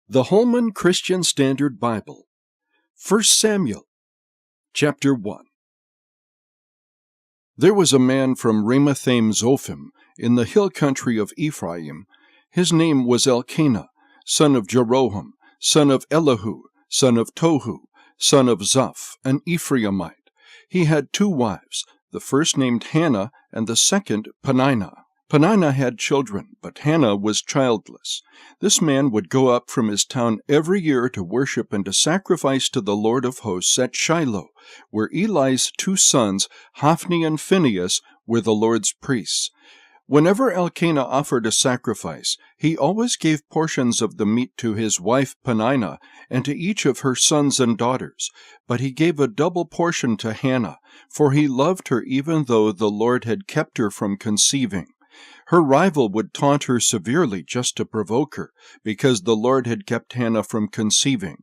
The Holman Christian Standard Bible, 1 Samuel, chapter 1. There was a man from Ramathaim Zophim, in the hill country of Ephraim. His name was Elkanah, son of Jeroham, son of Elihu, son of Tohu, son of Zoph, an Ephraimite. He had 2 wives, the first named Hannah, and the second Peninnah. Peninnah had children, but Hannah was childless. This man would go up from his town every year to worship and to sacrifice to the Lord of hosts at Shiloh, where Eli's 2 sons, Hophni and Phinehas, were the Lord's priests. Whenever Elkanah offered a sacrifice, he always gave portions of the meat to his wife Peninnah and to each of her sons and daughters, but he gave a double portion to Hannah, for he loved her even though the Lord had kept her from conceiving. Her rival would taunt her severely just to provoke her, because the Lord had kept Hannah from conceiving.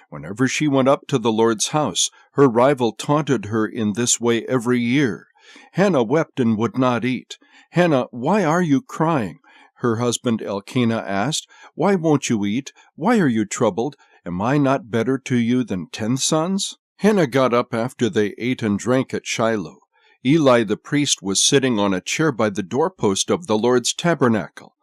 Whenever she went up to the Lord's house, her rival taunted her in this way every year. Hannah wept and would not eat. "Hannah, why are you crying?" her husband Elkanah asked. "Why won't you eat? Why are you troubled? Am I not better to you than 10 sons?" Hannah got up after they ate and drank at Shiloh. Eli the priest was sitting on a chair by the doorpost of the Lord's tabernacle.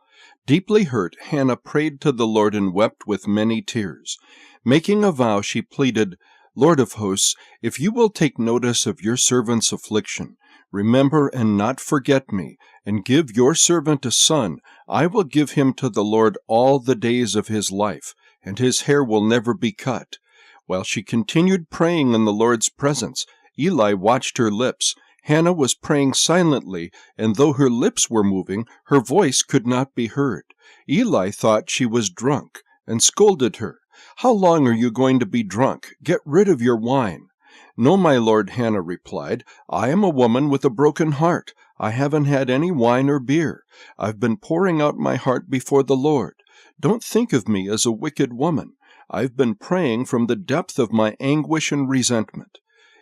Deeply hurt, Hannah prayed to the Lord and wept with many tears. Making a vow, she pleaded, "Lord of hosts, if you will take notice of your servant's affliction, remember and not forget me, and give your servant a son, I will give him to the Lord all the days of his life, and his hair will never be cut." While she continued praying in the Lord's presence, Eli watched her lips. Hannah was praying silently, and though her lips were moving, her voice could not be heard. Eli thought she was drunk, and scolded her. "How long are you going to be drunk? Get rid of your wine." "No, my lord," Hannah replied. "I am a woman with a broken heart. I haven't had any wine or beer. I've been pouring out my heart before the Lord. Don't think of me as a wicked woman. I've been praying from the depth of my anguish and resentment."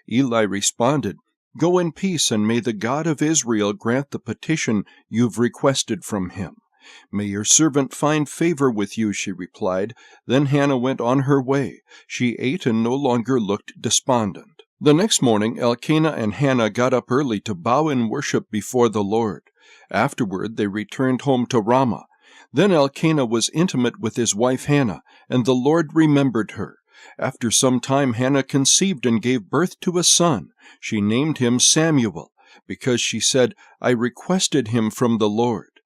Eli responded, "Go in peace, and may the God of Israel grant the petition you've requested from him." "May your servant find favor with you," she replied. Then Hannah went on her way. She ate and no longer looked despondent. The next morning Elkanah and Hannah got up early to bow in worship before the Lord. Afterward they returned home to Ramah. Then Elkanah was intimate with his wife Hannah, and the Lord remembered her. After some time Hannah conceived and gave birth to a son. She named him Samuel, because she said, "I requested him from the Lord."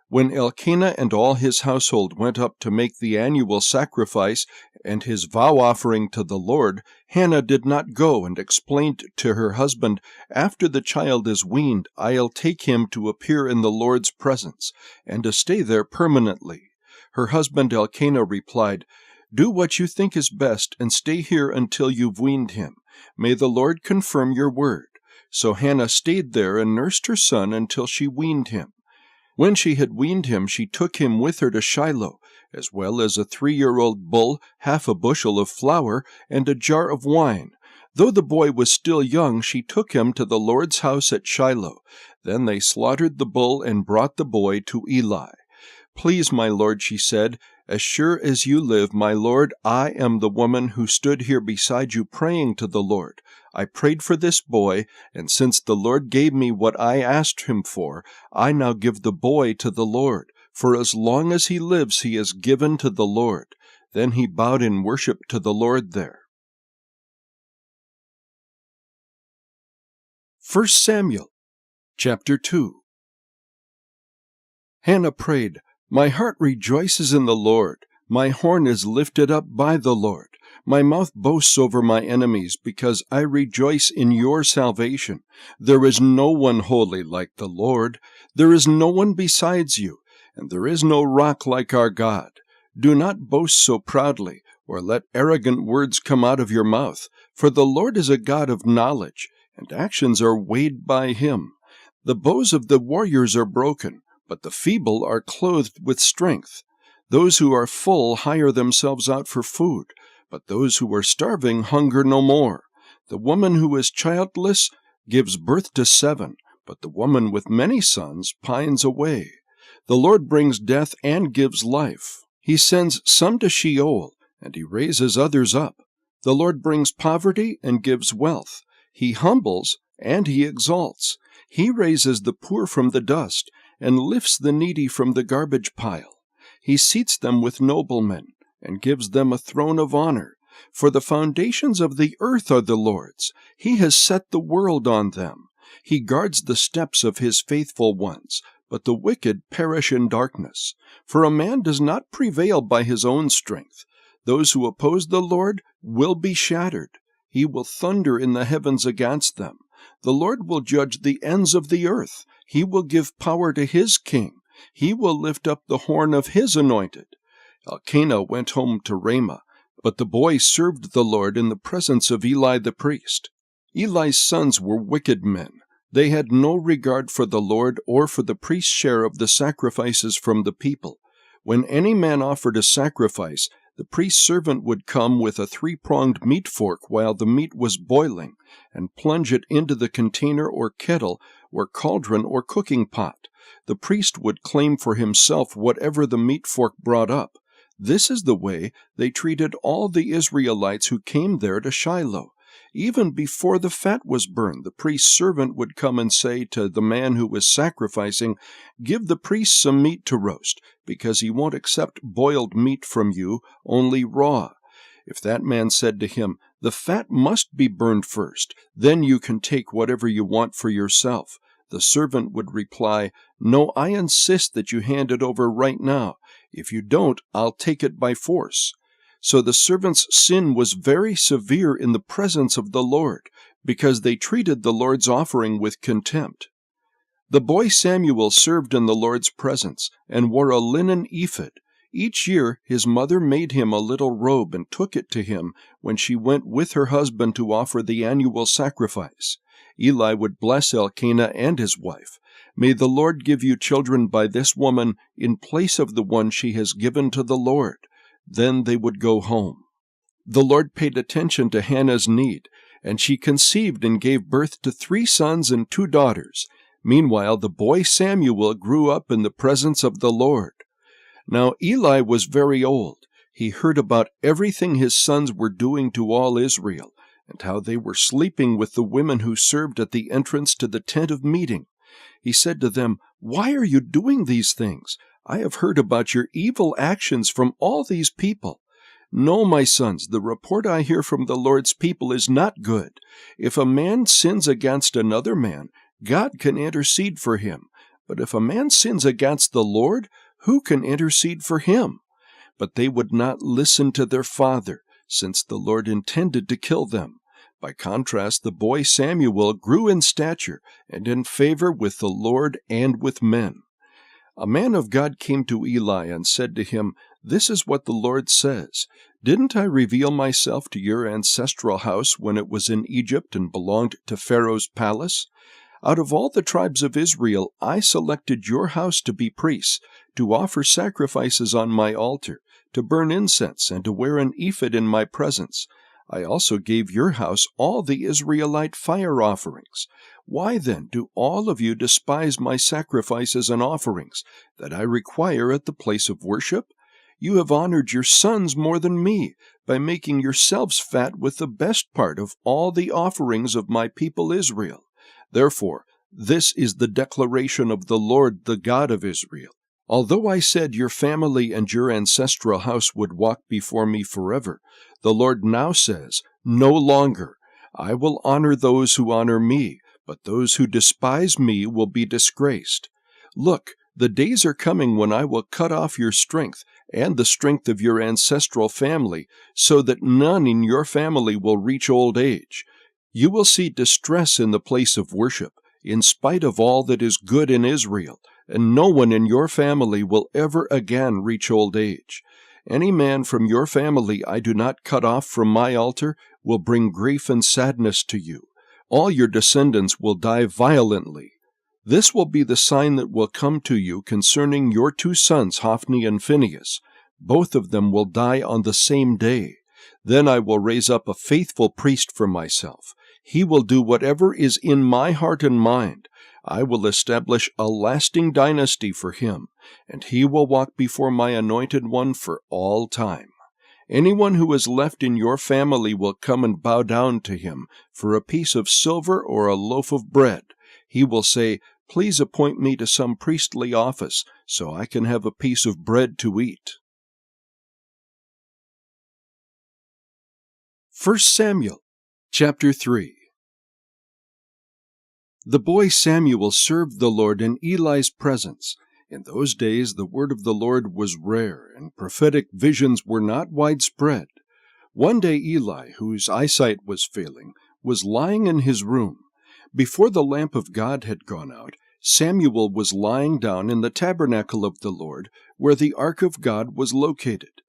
When Elkanah and all his household went up to make the annual sacrifice and his vow offering to the Lord, Hannah did not go, and explained to her husband, "After the child is weaned, I'll take him to appear in the Lord's presence, and to stay there permanently." Her husband Elkanah replied, "Do what you think is best, and stay here until you've weaned him. May the Lord confirm your word." So Hannah stayed there and nursed her son until she weaned him. When she had weaned him, she took him with her to Shiloh, as well as a 3-year-old bull, half a bushel of flour, and a jar of wine. Though the boy was still young, she took him to the Lord's house at Shiloh. Then they slaughtered the bull and brought the boy to Eli. "Please, my lord," she said, "as sure as you live, my lord, I am the woman who stood here beside you praying to the Lord. I prayed for this boy, and since the Lord gave me what I asked him for, I now give the boy to the Lord. For as long as he lives, he is given to the Lord." Then he bowed in worship to the Lord there. 1 Samuel, chapter 2. Hannah prayed, "My heart rejoices in the Lord. My horn is lifted up by the Lord. My mouth boasts over my enemies, because I rejoice in your salvation. There is no one holy like the Lord. There is no one besides you, and there is no rock like our God. Do not boast so proudly, or let arrogant words come out of your mouth, for the Lord is a God of knowledge, and actions are weighed by him. The bows of the warriors are broken, but the feeble are clothed with strength. Those who are full hire themselves out for food, but those who are starving hunger no more. The woman who is childless gives birth to 7, but the woman with many sons pines away. The Lord brings death and gives life. He sends some to Sheol, and he raises others up. The Lord brings poverty and gives wealth. He humbles and he exalts. He raises the poor from the dust and lifts the needy from the garbage pile. He seats them with noblemen and gives them a throne of honor. For the foundations of the earth are the Lord's. He has set the world on them. He guards the steps of his faithful ones, but the wicked perish in darkness. For a man does not prevail by his own strength. Those who oppose the Lord will be shattered. He will thunder in the heavens against them. The Lord will judge the ends of the earth. He will give power to his king. He will lift up the horn of his anointed. Elkanah went home to Ramah, but the boy served the Lord in the presence of Eli the priest. Eli's sons were wicked men. They had no regard for the Lord or for the priest's share of the sacrifices from the people. When any man offered a sacrifice, the priest's servant would come with a 3-pronged meat fork while the meat was boiling, and plunge it into the container or kettle or cauldron or cooking pot. The priest would claim for himself whatever the meat fork brought up. This is the way they treated all the Israelites who came there to Shiloh. Even before the fat was burned, the priest's servant would come and say to the man who was sacrificing, "Give the priest some meat to roast, because he won't accept boiled meat from you, only raw." If that man said to him, "The fat must be burned first, then you can take whatever you want for yourself," the servant would reply, "No, I insist that you hand it over right now. If you don't, I'll take it by force." So the servant's sin was very severe in the presence of the Lord, because they treated the Lord's offering with contempt. The boy Samuel served in the Lord's presence, and wore a linen ephod. Each year his mother made him a little robe and took it to him when she went with her husband to offer the annual sacrifice. Eli would bless Elkanah and his wife. "May the Lord give you children by this woman in place of the one she has given to the Lord." Then they would go home. The Lord paid attention to Hannah's need, and she conceived and gave birth to 3 sons and 2 daughters. Meanwhile, the boy Samuel grew up in the presence of the Lord. Now Eli was very old. He heard about everything his sons were doing to all Israel, and how they were sleeping with the women who served at the entrance to the tent of meeting. He said to them, "Why are you doing these things? I have heard about your evil actions from all these people. No, my sons, the report I hear from the Lord's people is not good. If a man sins against another man, God can intercede for him. But if a man sins against the Lord, who can intercede for him?" But they would not listen to their father, since the Lord intended to kill them. By contrast, the boy Samuel grew in stature and in favor with the Lord and with men. A man of God came to Eli and said to him, "This is what the Lord says. Didn't I reveal myself to your ancestral house when it was in Egypt and belonged to Pharaoh's palace? Out of all the tribes of Israel, I selected your house to be priests, to offer sacrifices on my altar, to burn incense, and to wear an ephod in my presence. I also gave your house all the Israelite fire offerings. Why then do all of you despise my sacrifices and offerings that I require at the place of worship? You have honored your sons more than me, by making yourselves fat with the best part of all the offerings of my people Israel. Therefore, this is the declaration of the Lord, the God of Israel. Although I said your family and your ancestral house would walk before me forever, the Lord now says, no longer. I will honor those who honor me, but those who despise me will be disgraced. Look, the days are coming when I will cut off your strength and the strength of your ancestral family, so that none in your family will reach old age. You will see distress in the place of worship, in spite of all that is good in Israel, and no one in your family will ever again reach old age. Any man from your family I do not cut off from my altar will bring grief and sadness to you. All your descendants will die violently. This will be the sign that will come to you concerning your 2 sons, Hophni and Phinehas. Both of them will die on the same day. Then I will raise up a faithful priest for myself. He will do whatever is in my heart and mind. I will establish a lasting dynasty for him, and he will walk before my anointed one for all time. Anyone who is left in your family will come and bow down to him for a piece of silver or a loaf of bread. He will say, 'Please appoint me to some priestly office, so I can have a piece of bread to eat.'" 1 Samuel chapter 3. The boy Samuel served the Lord in Eli's presence. In those days the word of the Lord was rare, and prophetic visions were not widespread. One day Eli, whose eyesight was failing, was lying in his room. Before the lamp of God had gone out, Samuel was lying down in the tabernacle of the Lord, where the ark of God was located.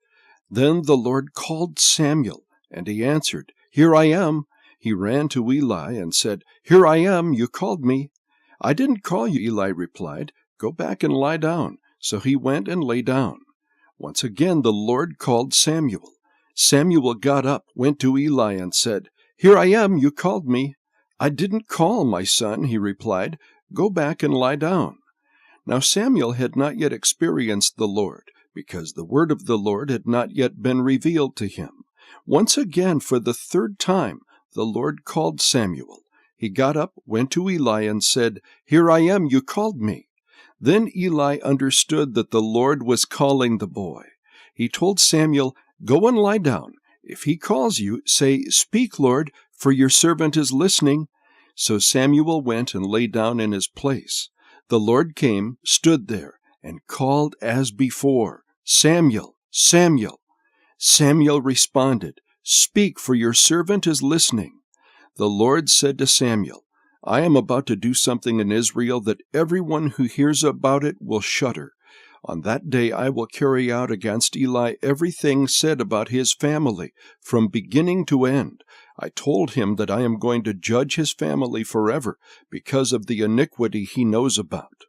Then the Lord called Samuel, and he answered, "Here I am." He ran to Eli and said, "Here I am, you called me." "I didn't call you," Eli replied. "Go back and lie down." So he went and lay down. Once again the Lord called Samuel. Samuel got up, went to Eli, and said, "Here I am, you called me." "I didn't call, my son," he replied. "Go back and lie down." Now Samuel had not yet experienced the Lord, because the word of the Lord had not yet been revealed to him. Once again, for the third time, the Lord called Samuel. He got up, went to Eli, and said, "Here I am, you called me." Then Eli understood that the Lord was calling the boy. He told Samuel, "Go and lie down. If he calls you, say, 'Speak, Lord, for your servant is listening.'" So Samuel went and lay down in his place. The Lord came, stood there, and called as before, "Samuel, Samuel." Samuel responded, "Speak, for your servant is listening." The Lord said to Samuel, "I am about to do something in Israel that everyone who hears about it will shudder. On that day I will carry out against Eli everything said about his family, from beginning to end. I told him that I am going to judge his family forever because of the iniquity he knows about.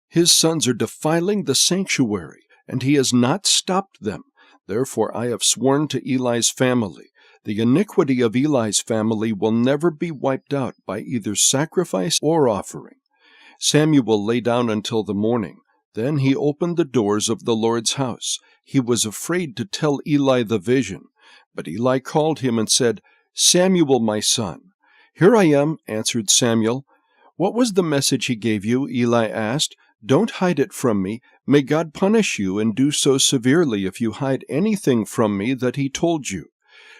His sons are defiling the sanctuary, and he has not stopped them. Therefore I have sworn to Eli's family. The iniquity of Eli's family will never be wiped out by either sacrifice or offering." Samuel lay down until the morning. Then he opened the doors of the Lord's house. He was afraid to tell Eli the vision. But Eli called him and said, "Samuel, my son." "Here I am," answered Samuel. "What was the message he gave you?" Eli asked. "Don't hide it from me. May God punish you and do so severely if you hide anything from me that he told you."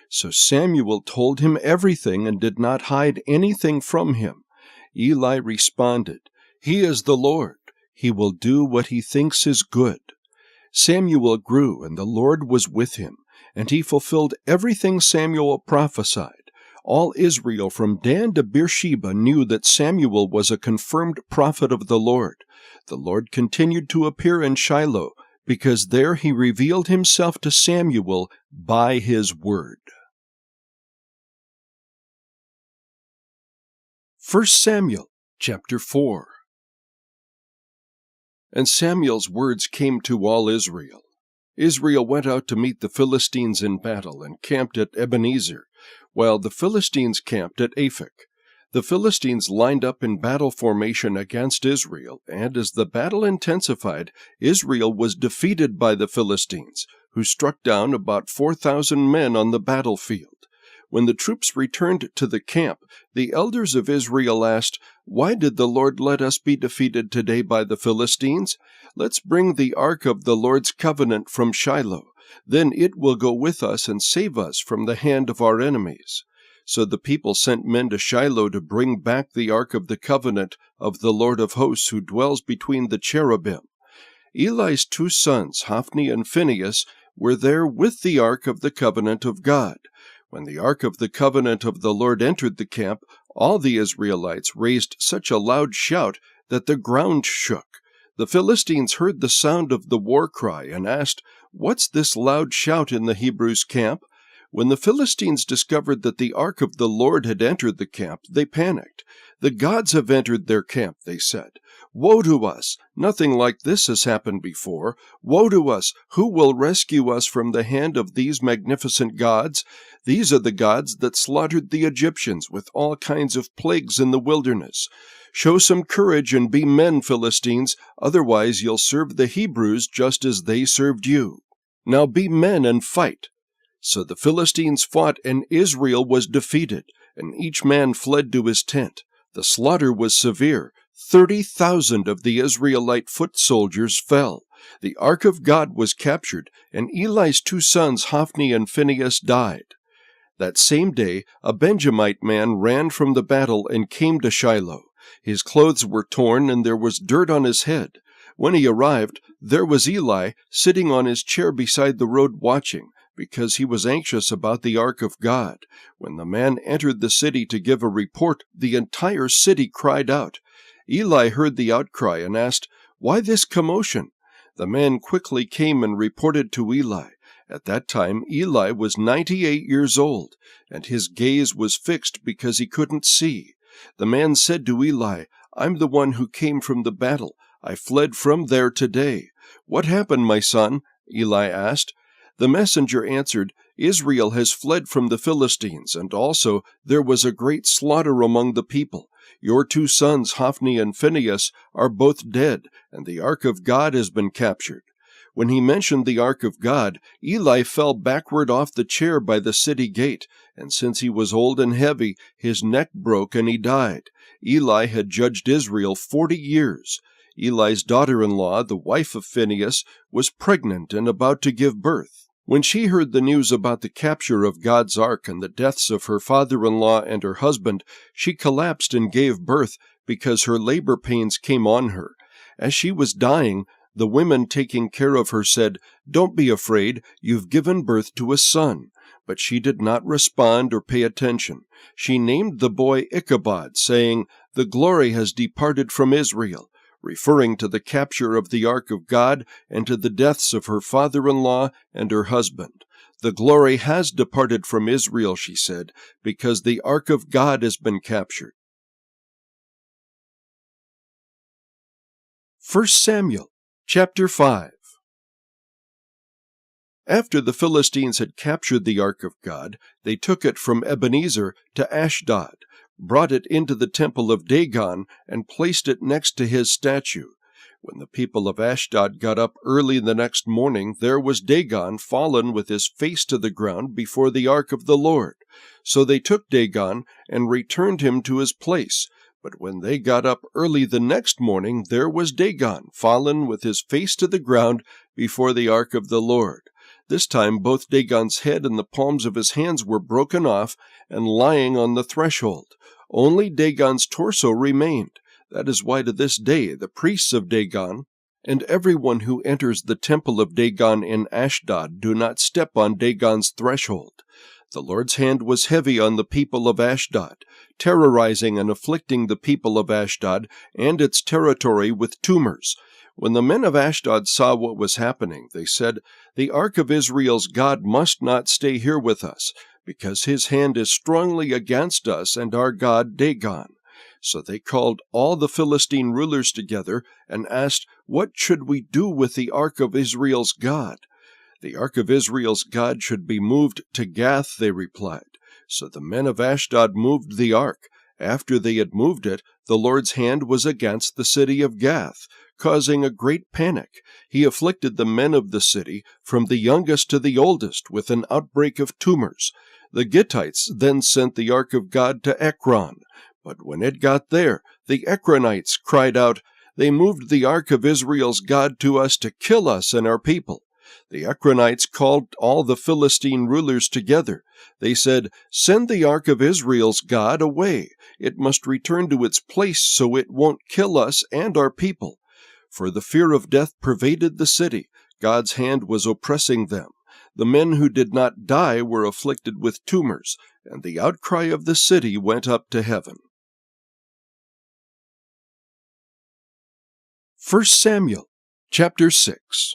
So Samuel told him everything and did not hide anything from him. Eli responded, "He is the Lord. He will do what he thinks is good." Samuel grew, and the Lord was with him, and he fulfilled everything Samuel prophesied. All Israel from Dan to Beersheba knew that Samuel was a confirmed prophet of the Lord. The Lord continued to appear in Shiloh, because there he revealed himself to Samuel by his word. 1 Samuel chapter 4. And Samuel's words came to all Israel. Israel went out to meet the Philistines in battle and camped at Ebenezer, while the Philistines camped at Aphek. The Philistines lined up in battle formation against Israel, and as the battle intensified, Israel was defeated by the Philistines, who struck down about 4,000 men on the battlefield. When the troops returned to the camp, the elders of Israel asked, "Why did the Lord let us be defeated today by the Philistines? Let's bring the ark of the Lord's covenant from Shiloh. Then it will go with us and save us from the hand of our enemies." So the people sent men to Shiloh to bring back the ark of the covenant of the Lord of hosts, who dwells between the cherubim. Eli's two sons, Hophni and Phinehas, were there with the ark of the covenant of God. When the ark of the covenant of the Lord entered the camp, all the Israelites raised such a loud shout that the ground shook. The Philistines heard the sound of the war cry and asked, "What's this loud shout in the Hebrews' camp?" When the Philistines discovered that the ark of the Lord had entered the camp, they panicked. "The gods have entered their camp," they said. "Woe to us! Nothing like this has happened before. Woe to us! Who will rescue us from the hand of these magnificent gods? These are the gods that slaughtered the Egyptians with all kinds of plagues in the wilderness. Show some courage and be men, Philistines, otherwise you'll serve the Hebrews just as they served you. Now be men and fight." So the Philistines fought, and Israel was defeated, and each man fled to his tent. The slaughter was severe. 30,000 of the Israelite foot soldiers fell. The ark of God was captured, and Eli's 2 sons, Hophni and Phinehas, died. That same day, a Benjamite man ran from the battle and came to Shiloh. His clothes were torn, and there was dirt on his head. When he arrived, there was Eli sitting on his chair beside the road watching, because he was anxious about the ark of God. When the man entered the city to give a report, the entire city cried out. Eli heard the outcry and asked, "Why this commotion?" The man quickly came and reported to Eli. At that time, Eli was 98 years old, and his gaze was fixed because he couldn't see. The man said to Eli, "I'm the one who came from the battle. I fled from there today." "What happened, my son?" Eli asked. The messenger answered, "Israel has fled from the Philistines, and also there was a great slaughter among the people. Your 2 sons, Hophni and Phinehas, are both dead, and the ark of God has been captured." When he mentioned the ark of God, Eli fell backward off the chair by the city gate, and since he was old and heavy, his neck broke and he died. Eli had judged Israel 40 years. Eli's daughter-in-law, the wife of Phinehas, was pregnant and about to give birth. When she heard the news about the capture of God's ark and the deaths of her father-in-law and her husband, she collapsed and gave birth because her labor pains came on her. As she was dying, the women taking care of her said, "Don't be afraid, you've given birth to a son." But she did not respond or pay attention. She named the boy Ichabod, saying, "The glory has departed from Israel," referring to the capture of the ark of God and to the deaths of her father-in-law and her husband. "The glory has departed from Israel," she said, "because the ark of God has been captured." 1 Samuel chapter 5. After the Philistines had captured the ark of God, they took it from Ebenezer to Ashdod, brought it into the temple of Dagon, and placed it next to his statue. When the people of Ashdod got up early the next morning, there was Dagon fallen with his face to the ground before the ark of the Lord. So they took Dagon and returned him to his place. But when they got up early the next morning, there was Dagon fallen with his face to the ground before the ark of the Lord. This time both Dagon's head and the palms of his hands were broken off and lying on the threshold. Only Dagon's torso remained. That is why to this day the priests of Dagon and everyone who enters the temple of Dagon in Ashdod do not step on Dagon's threshold. The Lord's hand was heavy on the people of Ashdod, terrorizing and afflicting the people of Ashdod and its territory with tumors. When the men of Ashdod saw what was happening, they said, "The ark of Israel's God must not stay here with us, because his hand is strongly against us and our god Dagon." So they called all the Philistine rulers together and asked, "What should we do with the ark of Israel's God?" "The ark of Israel's God should be moved to Gath," they replied. So the men of Ashdod moved the ark. After they had moved it, the Lord's hand was against the city of Gath, causing a great panic. He afflicted the men of the city, from the youngest to the oldest, with an outbreak of tumors. The Gittites then sent the ark of God to Ekron. But when it got there, the Ekronites cried out, "They moved the ark of Israel's God to us to kill us and our people." The Ekronites called all the Philistine rulers together. They said, "Send the ark of Israel's God away. It must return to its place so it won't kill us and our people." For the fear of death pervaded the city. God's hand was oppressing them. The men who did not die were afflicted with tumors, and the outcry of the city went up to heaven. 1 Samuel chapter 6.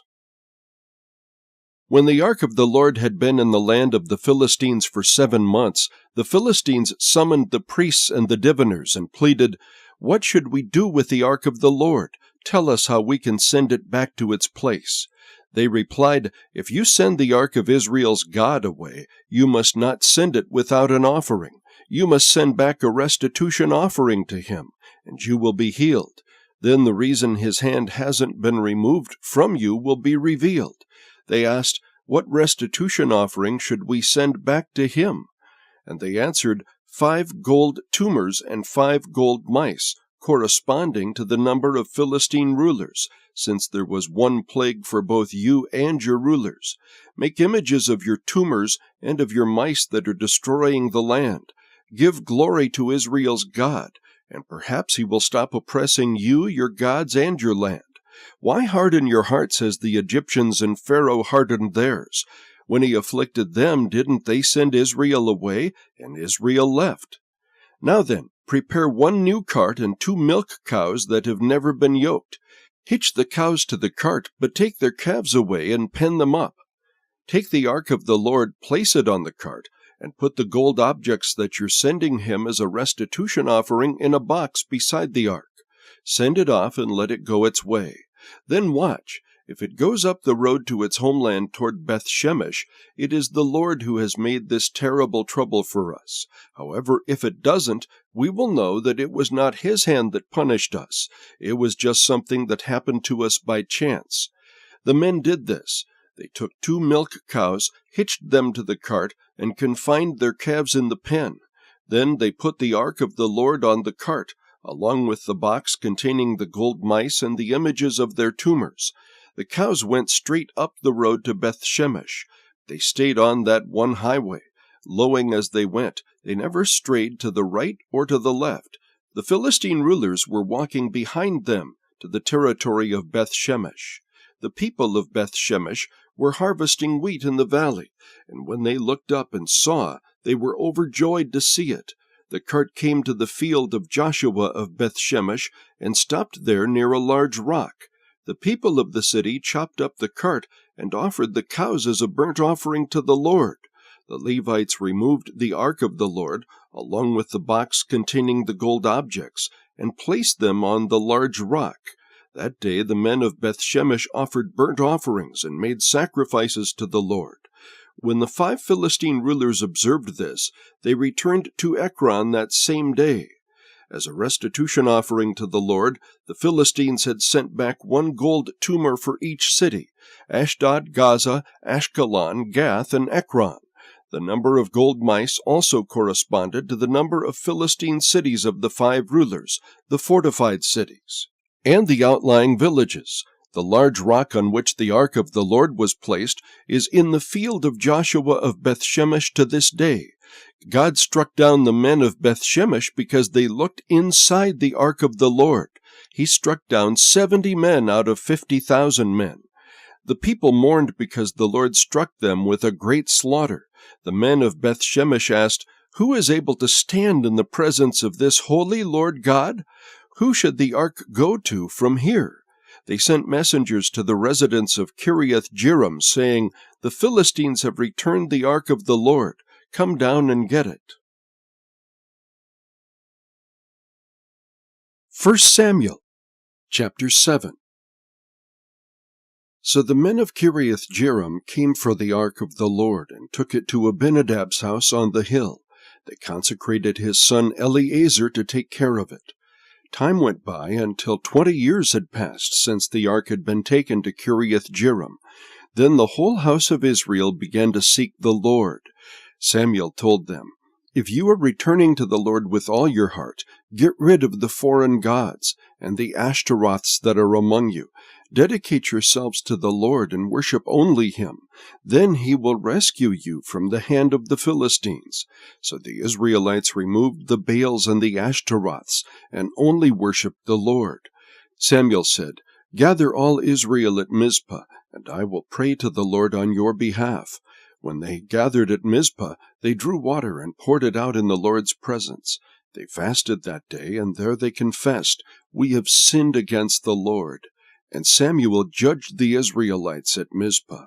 When the ark of the Lord had been in the land of the Philistines for 7 months, the Philistines summoned the priests and the diviners and pleaded, "What should we do with the ark of the Lord? Tell us how we can send it back to its place." They replied, "If you send the ark of Israel's God away, you must not send it without an offering. You must send back a restitution offering to him, and you will be healed. Then the reason his hand hasn't been removed from you will be revealed." They asked, "What restitution offering should we send back to him?" And they answered, 5 gold tumors and 5 gold mice, corresponding to the number of Philistine rulers, since there was one plague for both you and your rulers. Make images of your tumors and of your mice that are destroying the land. Give glory to Israel's God, and perhaps he will stop oppressing you, your gods, and your land. Why harden your hearts as the Egyptians and Pharaoh hardened theirs? When he afflicted them, didn't they send Israel away, and Israel left? Now then, prepare 1 new cart and 2 milk cows that have never been yoked. Hitch the cows to the cart, but take their calves away and pen them up. Take the ark of the Lord, place it on the cart, and put the gold objects that you're sending him as a restitution offering in a box beside the ark. Send it off and let it go its way. Then watch. If it goes up the road to its homeland toward Beth-Shemesh, it is the Lord who has made this terrible trouble for us. However, if it doesn't, we will know that it was not his hand that punished us. It was just something that happened to us by chance." The men did this. They took 2 milk cows, hitched them to the cart, and confined their calves in the pen. Then they put the ark of the Lord on the cart, along with the box containing the gold mice and the images of their tumors. The cows went straight up the road to Beth-Shemesh. They stayed on that one highway. Lowing as they went, they never strayed to the right or to the left. The Philistine rulers were walking behind them to the territory of Beth-Shemesh. The people of Beth-Shemesh were harvesting wheat in the valley, and when they looked up and saw, they were overjoyed to see it. The cart came to the field of Joshua of Beth-Shemesh and stopped there near a large rock. The people of the city chopped up the cart and offered the cows as a burnt offering to the Lord. The Levites removed the ark of the Lord, along with the box containing the gold objects, and placed them on the large rock. That day the men of Beth-Shemesh offered burnt offerings and made sacrifices to the Lord. When the 5 Philistine rulers observed this, they returned to Ekron that same day. As a restitution offering to the Lord, the Philistines had sent back 1 gold tumor for each city: Ashdod, Gaza, Ashkelon, Gath, and Ekron. The number of gold mice also corresponded to the number of Philistine cities of the 5 rulers, the fortified cities, and the outlying villages. The large rock on which the ark of the Lord was placed is in the field of Joshua of Beth-Shemesh to this day. God struck down the men of Beth-Shemesh because they looked inside the ark of the Lord. He struck down 70 men out of 50,000 men. The people mourned because the Lord struck them with a great slaughter. The men of Beth-Shemesh asked, "Who is able to stand in the presence of this holy Lord God? Who should the ark go to from here?" They sent messengers to the residents of Kiriath-Jearim, saying, "The Philistines have returned the ark of the Lord. Come down and get it." 1 Samuel chapter 7. So the men of Kiriath-Jearim came for the ark of the Lord, and took it to Abinadab's house on the hill. They consecrated his son Eleazar to take care of it. Time went by until 20 years had passed since the ark had been taken to Kiriath-Jearim. Then the whole house of Israel began to seek the Lord. Samuel told them, "If you are returning to the Lord with all your heart, get rid of the foreign gods and the Ashtaroths that are among you. Dedicate yourselves to the Lord and worship only him. Then he will rescue you from the hand of the Philistines." So the Israelites removed the Baals and the Ashtaroths and only worshipped the Lord. Samuel said, "Gather all Israel at Mizpah, and I will pray to the Lord on your behalf." When they gathered at Mizpah, they drew water and poured it out in the Lord's presence. They fasted that day, and there they confessed, "We have sinned against the Lord." And Samuel judged the Israelites at Mizpah.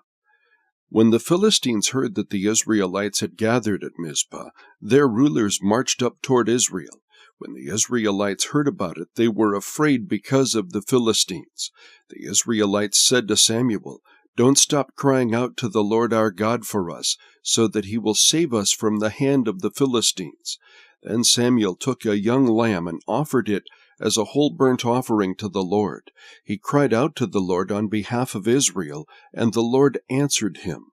When the Philistines heard that the Israelites had gathered at Mizpah, their rulers marched up toward Israel. When the Israelites heard about it, they were afraid because of the Philistines. The Israelites said to Samuel, "Don't stop crying out to the Lord our God for us, so that he will save us from the hand of the Philistines." Then Samuel took a young lamb and offered it as a whole burnt offering to the Lord. He cried out to the Lord on behalf of Israel, and the Lord answered him.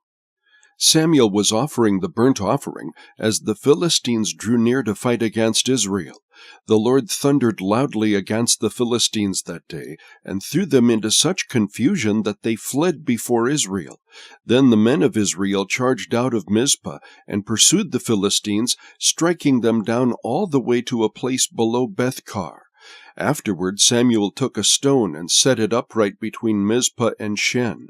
Samuel was offering the burnt offering as the Philistines drew near to fight against Israel. The Lord thundered loudly against the Philistines that day, and threw them into such confusion that they fled before Israel. Then the men of Israel charged out of Mizpah and pursued the Philistines, striking them down all the way to a place below Bethkar. Afterward Samuel took a stone and set it upright between Mizpah and Shen.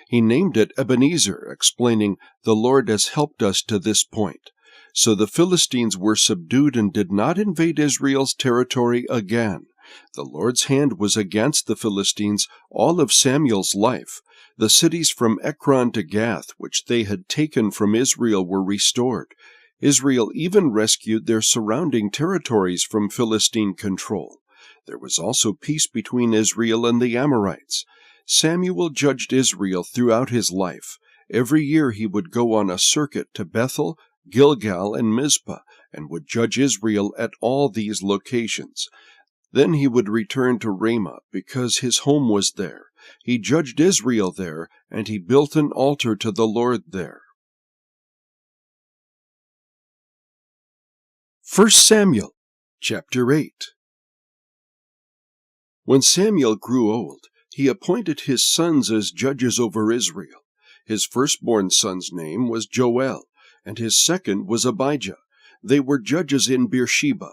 He named it Ebenezer, explaining, "The Lord has helped us to this point." So the Philistines were subdued and did not invade Israel's territory again. The Lord's hand was against the Philistines all of Samuel's life. The cities from Ekron to Gath, which they had taken from Israel, were restored. Israel even rescued their surrounding territories from Philistine control. There was also peace between Israel and the Ammonites. Samuel judged Israel throughout his life. Every year he would go on a circuit to Bethel, Gilgal, and Mizpah, and would judge Israel at all these locations. Then he would return to Ramah, because his home was there. He judged Israel there, and he built an altar to the Lord there. 1 Samuel chapter 8. When Samuel grew old, he appointed his sons as judges over Israel. His firstborn son's name was Joel, and his second was Abijah. They were judges in Beersheba.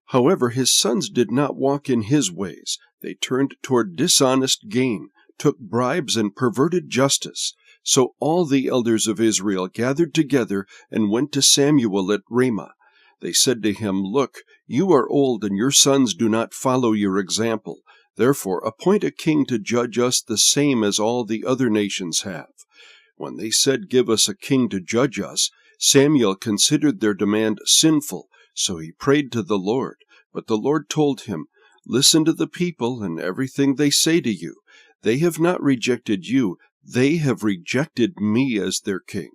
However, his sons did not walk in his ways. They turned toward dishonest gain, took bribes, and perverted justice. So all the elders of Israel gathered together and went to Samuel at Ramah. They said to him, "Look, you are old, and your sons do not follow your example. Therefore appoint a king to judge us the same as all the other nations have." When they said, "Give us a king to judge us," Samuel considered their demand sinful, so he prayed to the Lord. But the Lord told him, "Listen to the people and everything they say to you. They have not rejected you, they have rejected me as their king.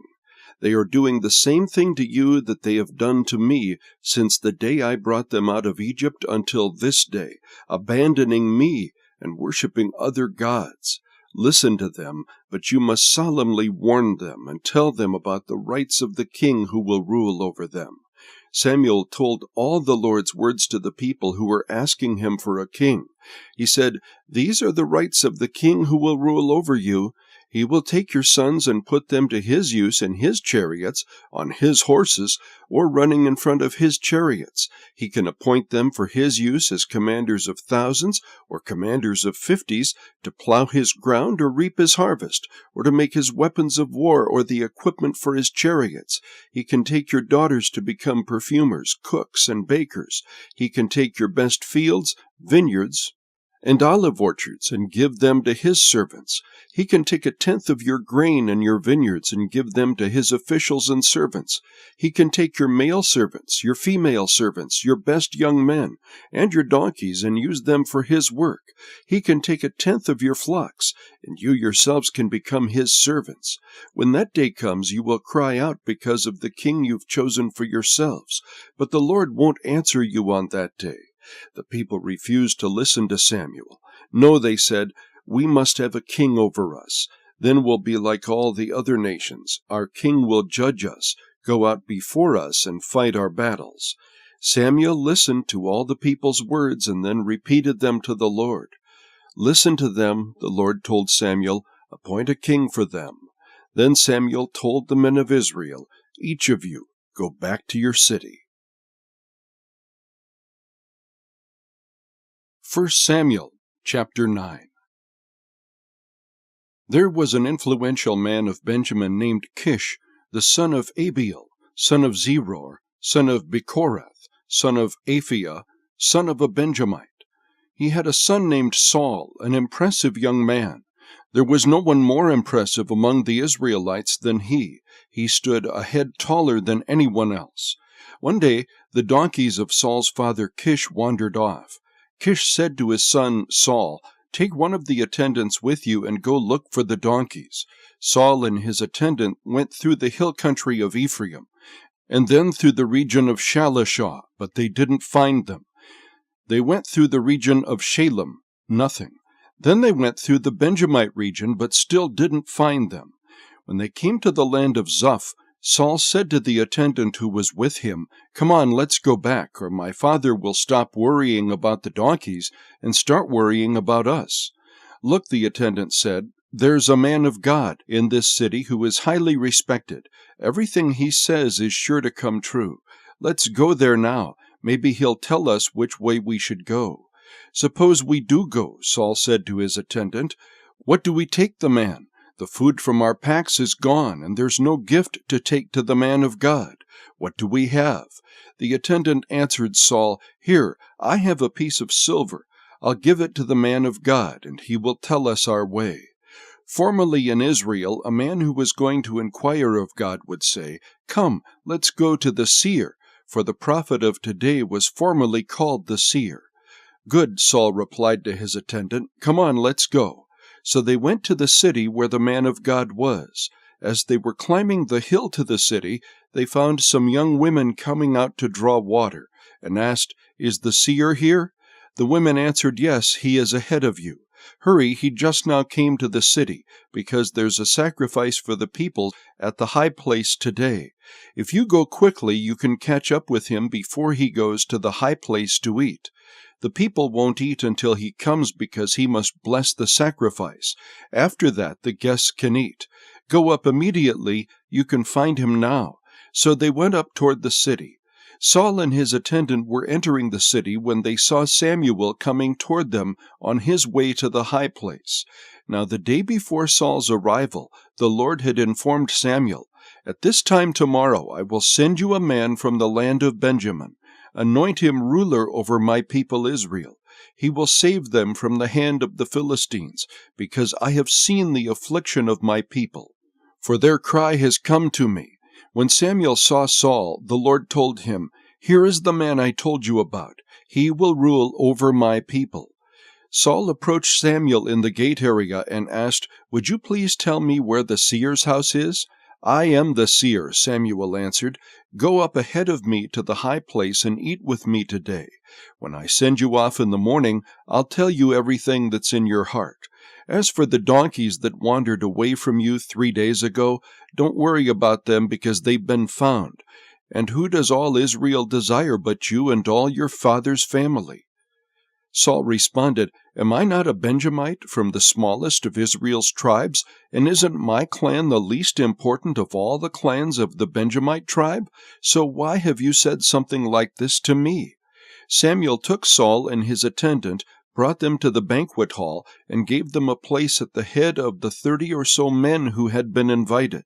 They are doing the same thing to you that they have done to me since the day I brought them out of Egypt until this day, abandoning me and worshiping other gods. Listen to them, but you must solemnly warn them and tell them about the rights of the king who will rule over them." Samuel told all the Lord's words to the people who were asking him for a king. He said, "These are the rights of the king who will rule over you. He will take your sons and put them to his use in his chariots, on his horses, or running in front of his chariots. He can appoint them for his use as commanders of thousands or commanders of 50s, to plow his ground or reap his harvest, or to make his weapons of war or the equipment for his chariots. He can take your daughters to become perfumers, cooks, and bakers. He can take your best fields, vineyards, and olive orchards, and give them to his servants. He can take 1/10 of your grain and your vineyards and give them to his officials and servants. He can take your male servants, your female servants, your best young men, and your donkeys and use them for his work. He can take 1/10 of your flocks, and you yourselves can become his servants. When that day comes, you will cry out because of the king you've chosen for yourselves, but the Lord won't answer you on that day." The people refused to listen to Samuel. "No," they said, "we must have a king over us. Then we'll be like all the other nations. Our king will judge us, go out before us, and fight our battles." Samuel listened to all the people's words and then repeated them to the Lord. "Listen to them," the Lord told Samuel, "appoint a king for them." Then Samuel told the men of Israel, "Each of you, go back to your city." 1 Samuel chapter 9. There was an influential man of Benjamin named Kish, the son of Abiel, son of Zeror, son of Bechorath, son of Aphiah, son of a Benjamite. He had a son named Saul, an impressive young man. There was no one more impressive among the Israelites than he. He stood a head taller than anyone else. One day, the donkeys of Saul's father Kish wandered off. Kish said to his son Saul, "Take one of the attendants with you and go look for the donkeys." Saul and his attendant went through the hill country of Ephraim. and then through the region of Shalishah, but they didn't find them. They went through the region of Shalem, nothing. Then they went through the Benjamite region, but still didn't find them. When they came to the land of Zuph, Saul said to the attendant who was with him, "Come on, let's go back, or my father will stop worrying about the donkeys and start worrying about us." "Look," the attendant said, "there's a man of God in this city who is highly respected. Everything he says is sure to come true. Let's go there now. Maybe he'll tell us which way we should go." "Suppose we do go," Saul said to his attendant. "What do we take the man? The food from our packs is gone, and there's no gift to take to the man of God. What do we have?" The attendant answered Saul, "Here, I have a piece of silver. I'll give it to the man of God, and he will tell us our way." Formerly in Israel, a man who was going to inquire of God would say, "Come, let's go to the seer," for the prophet of today was formerly called the seer. "Good," Saul replied to his attendant. "Come on, let's go." So they went to the city where the man of God was. As they were climbing the hill to the city, they found some young women coming out to draw water, and asked, "Is the seer here?" The women answered, "Yes, he is ahead of you. Hurry, he just now came to the city, because there's a sacrifice for the people at the high place today. If you go quickly, you can catch up with him before he goes to the high place to eat. The people won't eat until he comes because he must bless the sacrifice. After that, the guests can eat. Go up immediately, you can find him now." So they went up toward the city. Saul and his attendant were entering the city when they saw Samuel coming toward them on his way to the high place. Now the day before Saul's arrival, the Lord had informed Samuel, "At this time tomorrow I will send you a man from the land of Benjamin. Anoint him ruler over my people Israel. He will save them from the hand of the Philistines, because I have seen the affliction of my people. For their cry has come to me." When Samuel saw Saul, the Lord told him, "Here is the man I told you about. He will rule over my people." Saul approached Samuel in the gate area and asked, "Would you please tell me where the seer's house is?" "I am the seer," Samuel answered. "Go up ahead of me to the high place and eat with me today. When I send you off in the morning, I'll tell you everything that's in your heart. As for the donkeys that wandered away from you 3 days ago, don't worry about them because they've been found. And who does all Israel desire but you and all your father's family?" Saul responded, "Am I not a Benjamite from the smallest of Israel's tribes? And isn't my clan the least important of all the clans of the Benjamite tribe? So why have you said something like this to me?" Samuel took Saul and his attendant, brought them to the banquet hall, and gave them a place at the head of the 30 or so men who had been invited.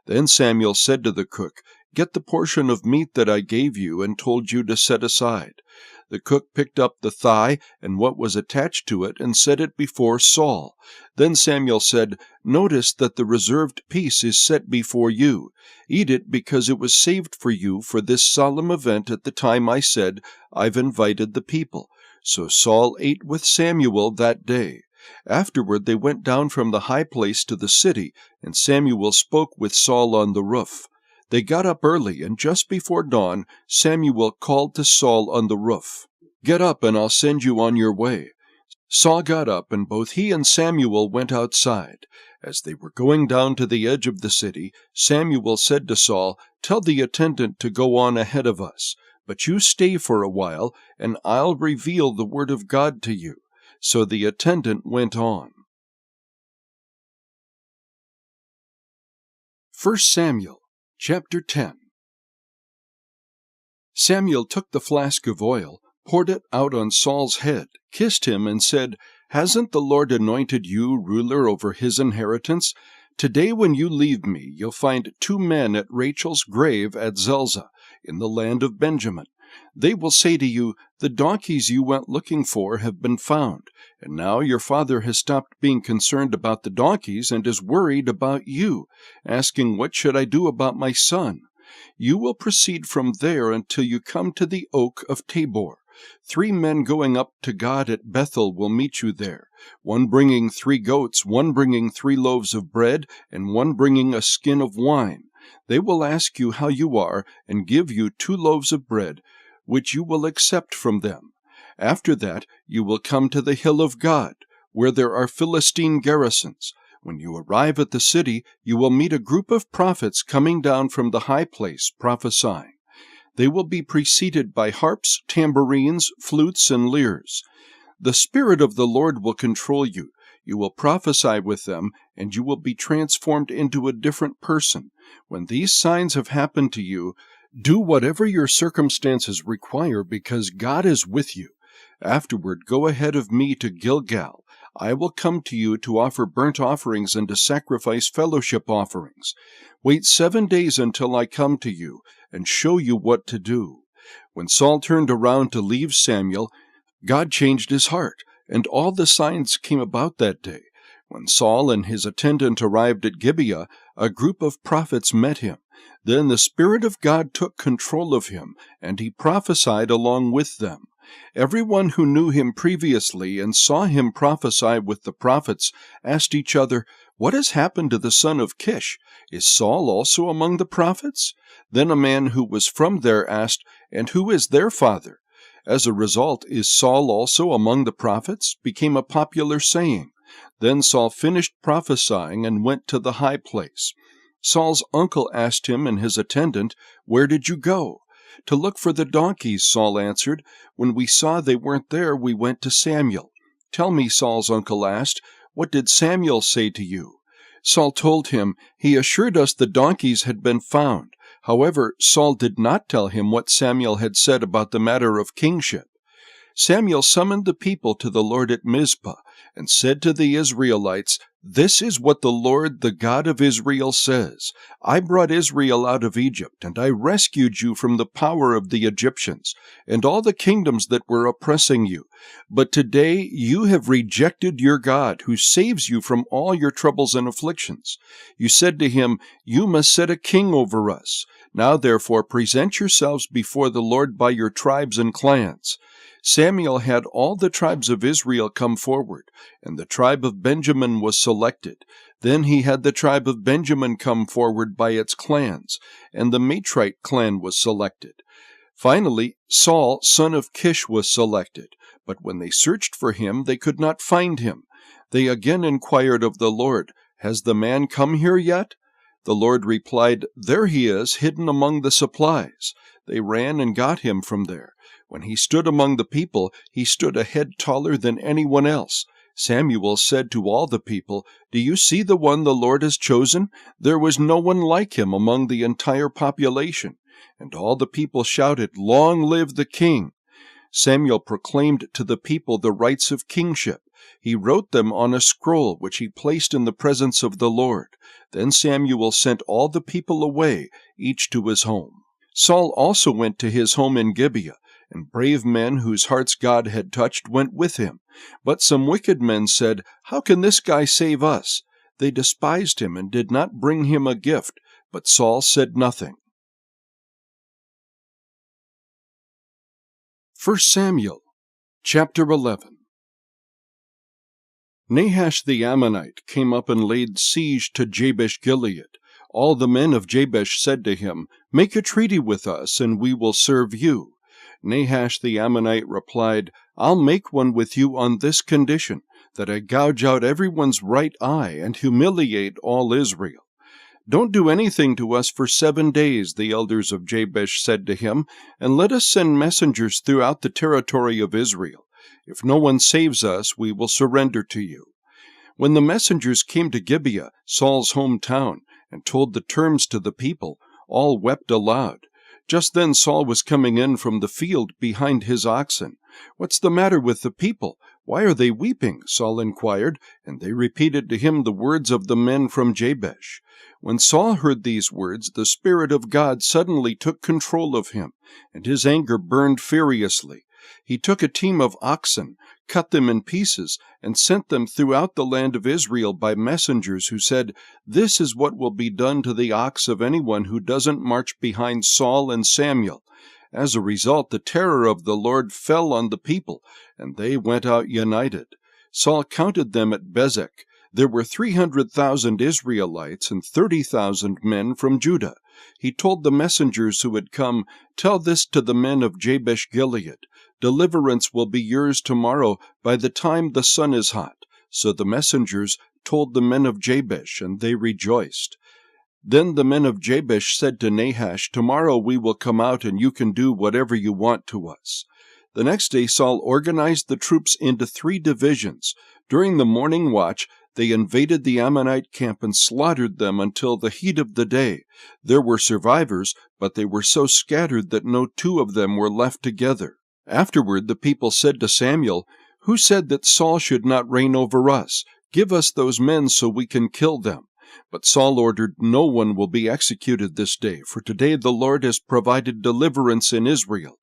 Then Samuel said to the cook, "Get the portion of meat that I gave you and told you to set aside." The cook picked up the thigh and what was attached to it and set it before Saul. Then Samuel said, "Notice that the reserved piece is set before you. Eat it because it was saved for you for this solemn event at the time I said, 'I've invited the people.'" So Saul ate with Samuel that day. Afterward they went down from the high place to the city, and Samuel spoke with Saul on the roof. They got up early, and just before dawn, Samuel called to Saul on the roof, "Get up, and I'll send you on your way." Saul got up, and both he and Samuel went outside. As they were going down to the edge of the city, Samuel said to Saul, "Tell the attendant to go on ahead of us, but you stay for a while, and I'll reveal the word of God to you." So the attendant went on. 1 Samuel chapter 10. Samuel took the flask of oil, poured it out on Saul's head, kissed him, and said, "Hasn't the Lord anointed you ruler over his inheritance? Today when you leave me, you'll find 2 men at Rachel's grave at Zelzah, in the land of Benjamin. They will say to you, 'The donkeys you went looking for have been found, and now your father has stopped being concerned about the donkeys and is worried about you, asking, "What should I do about my son?" You will proceed from there until you come to the oak of Tabor. 3 men going up to God at Bethel will meet you there, one bringing 3 goats, one bringing 3 loaves of bread, and one bringing a skin of wine. They will ask you how you are and give you 2 loaves of bread, which you will accept from them. After that, you will come to the hill of God, where there are Philistine garrisons. When you arrive at the city, you will meet a group of prophets coming down from the high place prophesying. They will be preceded by harps, tambourines, flutes, and lyres. The Spirit of the Lord will control you. You will prophesy with them, and you will be transformed into a different person. When these signs have happened to you, do whatever your circumstances require, because God is with you. Afterward, go ahead of me to Gilgal. I will come to you to offer burnt offerings and to sacrifice fellowship offerings. Wait 7 days until I come to you and show you what to do." When Saul turned around to leave Samuel, God changed his heart, and all the signs came about that day. When Saul and his attendant arrived at Gibeah, a group of prophets met him. Then the Spirit of God took control of him, and he prophesied along with them. Everyone who knew him previously and saw him prophesy with the prophets asked each other, "What has happened to the son of Kish? Is Saul also among the prophets?" Then a man who was from there asked, "And who is their father?" As a result, "Is Saul also among the prophets?" became a popular saying. Then Saul finished prophesying and went to the high place. Saul's uncle asked him and his attendant, "Where did you go?" "To look for the donkeys," Saul answered. "When we saw they weren't there, we went to Samuel." "Tell me," Saul's uncle asked, "what did Samuel say to you?" Saul told him, "He assured us the donkeys had been found." However, Saul did not tell him what Samuel had said about the matter of kingship. Samuel summoned the people to the Lord at Mizpah and said to the Israelites, "This is what the Lord, the God of Israel, says. I brought Israel out of Egypt, and I rescued you from the power of the Egyptians and all the kingdoms that were oppressing you. But today you have rejected your God, who saves you from all your troubles and afflictions. You said to him, 'You must set a king over us.' Now therefore present yourselves before the Lord by your tribes and clans." Samuel had all the tribes of Israel come forward, and the tribe of Benjamin was selected. Then he had the tribe of Benjamin come forward by its clans, and the Nazirite clan was selected. Finally, Saul, son of Kish, was selected, but when they searched for him, they could not find him. They again inquired of the Lord, "Has the man come here yet?" The Lord replied, "There he is, hidden among the supplies." They ran and got him from there. When he stood among the people, he stood a head taller than anyone else. Samuel said to all the people, "Do you see the one the Lord has chosen? There was no one like him among the entire population." And all the people shouted, "Long live the king!" Samuel proclaimed to the people the rights of kingship. He wrote them on a scroll, which he placed in the presence of the Lord. Then Samuel sent all the people away, each to his home. Saul also went to his home in Gibeah, and brave men whose hearts God had touched went with him. But some wicked men said, "How can this guy save us?" They despised him and did not bring him a gift, but Saul said nothing. 1 Samuel chapter 11. Nahash the Ammonite came up and laid siege to Jabesh-Gilead. All the men of Jabesh said to him, "Make a treaty with us, and we will serve you." Nahash the Ammonite replied, "I'll make one with you on this condition, that I gouge out everyone's right eye and humiliate all Israel." "Don't do anything to us for 7 days," the elders of Jabesh said to him, "and let us send messengers throughout the territory of Israel. If no one saves us, we will surrender to you." When the messengers came to Gibeah, Saul's hometown, and told the terms to the people, all wept aloud. Just then Saul was coming in from the field behind his oxen. "What's the matter with the people? Why are they weeping?" Saul inquired, and they repeated to him the words of the men from Jabesh. When Saul heard these words, the Spirit of God suddenly took control of him, and his anger burned furiously. He took a team of oxen, cut them in pieces, and sent them throughout the land of Israel by messengers who said, "This is what will be done to the ox of anyone who doesn't march behind Saul and Samuel." As a result, the terror of the Lord fell on the people, and they went out united. Saul counted them at Bezek. There were 300,000 Israelites and 30,000 men from Judah. He told the messengers who had come, "Tell this to the men of Jabesh Gilead. Deliverance will be yours tomorrow by the time the sun is hot." So the messengers told the men of Jabesh, and they rejoiced. Then the men of Jabesh said to Nahash, "Tomorrow we will come out, and you can do whatever you want to us." The next day Saul organized the troops into 3 divisions. During the morning watch, they invaded the Ammonite camp and slaughtered them until the heat of the day. There were survivors, but they were so scattered that no 2 of them were left together. Afterward the people said to Samuel, "Who said that Saul should not reign over us? Give us those men so we can kill them." But Saul ordered, "No one will be executed this day, for today the Lord has provided deliverance in Israel."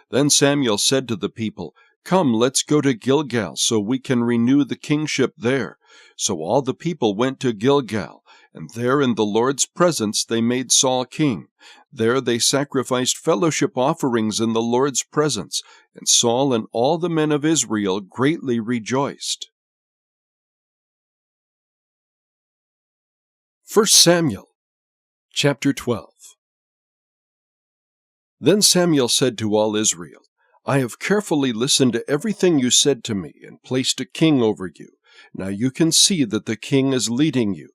Then Samuel said to the people, "Come, let's go to Gilgal, so we can renew the kingship there." So all the people went to Gilgal, and there in the Lord's presence they made Saul king. There they sacrificed fellowship offerings in the Lord's presence, and Saul and all the men of Israel greatly rejoiced. 1 Samuel chapter 12. Then Samuel said to all Israel, "I have carefully listened to everything you said to me and placed a king over you. Now you can see that the king is leading you.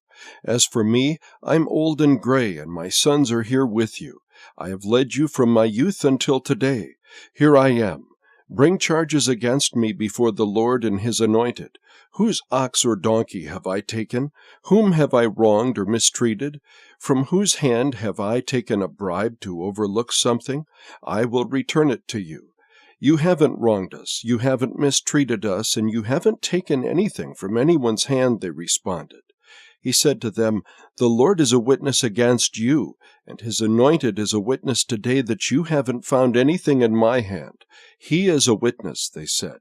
As for me, I'm old and gray, and my sons are here with you. I have led you from my youth until today. Here I am. Bring charges against me before the Lord and his anointed. Whose ox or donkey have I taken? Whom have I wronged or mistreated? From whose hand have I taken a bribe to overlook something? I will return it to you. You haven't wronged us, you haven't mistreated us, and you haven't taken anything from anyone's hand," they responded. He said to them, "The Lord is a witness against you, and his anointed is a witness today that you haven't found anything in my hand." "He is a witness," they said.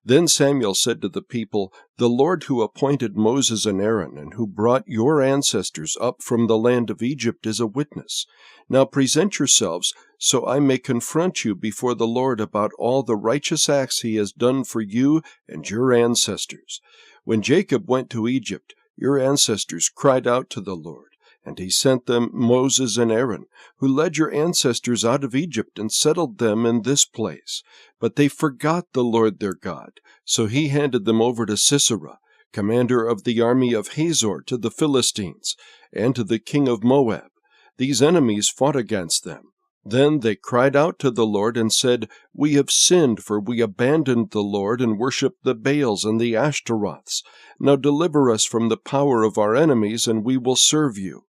Then Samuel said to the people, "The Lord who appointed Moses and Aaron, and who brought your ancestors up from the land of Egypt, is a witness. Now present yourselves, so I may confront you before the Lord about all the righteous acts he has done for you and your ancestors. When Jacob went to Egypt, your ancestors cried out to the Lord, and he sent them Moses and Aaron, who led your ancestors out of Egypt and settled them in this place. But they forgot the Lord their God, so he handed them over to Sisera, commander of the army of Hazor, to the Philistines, and to the king of Moab. These enemies fought against them. Then they cried out to the Lord and said, 'We have sinned, for we abandoned the Lord and worshipped the Baals and the Ashtaroths. Now deliver us from the power of our enemies, and we will serve you.'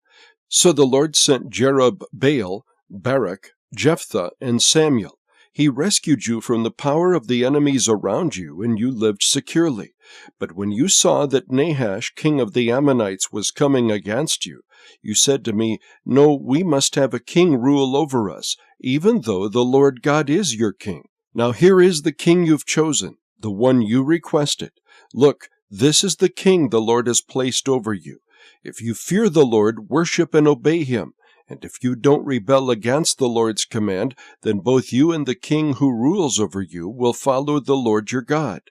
So the Lord sent Jerub-Baal, Barak, Jephthah, and Samuel. He rescued you from the power of the enemies around you, and you lived securely. But when you saw that Nahash, king of the Ammonites, was coming against you, you said to me, 'No, we must have a king rule over us, even though the Lord God is your king. Now here is the king you've chosen, the one you requested. Look, this is the king the Lord has placed over you. If you fear the Lord, worship and obey him. And if you don't rebel against the Lord's command, then both you and the king who rules over you will follow the Lord your God.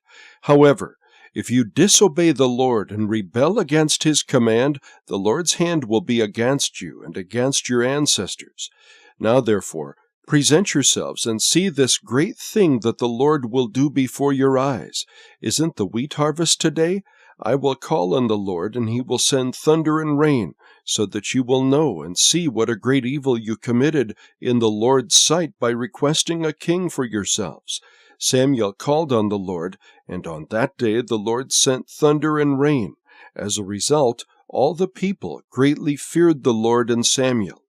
However, if you disobey the Lord and rebel against his command, the Lord's hand will be against you and against your ancestors. Now therefore, present yourselves and see this great thing that the Lord will do before your eyes. Isn't the wheat harvest today? I will call on the Lord, and he will send thunder and rain, so that you will know and see what a great evil you committed in the Lord's sight by requesting a king for yourselves." Samuel called on the Lord, and on that day the Lord sent thunder and rain. As a result, all the people greatly feared the Lord and Samuel.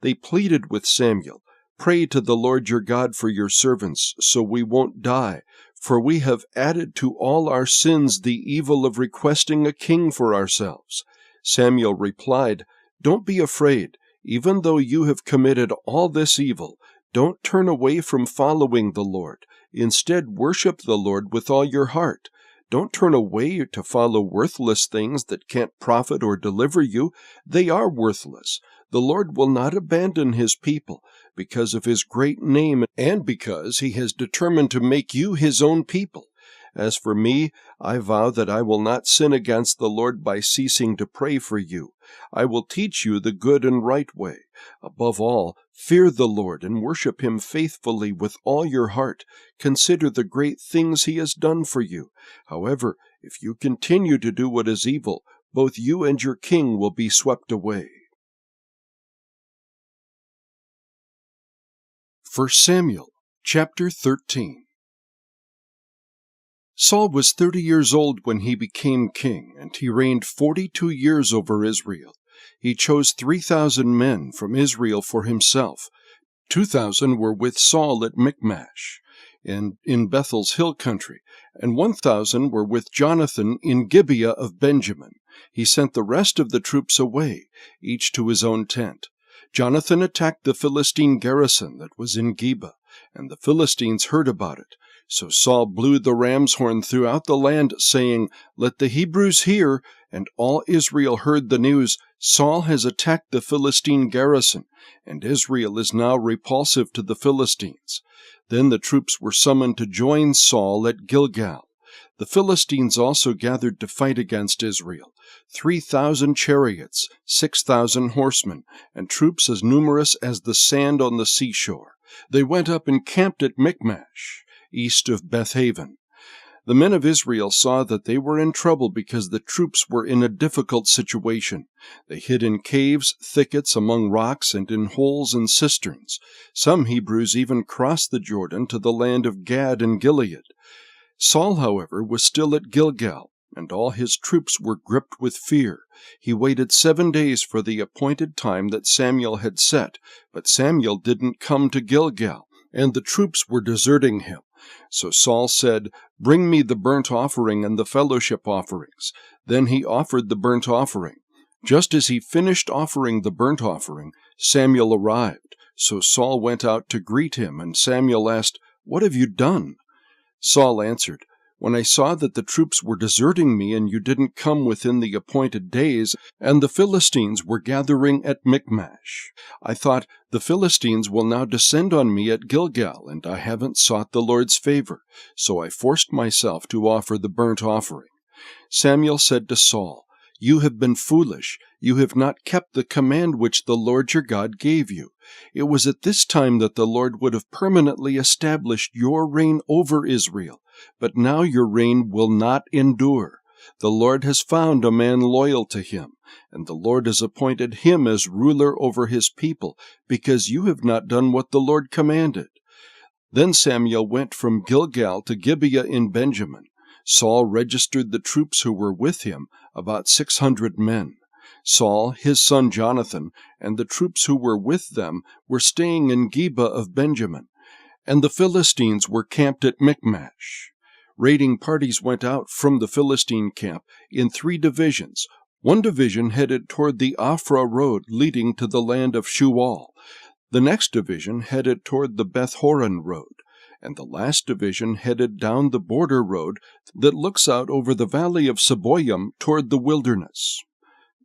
They pleaded with Samuel, "Pray to the Lord your God for your servants, so we won't die. For we have added to all our sins the evil of requesting a king for ourselves." Samuel replied, "Don't be afraid. Even though you have committed all this evil, don't turn away from following the Lord. Instead, worship the Lord with all your heart. Don't turn away to follow worthless things that can't profit or deliver you. They are worthless. The Lord will not abandon his people because of his great name and because he has determined to make you his own people. As for me, I vow that I will not sin against the Lord by ceasing to pray for you. I will teach you the good and right way. Above all, fear the Lord and worship him faithfully with all your heart. Consider the great things he has done for you. However, if you continue to do what is evil, both you and your king will be swept away. 1 Samuel chapter 13. Saul was 30 years old when he became king, and he reigned 42 years over Israel. He chose 3,000 men from Israel for himself. 2,000 were with Saul at Michmash, in Bethel's hill country, and 1,000 were with Jonathan in Gibeah of Benjamin. He sent the rest of the troops away, each to his own tent. Jonathan attacked the Philistine garrison that was in Geba, and the Philistines heard about it. So Saul blew the ram's horn throughout the land, saying, "Let the Hebrews hear." And all Israel heard the news, "Saul has attacked the Philistine garrison, and Israel is now repulsive to the Philistines." Then the troops were summoned to join Saul at Gilgal. The Philistines also gathered to fight against Israel, 3,000 chariots, 6,000 horsemen, and troops as numerous as the sand on the seashore. They went up and camped at Michmash, east of Bethaven. The men of Israel saw that they were in trouble because the troops were in a difficult situation. They hid in caves, thickets, among rocks, and in holes and cisterns. Some Hebrews even crossed the Jordan to the land of Gad and Gilead. Saul, however, was still at Gilgal, and all his troops were gripped with fear. He waited 7 days for the appointed time that Samuel had set, but Samuel didn't come to Gilgal, and the troops were deserting him. So Saul said, "Bring me the burnt offering and the fellowship offerings." Then he offered the burnt offering. Just as he finished offering the burnt offering, Samuel arrived. So Saul went out to greet him, and Samuel asked, "What have you done?" Saul answered, "When I saw that the troops were deserting me and you didn't come within the appointed days, and the Philistines were gathering at Michmash, I thought, the Philistines will now descend on me at Gilgal, and I haven't sought the Lord's favor. So I forced myself to offer the burnt offering." Samuel said to Saul, "You have been foolish. You have not kept the command which the Lord your God gave you. It was at this time that the Lord would have permanently established your reign over Israel, but now your reign will not endure. The Lord has found a man loyal to him, and the Lord has appointed him as ruler over his people, because you have not done what the Lord commanded." Then Samuel went from Gilgal to Gibeah in Benjamin. Saul registered the troops who were with him, about 600 men. Saul, his son Jonathan, and the troops who were with them were staying in Geba of Benjamin, and the Philistines were camped at Michmash. Raiding parties went out from the Philistine camp in 3 divisions. One division headed toward the Ophrah road leading to the land of Shual. The next division headed toward the Beth-horon road, and the last division headed down the border road that looks out over the valley of Seboim toward the wilderness.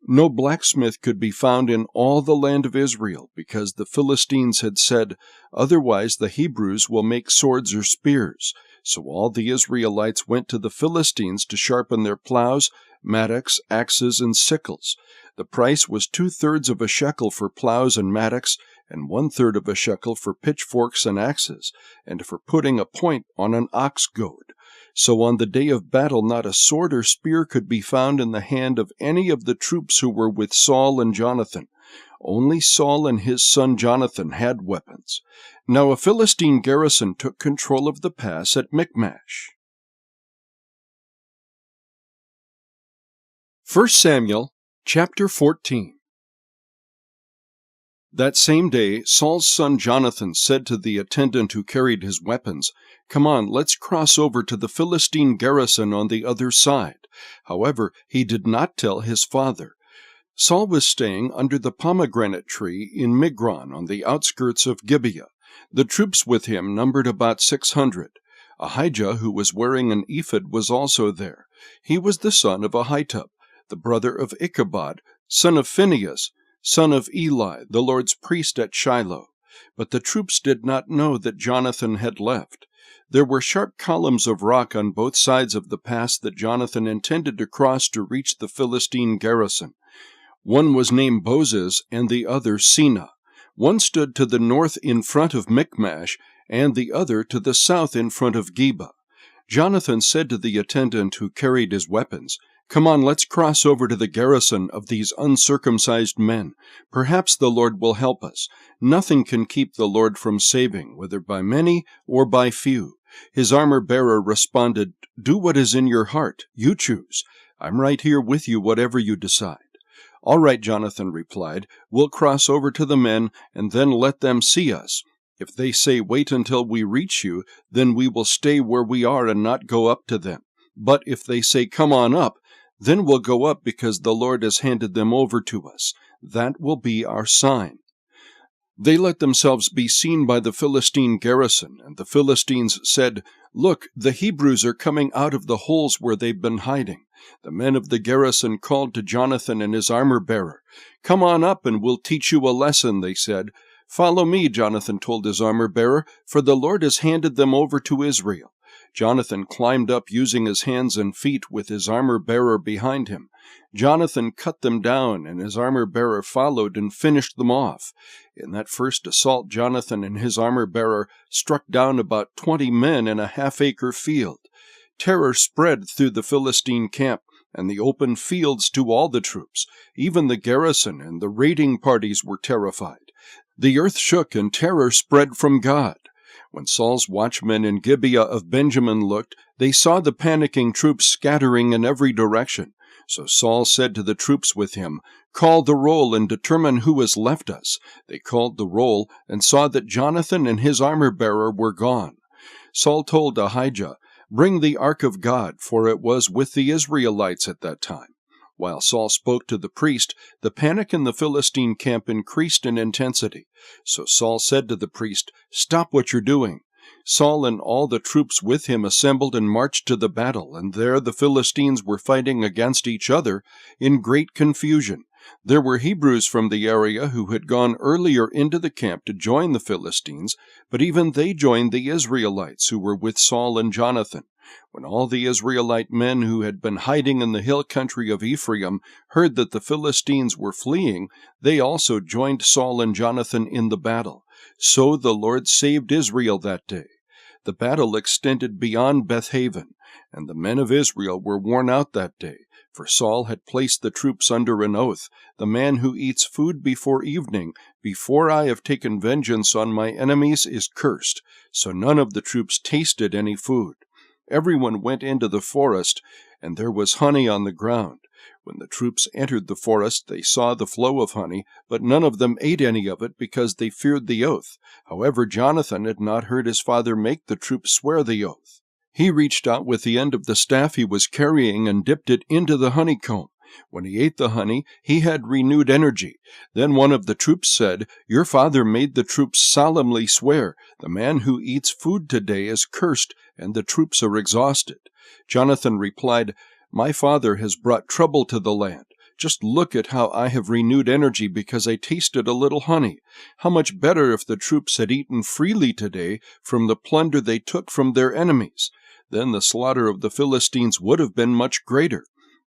No blacksmith could be found in all the land of Israel, because the Philistines had said, "Otherwise the Hebrews will make swords or spears." So all the Israelites went to the Philistines to sharpen their plows, mattocks, axes, and sickles. The price was 2/3 of a shekel for plows and mattocks, and 1/3 of a shekel for pitchforks and axes, and for putting a point on an ox goad. So on the day of battle not a sword or spear could be found in the hand of any of the troops who were with Saul and Jonathan. Only Saul and his son Jonathan had weapons. Now a Philistine garrison took control of the pass at Michmash. 1 Samuel chapter 14. That same day, Saul's son Jonathan said to the attendant who carried his weapons, "Come on, let's cross over to the Philistine garrison on the other side." However, he did not tell his father. Saul was staying under the pomegranate tree in Migron on the outskirts of Gibeah. The troops with him numbered about 600. Ahijah, who was wearing an ephod, was also there. He was the son of Ahitub, the brother of Ichabod, son of Phinehas, son of Eli, the Lord's priest at Shiloh. But the troops did not know that Jonathan had left. There were sharp columns of rock on both sides of the pass that Jonathan intended to cross to reach the Philistine garrison. One was named Bozez, and the other Sena. One stood to the north in front of Michmash, and the other to the south in front of Geba. Jonathan said to the attendant who carried his weapons, "Come on, let's cross over to the garrison of these uncircumcised men. Perhaps the Lord will help us. Nothing can keep the Lord from saving, whether by many or by few." His armor-bearer responded, "Do what is in your heart. You choose. I'm right here with you, whatever you decide." "All right," Jonathan replied, "we'll cross over to the men and then let them see us. If they say, 'Wait until we reach you,' then we will stay where we are and not go up to them. But if they say, 'Come on up,' then we'll go up because the Lord has handed them over to us. That will be our sign." They let themselves be seen by the Philistine garrison, and the Philistines said, "Look, the Hebrews are coming out of the holes where they've been hiding." The men of the garrison called to Jonathan and his armor-bearer. "Come on up and we'll teach you a lesson," they said. "Follow me," Jonathan told his armor-bearer, "for the Lord has handed them over to Israel." Jonathan climbed up using his hands and feet with his armor-bearer behind him. Jonathan cut them down, and his armor-bearer followed and finished them off. In that first assault, Jonathan and his armor-bearer struck down about 20 men in a half-acre field. Terror spread through the Philistine camp and the open fields to all the troops. Even the garrison and the raiding parties were terrified. The earth shook and terror spread from God. When Saul's watchmen in Gibeah of Benjamin looked, they saw the panicking troops scattering in every direction. So Saul said to the troops with him, "Call the roll and determine who has left us." They called the roll and saw that Jonathan and his armor-bearer were gone. Saul told Ahijah, "Bring the ark of God," for it was with the Israelites at that time. While Saul spoke to the priest, the panic in the Philistine camp increased in intensity. So Saul said to the priest, "Stop what you're doing." Saul and all the troops with him assembled and marched to the battle, and there the Philistines were fighting against each other in great confusion. There were Hebrews from the area who had gone earlier into the camp to join the Philistines, but even they joined the Israelites who were with Saul and Jonathan. When all the Israelite men who had been hiding in the hill country of Ephraim heard that the Philistines were fleeing, they also joined Saul and Jonathan in the battle. So the Lord saved Israel that day. The battle extended beyond Bethaven, and the men of Israel were worn out that day, for Saul had placed the troops under an oath, "The man who eats food before evening, before I have taken vengeance on my enemies, is cursed." So none of the troops tasted any food. Everyone went into the forest, and there was honey on the ground. When the troops entered the forest, they saw the flow of honey, but none of them ate any of it because they feared the oath. However, Jonathan had not heard his father make the troops swear the oath. He reached out with the end of the staff he was carrying and dipped it into the honeycomb. When he ate the honey, he had renewed energy. Then one of the troops said, "Your father made the troops solemnly swear, 'The man who eats food today is cursed,' and the troops are exhausted." Jonathan replied, "My father has brought trouble to the land. Just look at how I have renewed energy because I tasted a little honey. How much better if the troops had eaten freely today from the plunder they took from their enemies. Then the slaughter of the Philistines would have been much greater."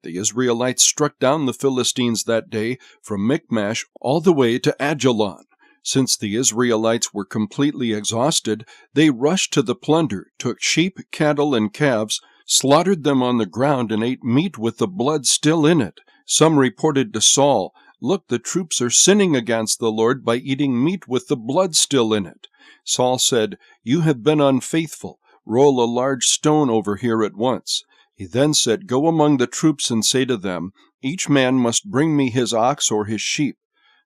The Israelites struck down the Philistines that day from Michmash all the way to Ajalon. Since the Israelites were completely exhausted, they rushed to the plunder, took sheep, cattle, and calves, slaughtered them on the ground, and ate meat with the blood still in it. Some reported to Saul, "Look, the troops are sinning against the Lord by eating meat with the blood still in it." Saul said, "You have been unfaithful. Roll a large stone over here at once." He then said, "Go among the troops and say to them, 'Each man must bring me his ox or his sheep.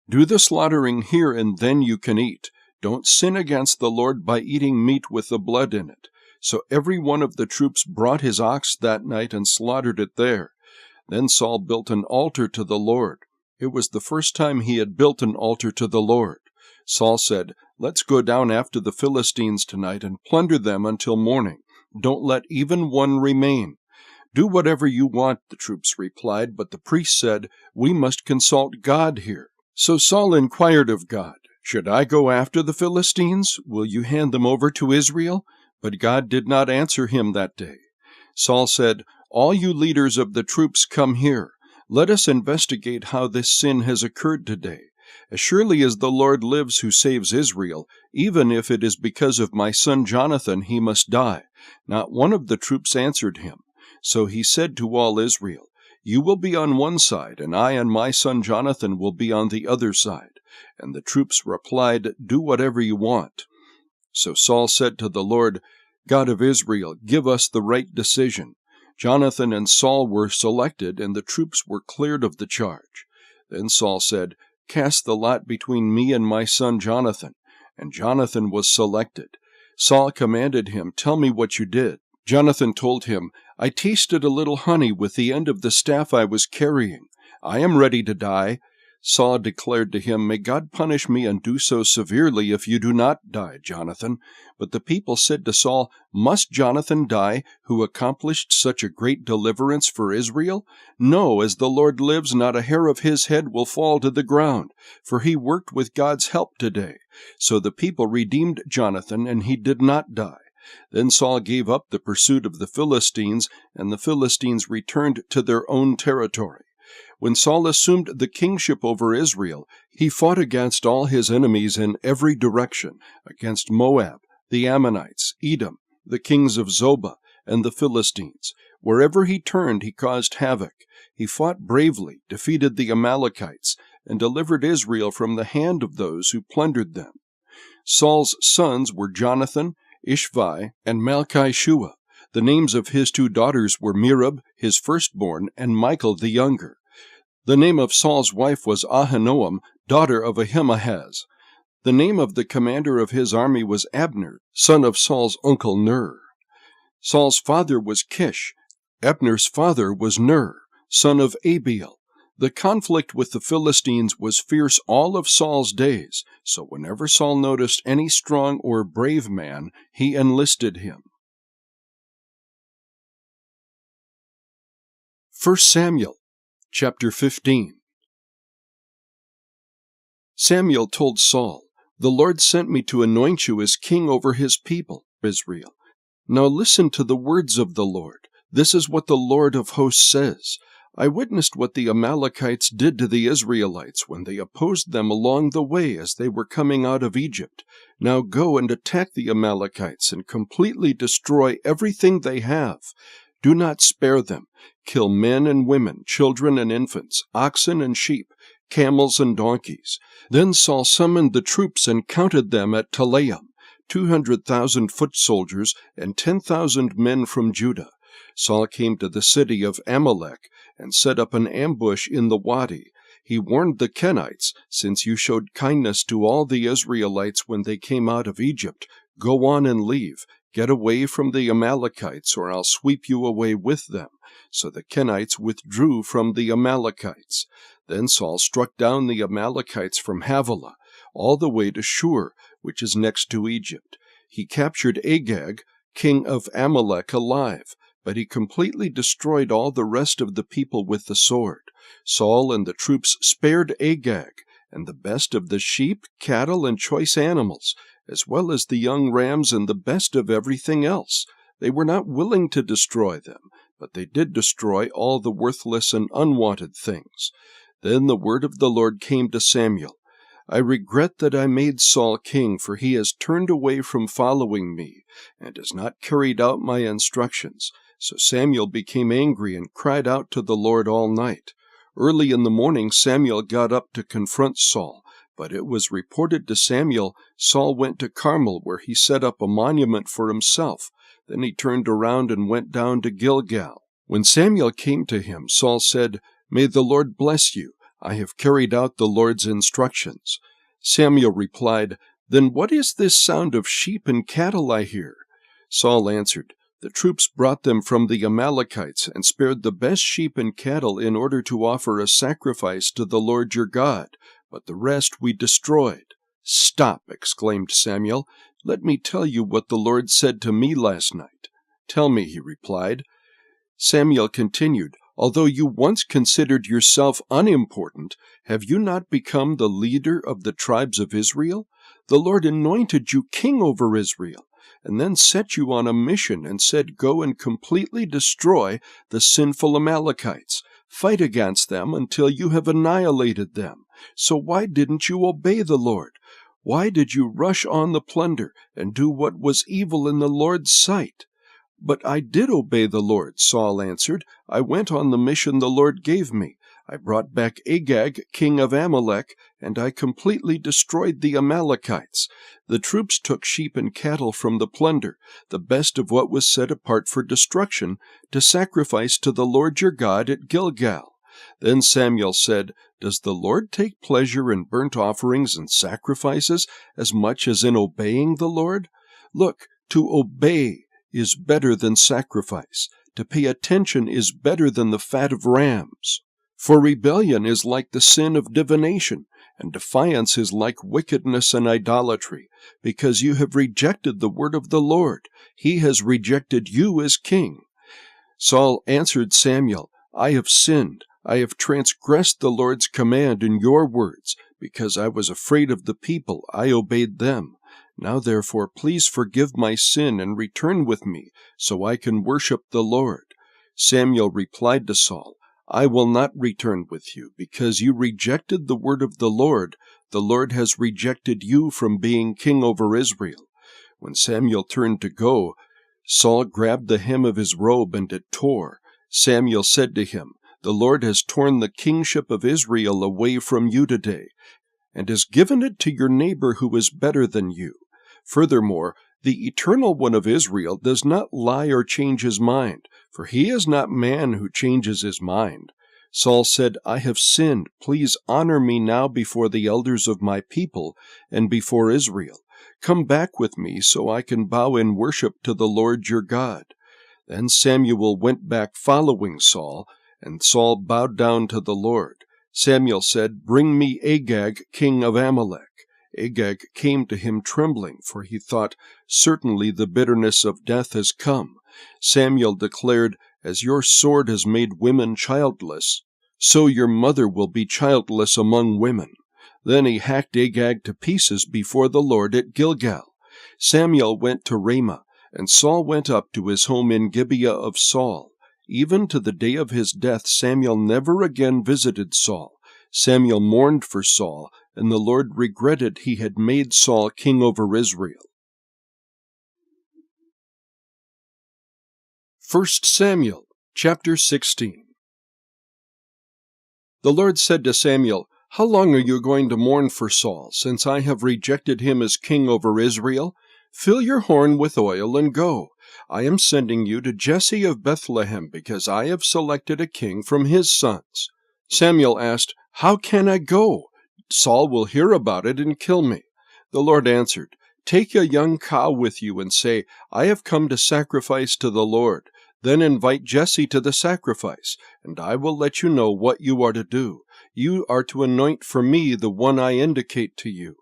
Do the slaughtering here, and then you can eat. Don't sin against the Lord by eating meat with the blood in it.'" So every one of the troops brought his ox that night and slaughtered it there. Then Saul built an altar to the Lord. It was the first time he had built an altar to the Lord. Saul said, "Let's go down after the Philistines tonight and plunder them until morning. Don't let even one remain." "Do whatever you want," the troops replied, but the priest said, "We must consult God here." So Saul inquired of God, "Should I go after the Philistines? Will you hand them over to Israel?" But God did not answer him that day. Saul said, "All you leaders of the troops, come here. Let us investigate how this sin has occurred today. As surely as the Lord lives who saves Israel, even if it is because of my son Jonathan, he must die." Not one of the troops answered him. So he said to all Israel, "You will be on one side, and I and my son Jonathan will be on the other side." And the troops replied, "Do whatever you want." So Saul said to the Lord, "God of Israel, give us the right decision." Jonathan and Saul were selected, and the troops were cleared of the charge. Then Saul said, "Cast the lot between me and my son Jonathan." And Jonathan was selected. Saul commanded him, "Tell me what you did." Jonathan told him, "I tasted a little honey with the end of the staff I was carrying. I am ready to die." Saul declared to him, "May God punish me and do so severely if you do not die, Jonathan." But the people said to Saul, "Must Jonathan die, who accomplished such a great deliverance for Israel? No, as the Lord lives, not a hair of his head will fall to the ground, for he worked with God's help today." So the people redeemed Jonathan, and he did not die. Then Saul gave up the pursuit of the Philistines, and the Philistines returned to their own territory. When Saul assumed the kingship over Israel, he fought against all his enemies in every direction, against Moab, the Ammonites, Edom, the kings of Zobah, and the Philistines. Wherever he turned, he caused havoc. He fought bravely, defeated the Amalekites, and delivered Israel from the hand of those who plundered them. Saul's sons were Jonathan, Ishvi, and Malchi-Shua. The names of his 2 daughters were Merab, his firstborn, and Michal the younger. The name of Saul's wife was Ahinoam, daughter of Ahimaaz. The name of the commander of his army was Abner, son of Saul's uncle Ner. Saul's father was Kish. Abner's father was Ner, son of Abiel. The conflict with the Philistines was fierce all of Saul's days, so whenever Saul noticed any strong or brave man, he enlisted him. 1 Samuel chapter 15. Samuel told Saul, "The Lord sent me to anoint you as king over his people, Israel. Now listen to the words of the Lord. This is what the Lord of hosts says. I witnessed what the Amalekites did to the Israelites when they opposed them along the way as they were coming out of Egypt. Now go and attack the Amalekites and completely destroy everything they have. Do not spare them. Kill men and women, children and infants, oxen and sheep, camels and donkeys." Then Saul summoned the troops and counted them at Telaim, 200,000 foot soldiers and 10,000 men from Judah. Saul came to the city of Amalek and set up an ambush in the wadi. He warned the Kenites, "Since you showed kindness to all the Israelites when they came out of Egypt, go on and leave. Get away from the Amalekites, or I'll sweep you away with them." So the Kenites withdrew from the Amalekites. Then Saul struck down the Amalekites from Havilah, all the way to Shur, which is next to Egypt. He captured Agag, king of Amalek, alive, but he completely destroyed all the rest of the people with the sword. Saul and the troops spared Agag, and the best of the sheep, cattle, and choice animals, as well as the young rams and the best of everything else. They were not willing to destroy them, but they did destroy all the worthless and unwanted things. Then the word of the Lord came to Samuel. "I regret that I made Saul king, for he has turned away from following me, and has not carried out my instructions." So Samuel became angry and cried out to the Lord all night. Early in the morning Samuel got up to confront Saul, but it was reported to Samuel, Saul went to Carmel, where he set up a monument for himself. Then he turned around and went down to Gilgal. When Samuel came to him, Saul said, "May the Lord bless you. I have carried out the Lord's instructions." Samuel replied, "Then what is this sound of sheep and cattle I hear?" Saul answered, "The troops brought them from the Amalekites and spared the best sheep and cattle in order to offer a sacrifice to the Lord your God, but the rest we destroyed." "Stop!" exclaimed Samuel. "Let me tell you what the Lord said to me last night." "Tell me," he replied. Samuel continued, "Although you once considered yourself unimportant, have you not become the leader of the tribes of Israel? The Lord anointed you king over Israel. and then set you on a mission and said, go and completely destroy the sinful Amalekites. Fight against them until you have annihilated them. So why didn't you obey the Lord? Why did you rush on the plunder and do what was evil in the Lord's sight?" "But I did obey the Lord," Saul answered. "I went on the mission the Lord gave me. I brought back Agag, king of Amalek, and I completely destroyed the Amalekites. The troops took sheep and cattle from the plunder, the best of what was set apart for destruction, to sacrifice to the Lord your God at Gilgal." Then Samuel said, "Does the Lord take pleasure in burnt offerings and sacrifices as much as in obeying the Lord? Look, to obey is better than sacrifice. To pay attention is better than the fat of rams. For rebellion is like the sin of divination, and defiance is like wickedness and idolatry, because you have rejected the word of the Lord. He has rejected you as king." Saul answered Samuel, "I have sinned. I have transgressed the Lord's command in your words. Because I was afraid of the people, I obeyed them. Now therefore, please forgive my sin and return with me, so I can worship the Lord." Samuel replied to Saul, "I will not return with you, because you rejected the word of the Lord. The Lord has rejected you from being king over Israel." When Samuel turned to go, Saul grabbed the hem of his robe, and it tore. Samuel said to him, "The Lord has torn the kingship of Israel away from you today, and has given it to your neighbor who is better than you. Furthermore, the Eternal One of Israel does not lie or change his mind, for he is not man who changes his mind." Saul said, "I have sinned. Please honor me now before the elders of my people and before Israel. Come back with me so I can bow in worship to the Lord your God." Then Samuel went back following Saul, and Saul bowed down to the Lord. Samuel said, "Bring me Agag, king of Amalek." Agag came to him trembling, for he thought, "Certainly the bitterness of death has come." Samuel declared, "As your sword has made women childless, so your mother will be childless among women." Then he hacked Agag to pieces before the Lord at Gilgal. Samuel went to Ramah, and Saul went up to his home in Gibeah of Saul. Even to the day of his death, Samuel never again visited Saul. Samuel mourned for Saul, and the Lord regretted he had made Saul king over Israel. 1 Samuel chapter 16. The Lord said to Samuel, "How long are you going to mourn for Saul, since I have rejected him as king over Israel? Fill your horn with oil and go. I am sending you to Jesse of Bethlehem, because I have selected a king from his sons." Samuel asked, "How can I go? Saul will hear about it and kill me." The Lord answered, "Take a young cow with you and say, 'I have come to sacrifice to the Lord.' Then invite Jesse to the sacrifice, and I will let you know what you are to do. You are to anoint for me the one I indicate to you."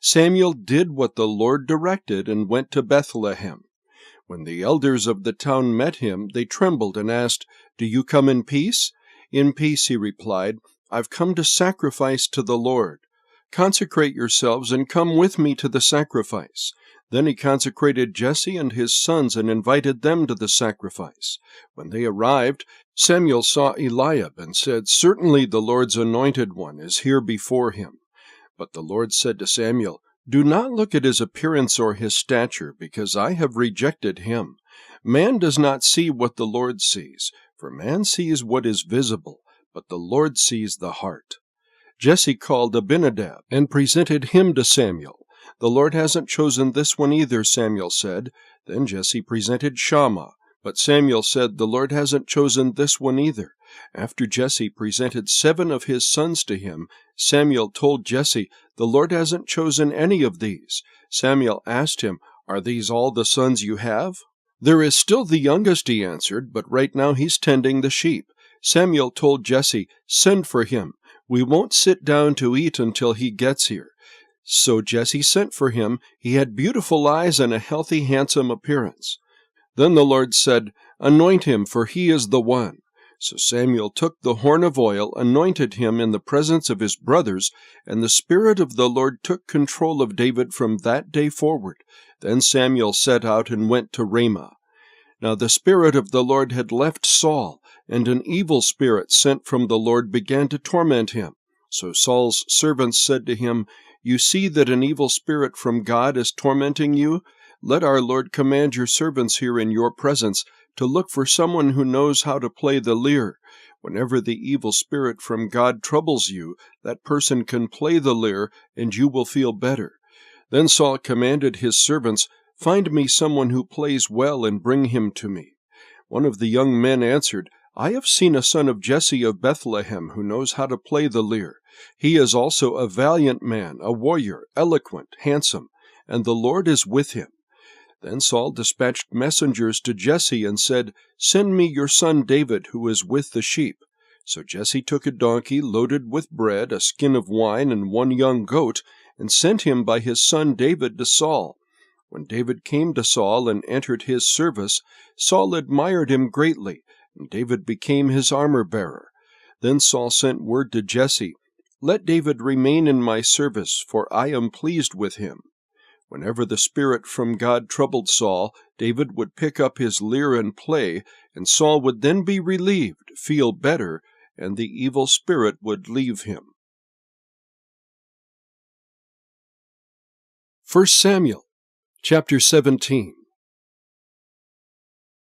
Samuel did what the Lord directed and went to Bethlehem. When the elders of the town met him, they trembled and asked, "Do you come in peace?" "In peace," he replied. "I've come to sacrifice to the Lord." "Consecrate yourselves and come with me to the sacrifice." Then he consecrated Jesse and his sons and invited them to the sacrifice. When they arrived, Samuel saw Eliab and said, "Certainly the Lord's anointed one is here before him." But the Lord said to Samuel, "Do not look at his appearance or his stature, because I have rejected him. Man does not see what the Lord sees, for man sees what is visible, but the Lord sees the heart." Jesse called Abinadab and presented him to Samuel. "The Lord hasn't chosen this one either," Samuel said. Then Jesse presented Shammah. But Samuel said, "The Lord hasn't chosen this one either." After Jesse presented 7 of his sons to him, Samuel told Jesse, "The Lord hasn't chosen any of these." Samuel asked him, "Are these all the sons you have?" "There is still the youngest," he answered, "but right now he's tending the sheep." Samuel told Jesse, "Send for him. We won't sit down to eat until he gets here." So Jesse sent for him. He had beautiful eyes and a healthy, handsome appearance. Then the Lord said, "Anoint him, for he is the one." So Samuel took the horn of oil, anointed him in the presence of his brothers, and the Spirit of the Lord took control of David from that day forward. Then Samuel set out and went to Ramah. Now the Spirit of the Lord had left Saul, and an evil spirit sent from the Lord began to torment him. So Saul's servants said to him, "You see that an evil spirit from God is tormenting you? Let our Lord command your servants here in your presence to look for someone who knows how to play the lyre. Whenever the evil spirit from God troubles you, that person can play the lyre, and you will feel better." Then Saul commanded his servants, "Find me someone who plays well and bring him to me." One of the young men answered, "I have seen a son of Jesse of Bethlehem who knows how to play the lyre. He is also a valiant man, a warrior, eloquent, handsome, and the Lord is with him." Then Saul dispatched messengers to Jesse and said, "Send me your son David, who is with the sheep." So Jesse took a donkey loaded with bread, a skin of wine, and one young goat, and sent him by his son David to Saul. When David came to Saul and entered his service, Saul admired him greatly, and David became his armor-bearer. Then Saul sent word to Jesse, "Let David remain in my service, for I am pleased with him." Whenever the Spirit from God troubled Saul, David would pick up his lyre and play, and Saul would then be relieved, feel better, and the evil spirit would leave him. 1 Samuel chapter 17.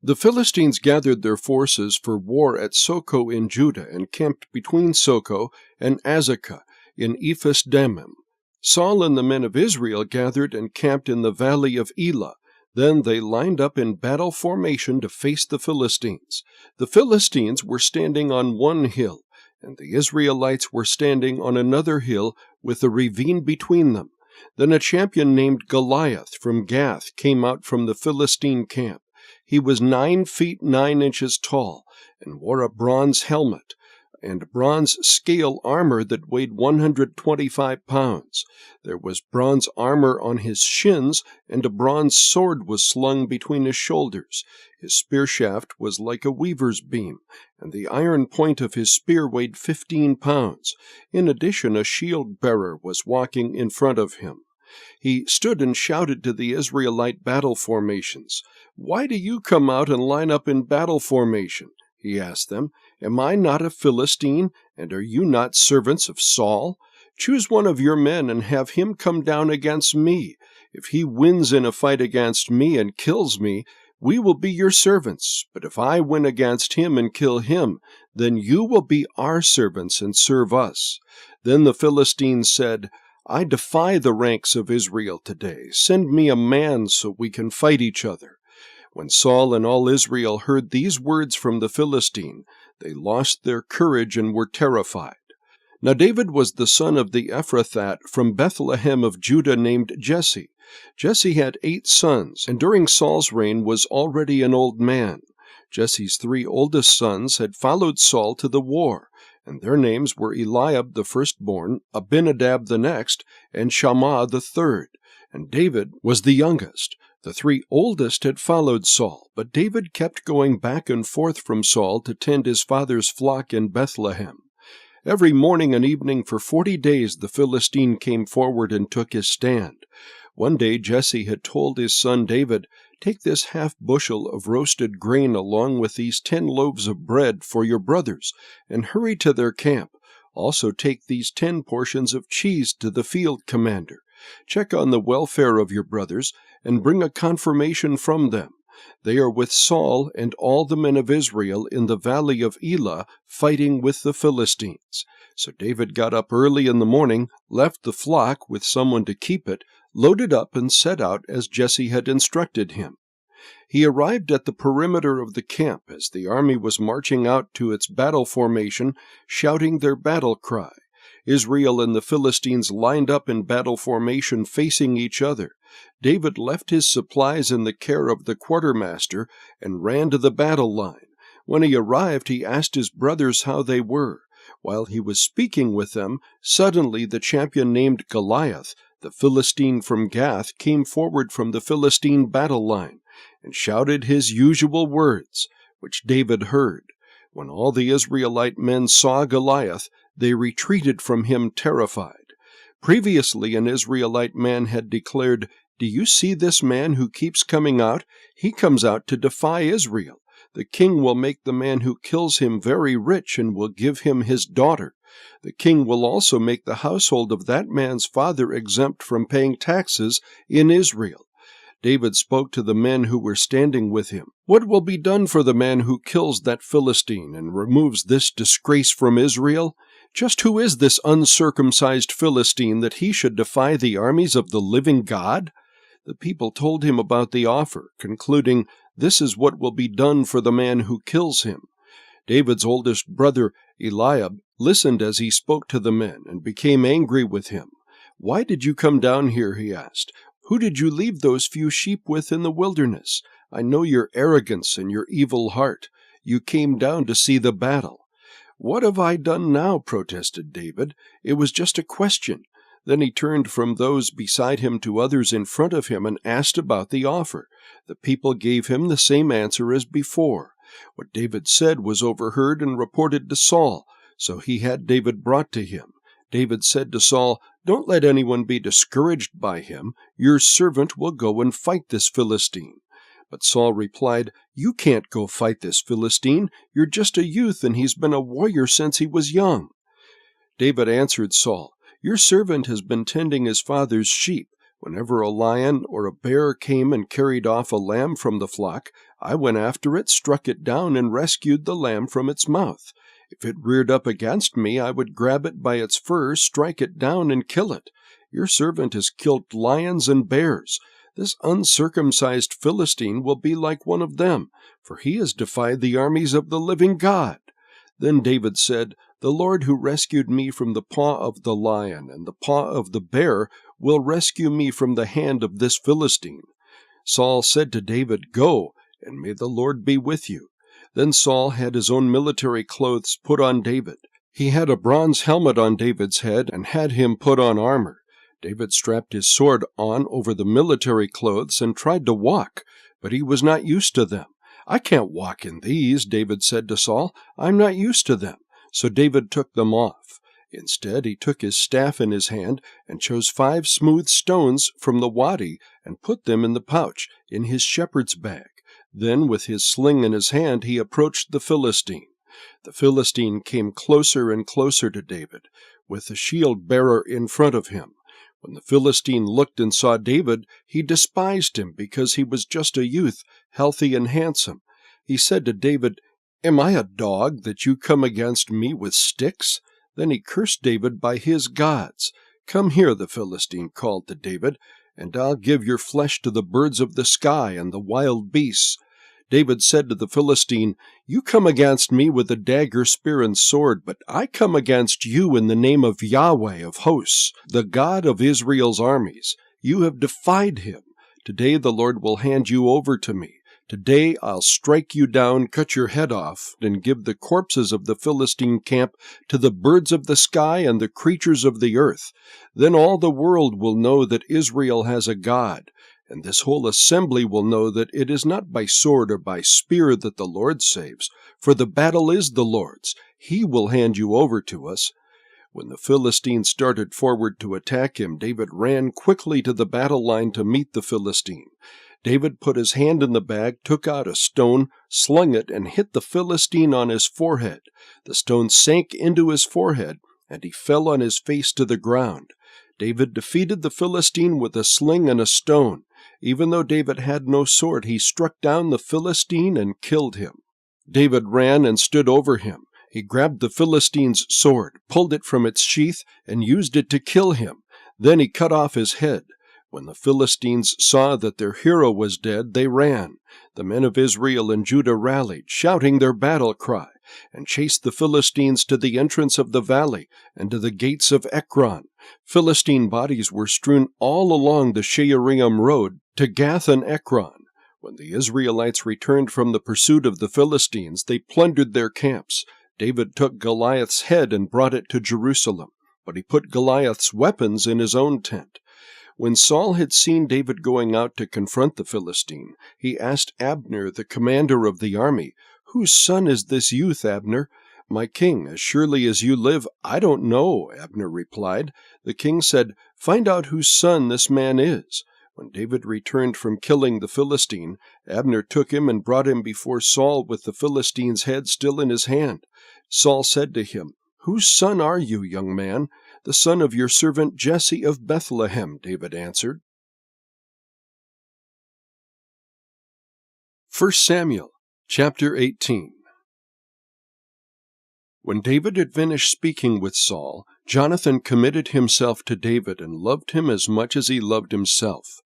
The Philistines gathered their forces for war at Soco in Judah and camped between Soco and Azekah in Ephes-dammim. Saul and the men of Israel gathered and camped in the valley of Elah. Then they lined up in battle formation to face the Philistines. The Philistines were standing on one hill, and the Israelites were standing on another hill with a ravine between them. Then a champion named Goliath from Gath came out from the Philistine camp. He was 9 feet 9 inches tall, and wore a bronze helmet and bronze scale armor that weighed 125 pounds. There was bronze armor on his shins, and a bronze sword was slung between his shoulders. His spear shaft was like a weaver's beam, and the iron point of his spear weighed 15 pounds. In addition, a shield-bearer was walking in front of him. He stood and shouted to the Israelite battle formations. "Why do you come out and line up in battle formation?" he asked them. "Am I not a Philistine, and are you not servants of Saul? Choose one of your men and have him come down against me. If he wins in a fight against me and kills me, we will be your servants. But if I win against him and kill him, then you will be our servants and serve us." Then the Philistines said, "I defy the ranks of Israel today. Send me a man so we can fight each other." When Saul and all Israel heard these words from the Philistine, they lost their courage and were terrified. Now David was the son of the Ephrathite from Bethlehem of Judah named Jesse. Jesse had 8 sons, and during Saul's reign was already an old man. Jesse's 3 oldest sons had followed Saul to the war, and their names were Eliab the firstborn, Abinadab the next, and Shammah the third, and David was the youngest. The 3 oldest had followed Saul, but David kept going back and forth from Saul to tend his father's flock in Bethlehem. Every morning and evening for 40 days the Philistine came forward and took his stand. One day Jesse had told his son David, "Take this half-bushel of roasted grain along with these 10 loaves of bread for your brothers, and hurry to their camp. Also take these 10 portions of cheese to the field commander. Check on the welfare of your brothers, and bring a confirmation from them. They are with Saul and all the men of Israel in the valley of Elah, fighting with the Philistines." So David got up early in the morning, left the flock with someone to keep it, loaded up and set out as Jesse had instructed him. He arrived at the perimeter of the camp as the army was marching out to its battle formation, shouting their battle cry. Israel and the Philistines lined up in battle formation facing each other. David left his supplies in the care of the quartermaster and ran to the battle line. When he arrived, he asked his brothers how they were. While he was speaking with them, suddenly the champion named Goliath, the Philistine from Gath, came forward from the Philistine battle line and shouted his usual words, which David heard. When all the Israelite men saw Goliath, they retreated from him terrified. Previously, an Israelite man had declared, "Do you see this man who keeps coming out? He comes out to defy Israel. The king will make the man who kills him very rich and will give him his daughter. The king will also make the household of that man's father exempt from paying taxes in Israel." David spoke to the men who were standing with him. "What will be done for the man who kills that Philistine and removes this disgrace from Israel? Just who is this uncircumcised Philistine that he should defy the armies of the living God?" The people told him about the offer, concluding, "This is what will be done for the man who kills him." David's oldest brother, Eliab, listened as he spoke to the men and became angry with him. "Why did you come down here?" he asked. "Who did you leave those few sheep with in the wilderness? I know your arrogance and your evil heart. You came down to see the battle." "What have I done now?" protested David. "It was just a question." Then he turned from those beside him to others in front of him and asked about the offer. The people gave him the same answer as before. What David said was overheard and reported to Saul, so he had David brought to him. David said to Saul, "Don't let anyone be discouraged by him. Your servant will go and fight this Philistine." But Saul replied, "You can't go fight this Philistine. You're just a youth, and he's been a warrior since he was young." David answered Saul, "Your servant has been tending his father's sheep. Whenever a lion or a bear came and carried off a lamb from the flock, I went after it, struck it down, and rescued the lamb from its mouth. If it reared up against me, I would grab it by its fur, strike it down, and kill it. Your servant has killed lions and bears. This uncircumcised Philistine will be like one of them, for he has defied the armies of the living God." Then David said, "The Lord who rescued me from the paw of the lion and the paw of the bear will rescue me from the hand of this Philistine." Saul said to David, "Go, and may the Lord be with you." Then Saul had his own military clothes put on David. He had a bronze helmet on David's head and had him put on armor. David strapped his sword on over the military clothes and tried to walk, but he was not used to them. "I can't walk in these," David said to Saul. "I'm not used to them." So David took them off. Instead, he took his staff in his hand and chose 5 smooth stones from the wadi and put them in the pouch in his shepherd's bag. Then, with his sling in his hand, he approached the Philistine. The Philistine came closer and closer to David, with the shield-bearer in front of him. When the Philistine looked and saw David, he despised him because he was just a youth, healthy and handsome. He said to David, "Am I a dog that you come against me with sticks?" Then he cursed David by his gods. "Come here," the Philistine called to David, "and I'll give your flesh to the birds of the sky and the wild beasts." David said to the Philistine, "You come against me with a dagger, spear, and sword, but I come against you in the name of Yahweh of hosts, the God of Israel's armies. You have defied him. Today the Lord will hand you over to me. Today I'll strike you down, cut your head off, and give the corpses of the Philistine camp to the birds of the sky and the creatures of the earth. Then all the world will know that Israel has a God, and this whole assembly will know that it is not by sword or by spear that the Lord saves, for the battle is the Lord's. He will hand you over to us." When the Philistine started forward to attack him, David ran quickly to the battle line to meet the Philistine. David put his hand in the bag, took out a stone, slung it, and hit the Philistine on his forehead. The stone sank into his forehead, and he fell on his face to the ground. David defeated the Philistine with a sling and a stone. Even though David had no sword, he struck down the Philistine and killed him. David ran and stood over him. He grabbed the Philistine's sword, pulled it from its sheath, and used it to kill him. Then he cut off his head. When the Philistines saw that their hero was dead, they ran. The men of Israel and Judah rallied, shouting their battle cry, and chased the Philistines to the entrance of the valley and to the gates of Ekron. Philistine bodies were strewn all along the Shearim road to Gath and Ekron. When the Israelites returned from the pursuit of the Philistines, they plundered their camps. David took Goliath's head and brought it to Jerusalem, but he put Goliath's weapons in his own tent. When Saul had seen David going out to confront the Philistine, he asked Abner, the commander of the army, "Whose son is this youth, Abner?" "My king, as surely as you live, I don't know," Abner replied. The king said, "Find out whose son this man is." When David returned from killing the Philistine, Abner took him and brought him before Saul with the Philistine's head still in his hand. Saul said to him, "Whose son are you, young man?" "The son of your servant Jesse of Bethlehem," David answered. 1 Samuel chapter 18. When David had finished speaking with Saul, Jonathan committed himself to David and loved him as much as he loved himself.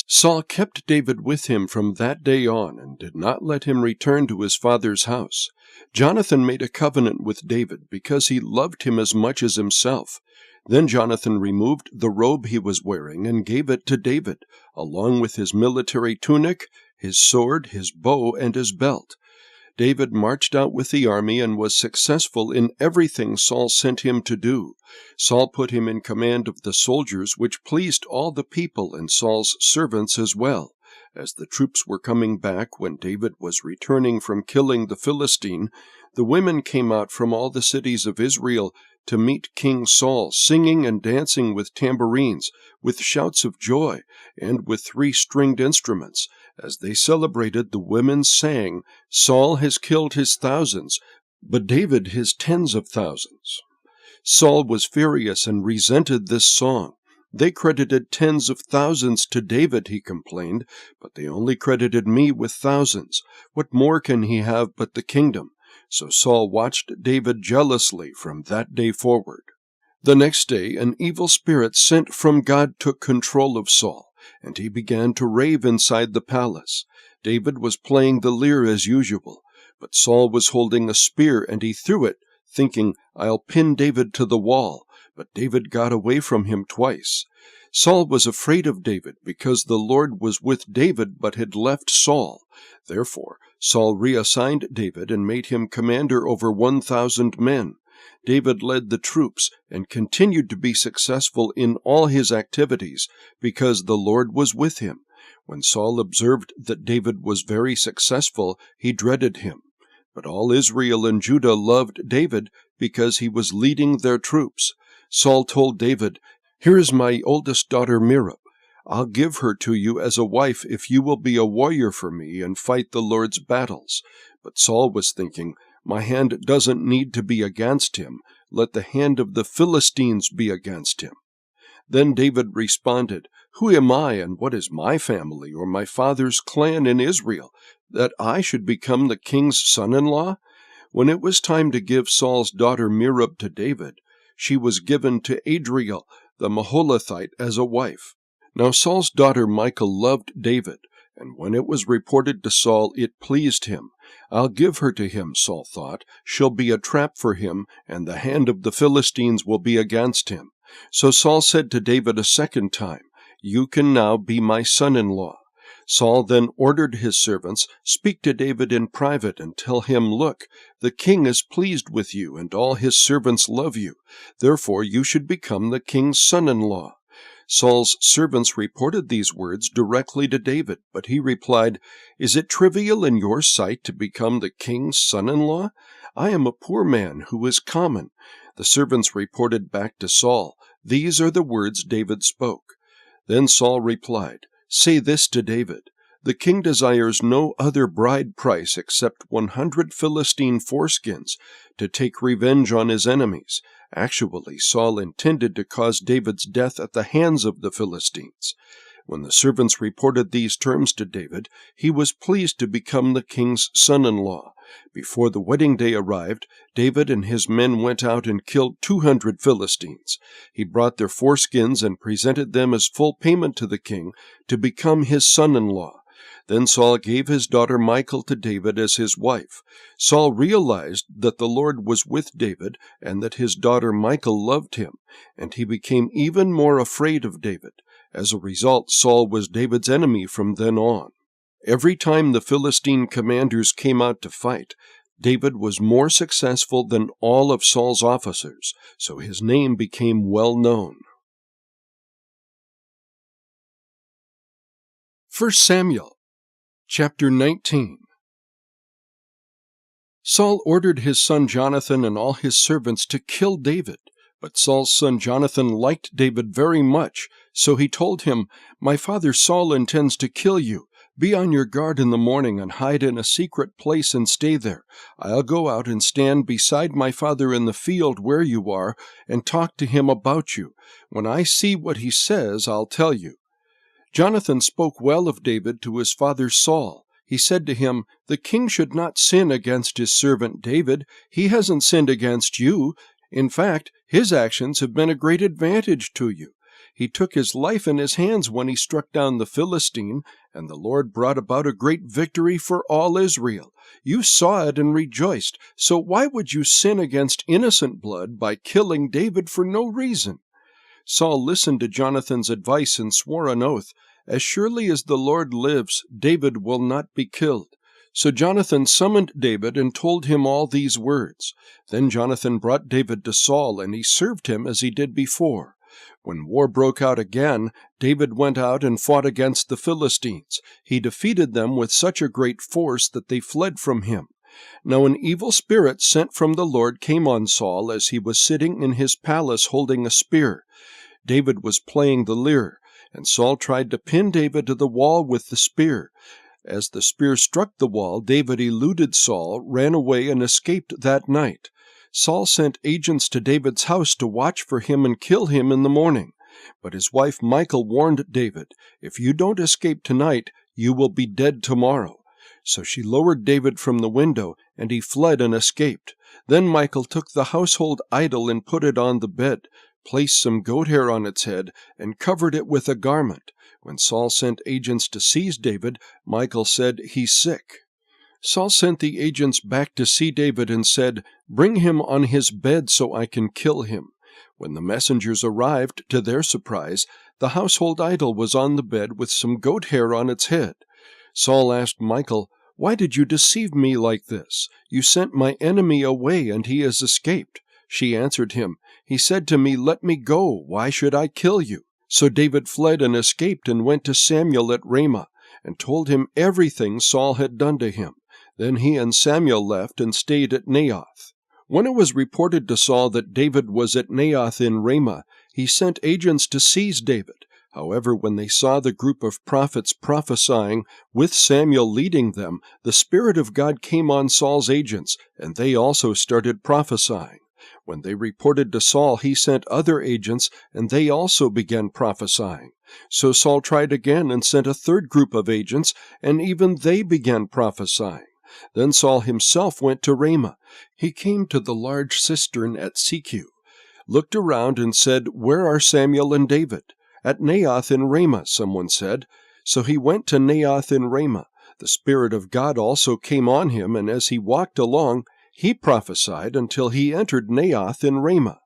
Saul kept David with him from that day on and did not let him return to his father's house. Jonathan made a covenant with David because he loved him as much as himself. Then Jonathan removed the robe he was wearing and gave it to David, along with his military tunic, his sword, his bow, and his belt. David marched out with the army and was successful in everything Saul sent him to do. Saul put him in command of the soldiers, which pleased all the people and Saul's servants as well. As the troops were coming back when David was returning from killing the Philistine, the women came out from all the cities of Israel to meet King Saul, singing and dancing with tambourines, with shouts of joy, and with 3-stringed instruments. As they celebrated, the women sang, "Saul has killed his thousands, but David his tens of thousands." Saul was furious and resented this song. "They credited tens of thousands to David," he complained, "but they only credited me with thousands. What more can he have but the kingdom?" So Saul watched David jealously from that day forward. The next day, an evil spirit sent from God took control of Saul, and he began to rave inside the palace. David was playing the lyre as usual, but Saul was holding a spear, and he threw it, thinking, "I'll pin David to the wall," but David got away from him twice. Saul was afraid of David because the Lord was with David but had left Saul. Therefore, Saul reassigned David and made him commander over 1,000 men. David led the troops and continued to be successful in all his activities because the Lord was with him. When Saul observed that David was very successful, he dreaded him. But all Israel and Judah loved David because he was leading their troops. Saul told David, "Here is my oldest daughter Merab. I'll give her to you as a wife if you will be a warrior for me and fight the Lord's battles." But Saul was thinking, "My hand doesn't need to be against him. Let the hand of the Philistines be against him." Then David responded, "Who am I and what is my family or my father's clan in Israel, that I should become the king's son-in-law?" When it was time to give Saul's daughter Merab to David, she was given to Adriel the Maholathite as a wife. Now Saul's daughter Michal loved David, and when it was reported to Saul, it pleased him. "I'll give her to him," Saul thought. "She'll be a trap for him, and the hand of the Philistines will be against him." So Saul said to David a second time, "You can now be my son-in-law." Saul then ordered his servants, "Speak to David in private and tell him, 'Look, the king is pleased with you, and all his servants love you. Therefore you should become the king's son-in-law.'" Saul's servants reported these words directly to David, but he replied, "Is it trivial in your sight to become the king's son-in-law? I am a poor man who is common." The servants reported back to Saul, "These are the words David spoke." Then Saul replied, "Say this to David, 'The king desires no other bride price except 100 Philistine foreskins to take revenge on his enemies.'" Actually, Saul intended to cause David's death at the hands of the Philistines. When the servants reported these terms to David, he was pleased to become the king's son-in-law. Before the wedding day arrived, David and his men went out and killed 200 Philistines. He brought their foreskins and presented them as full payment to the king to become his son-in-law. Then Saul gave his daughter Michal to David as his wife. Saul realized that the Lord was with David and that his daughter Michal loved him, and he became even more afraid of David. As a result, Saul was David's enemy from then on. Every time the Philistine commanders came out to fight, David was more successful than all of Saul's officers, so his name became well known. 1 Samuel chapter 19. Saul ordered his son Jonathan and all his servants to kill David. But Saul's son Jonathan liked David very much, so he told him, "My father Saul intends to kill you. Be on your guard in the morning and hide in a secret place and stay there. I'll go out and stand beside my father in the field where you are and talk to him about you. When I see what he says, I'll tell you." Jonathan spoke well of David to his father Saul. He said to him, "The king should not sin against his servant David. He hasn't sinned against you. In fact, his actions have been a great advantage to you. He took his life in his hands when he struck down the Philistine, and the Lord brought about a great victory for all Israel. You saw it and rejoiced, so why would you sin against innocent blood by killing David for no reason?" Saul listened to Jonathan's advice and swore an oath, "As surely as the Lord lives, David will not be killed." So Jonathan summoned David and told him all these words. Then Jonathan brought David to Saul, and he served him as he did before. When war broke out again, David went out and fought against the Philistines. He defeated them with such a great force that they fled from him. Now an evil spirit sent from the Lord came on Saul as he was sitting in his palace holding a spear. David was playing the lyre, and Saul tried to pin David to the wall with the spear. As the spear struck the wall, David eluded Saul, ran away, and escaped that night. Saul sent agents to David's house to watch for him and kill him in the morning. But his wife Michal warned David, "If you don't escape tonight, you will be dead tomorrow." So she lowered David from the window, and he fled and escaped. Then Michal took the household idol and put it on the bed, placed some goat hair on its head, and covered it with a garment. When Saul sent agents to seize David, Michal said, "He's sick." Saul sent the agents back to see David and said, "Bring him on his bed so I can kill him." When the messengers arrived, to their surprise, the household idol was on the bed with some goat hair on its head. Saul asked Michal, "Why did you deceive me like this? You sent my enemy away, and he has escaped." She answered him, "He said to me, 'Let me go. Why should I kill you?'" So David fled and escaped and went to Samuel at Ramah, and told him everything Saul had done to him. Then he and Samuel left and stayed at Naioth. When it was reported to Saul that David was at Naioth in Ramah, he sent agents to seize David. However, when they saw the group of prophets prophesying, with Samuel leading them, the Spirit of God came on Saul's agents, and they also started prophesying. When they reported to Saul, he sent other agents, and they also began prophesying. So Saul tried again and sent a third group of agents, and even they began prophesying. Then Saul himself went to Ramah. He came to the large cistern at Seku, looked around and said, "Where are Samuel and David?" "At Naioth in Ramah," someone said. So he went to Naioth in Ramah. The Spirit of God also came on him, and as he walked along, he prophesied until he entered Naioth in Ramah.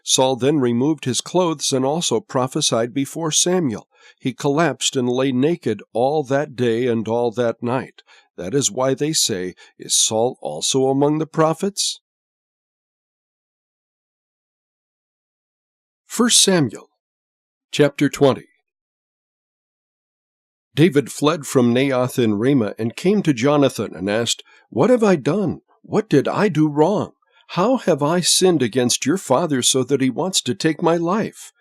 Saul then removed his clothes and also prophesied before Samuel. He collapsed and lay naked all that day and all that night. That is why they say, "Is Saul also among the prophets?" 1 Samuel, chapter 20. David fled from Naioth in Ramah and came to Jonathan and asked, "What have I done? What did I do wrong? How have I sinned against your father so that he wants to take my life?"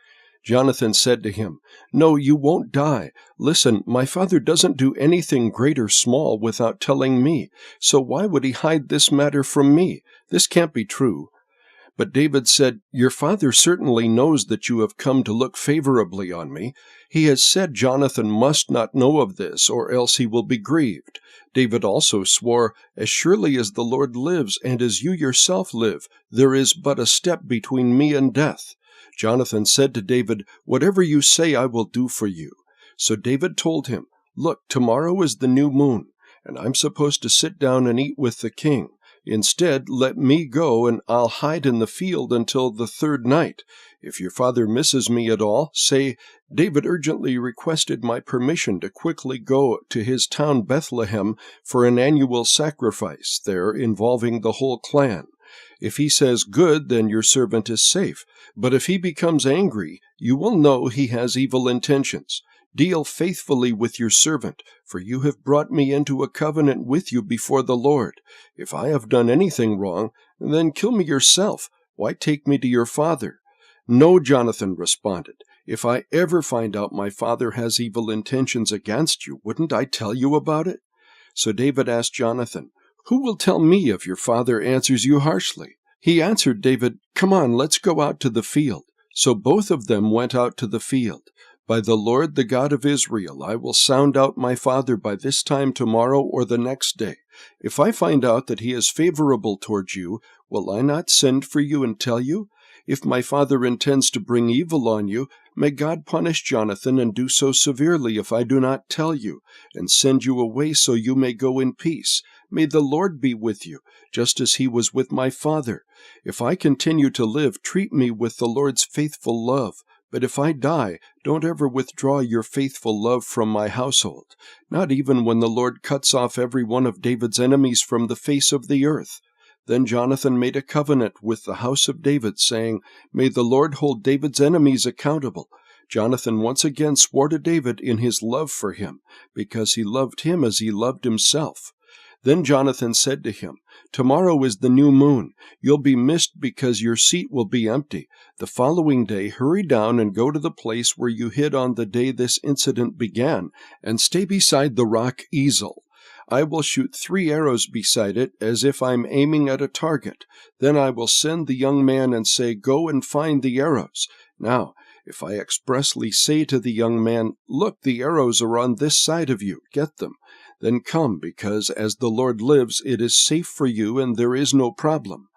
Jonathan said to him, "No, you won't die. Listen, my father doesn't do anything great or small without telling me, so why would he hide this matter from me? This can't be true." But David said, "Your father certainly knows that you have come to look favorably on me. He has said Jonathan must not know of this, or else he will be grieved." David also swore, "As surely as the Lord lives, and as you yourself live, there is but a step between me and death." Jonathan said to David, "Whatever you say I will do for you." So David told him, "Look, tomorrow is the new moon, and I'm supposed to sit down and eat with the king. Instead, let me go, and I'll hide in the field until the third night. If your father misses me at all, say, 'David urgently requested my permission to quickly go to his town Bethlehem for an annual sacrifice there involving the whole clan.' If he says, 'Good,' then your servant is safe. But if he becomes angry, you will know he has evil intentions. Deal faithfully with your servant, for you have brought me into a covenant with you before the Lord. If I have done anything wrong, then kill me yourself. Why take me to your father?" "No," Jonathan responded. "If I ever find out my father has evil intentions against you, wouldn't I tell you about it?" So David asked Jonathan, "Who will tell me if your father answers you harshly?" He answered David, "Come on, let's go out to the field." So both of them went out to the field. "By the Lord, the God of Israel, I will sound out my father by this time tomorrow or the next day. If I find out that he is favorable towards you, will I not send for you and tell you? If my father intends to bring evil on you, may God punish Jonathan and do so severely if I do not tell you, and send you away so you may go in peace. May the Lord be with you, just as he was with my father. If I continue to live, treat me with the Lord's faithful love. But if I die, don't ever withdraw your faithful love from my household, not even when the Lord cuts off every one of David's enemies from the face of the earth." Then Jonathan made a covenant with the house of David, saying, "May the Lord hold David's enemies accountable." Jonathan once again swore to David in his love for him, because he loved him as he loved himself. Then Jonathan said to him, "Tomorrow is the new moon. You'll be missed because your seat will be empty. The following day, hurry down and go to the place where you hid on the day this incident began, and stay beside the rock Ezel. I will shoot 3 arrows beside it, as if I'm aiming at a target. Then I will send the young man and say, 'Go and find the arrows.' Now, if I expressly say to the young man, 'Look, the arrows are on this side of you, get them,' then come, because as the Lord lives, it is safe for you and there is no problem.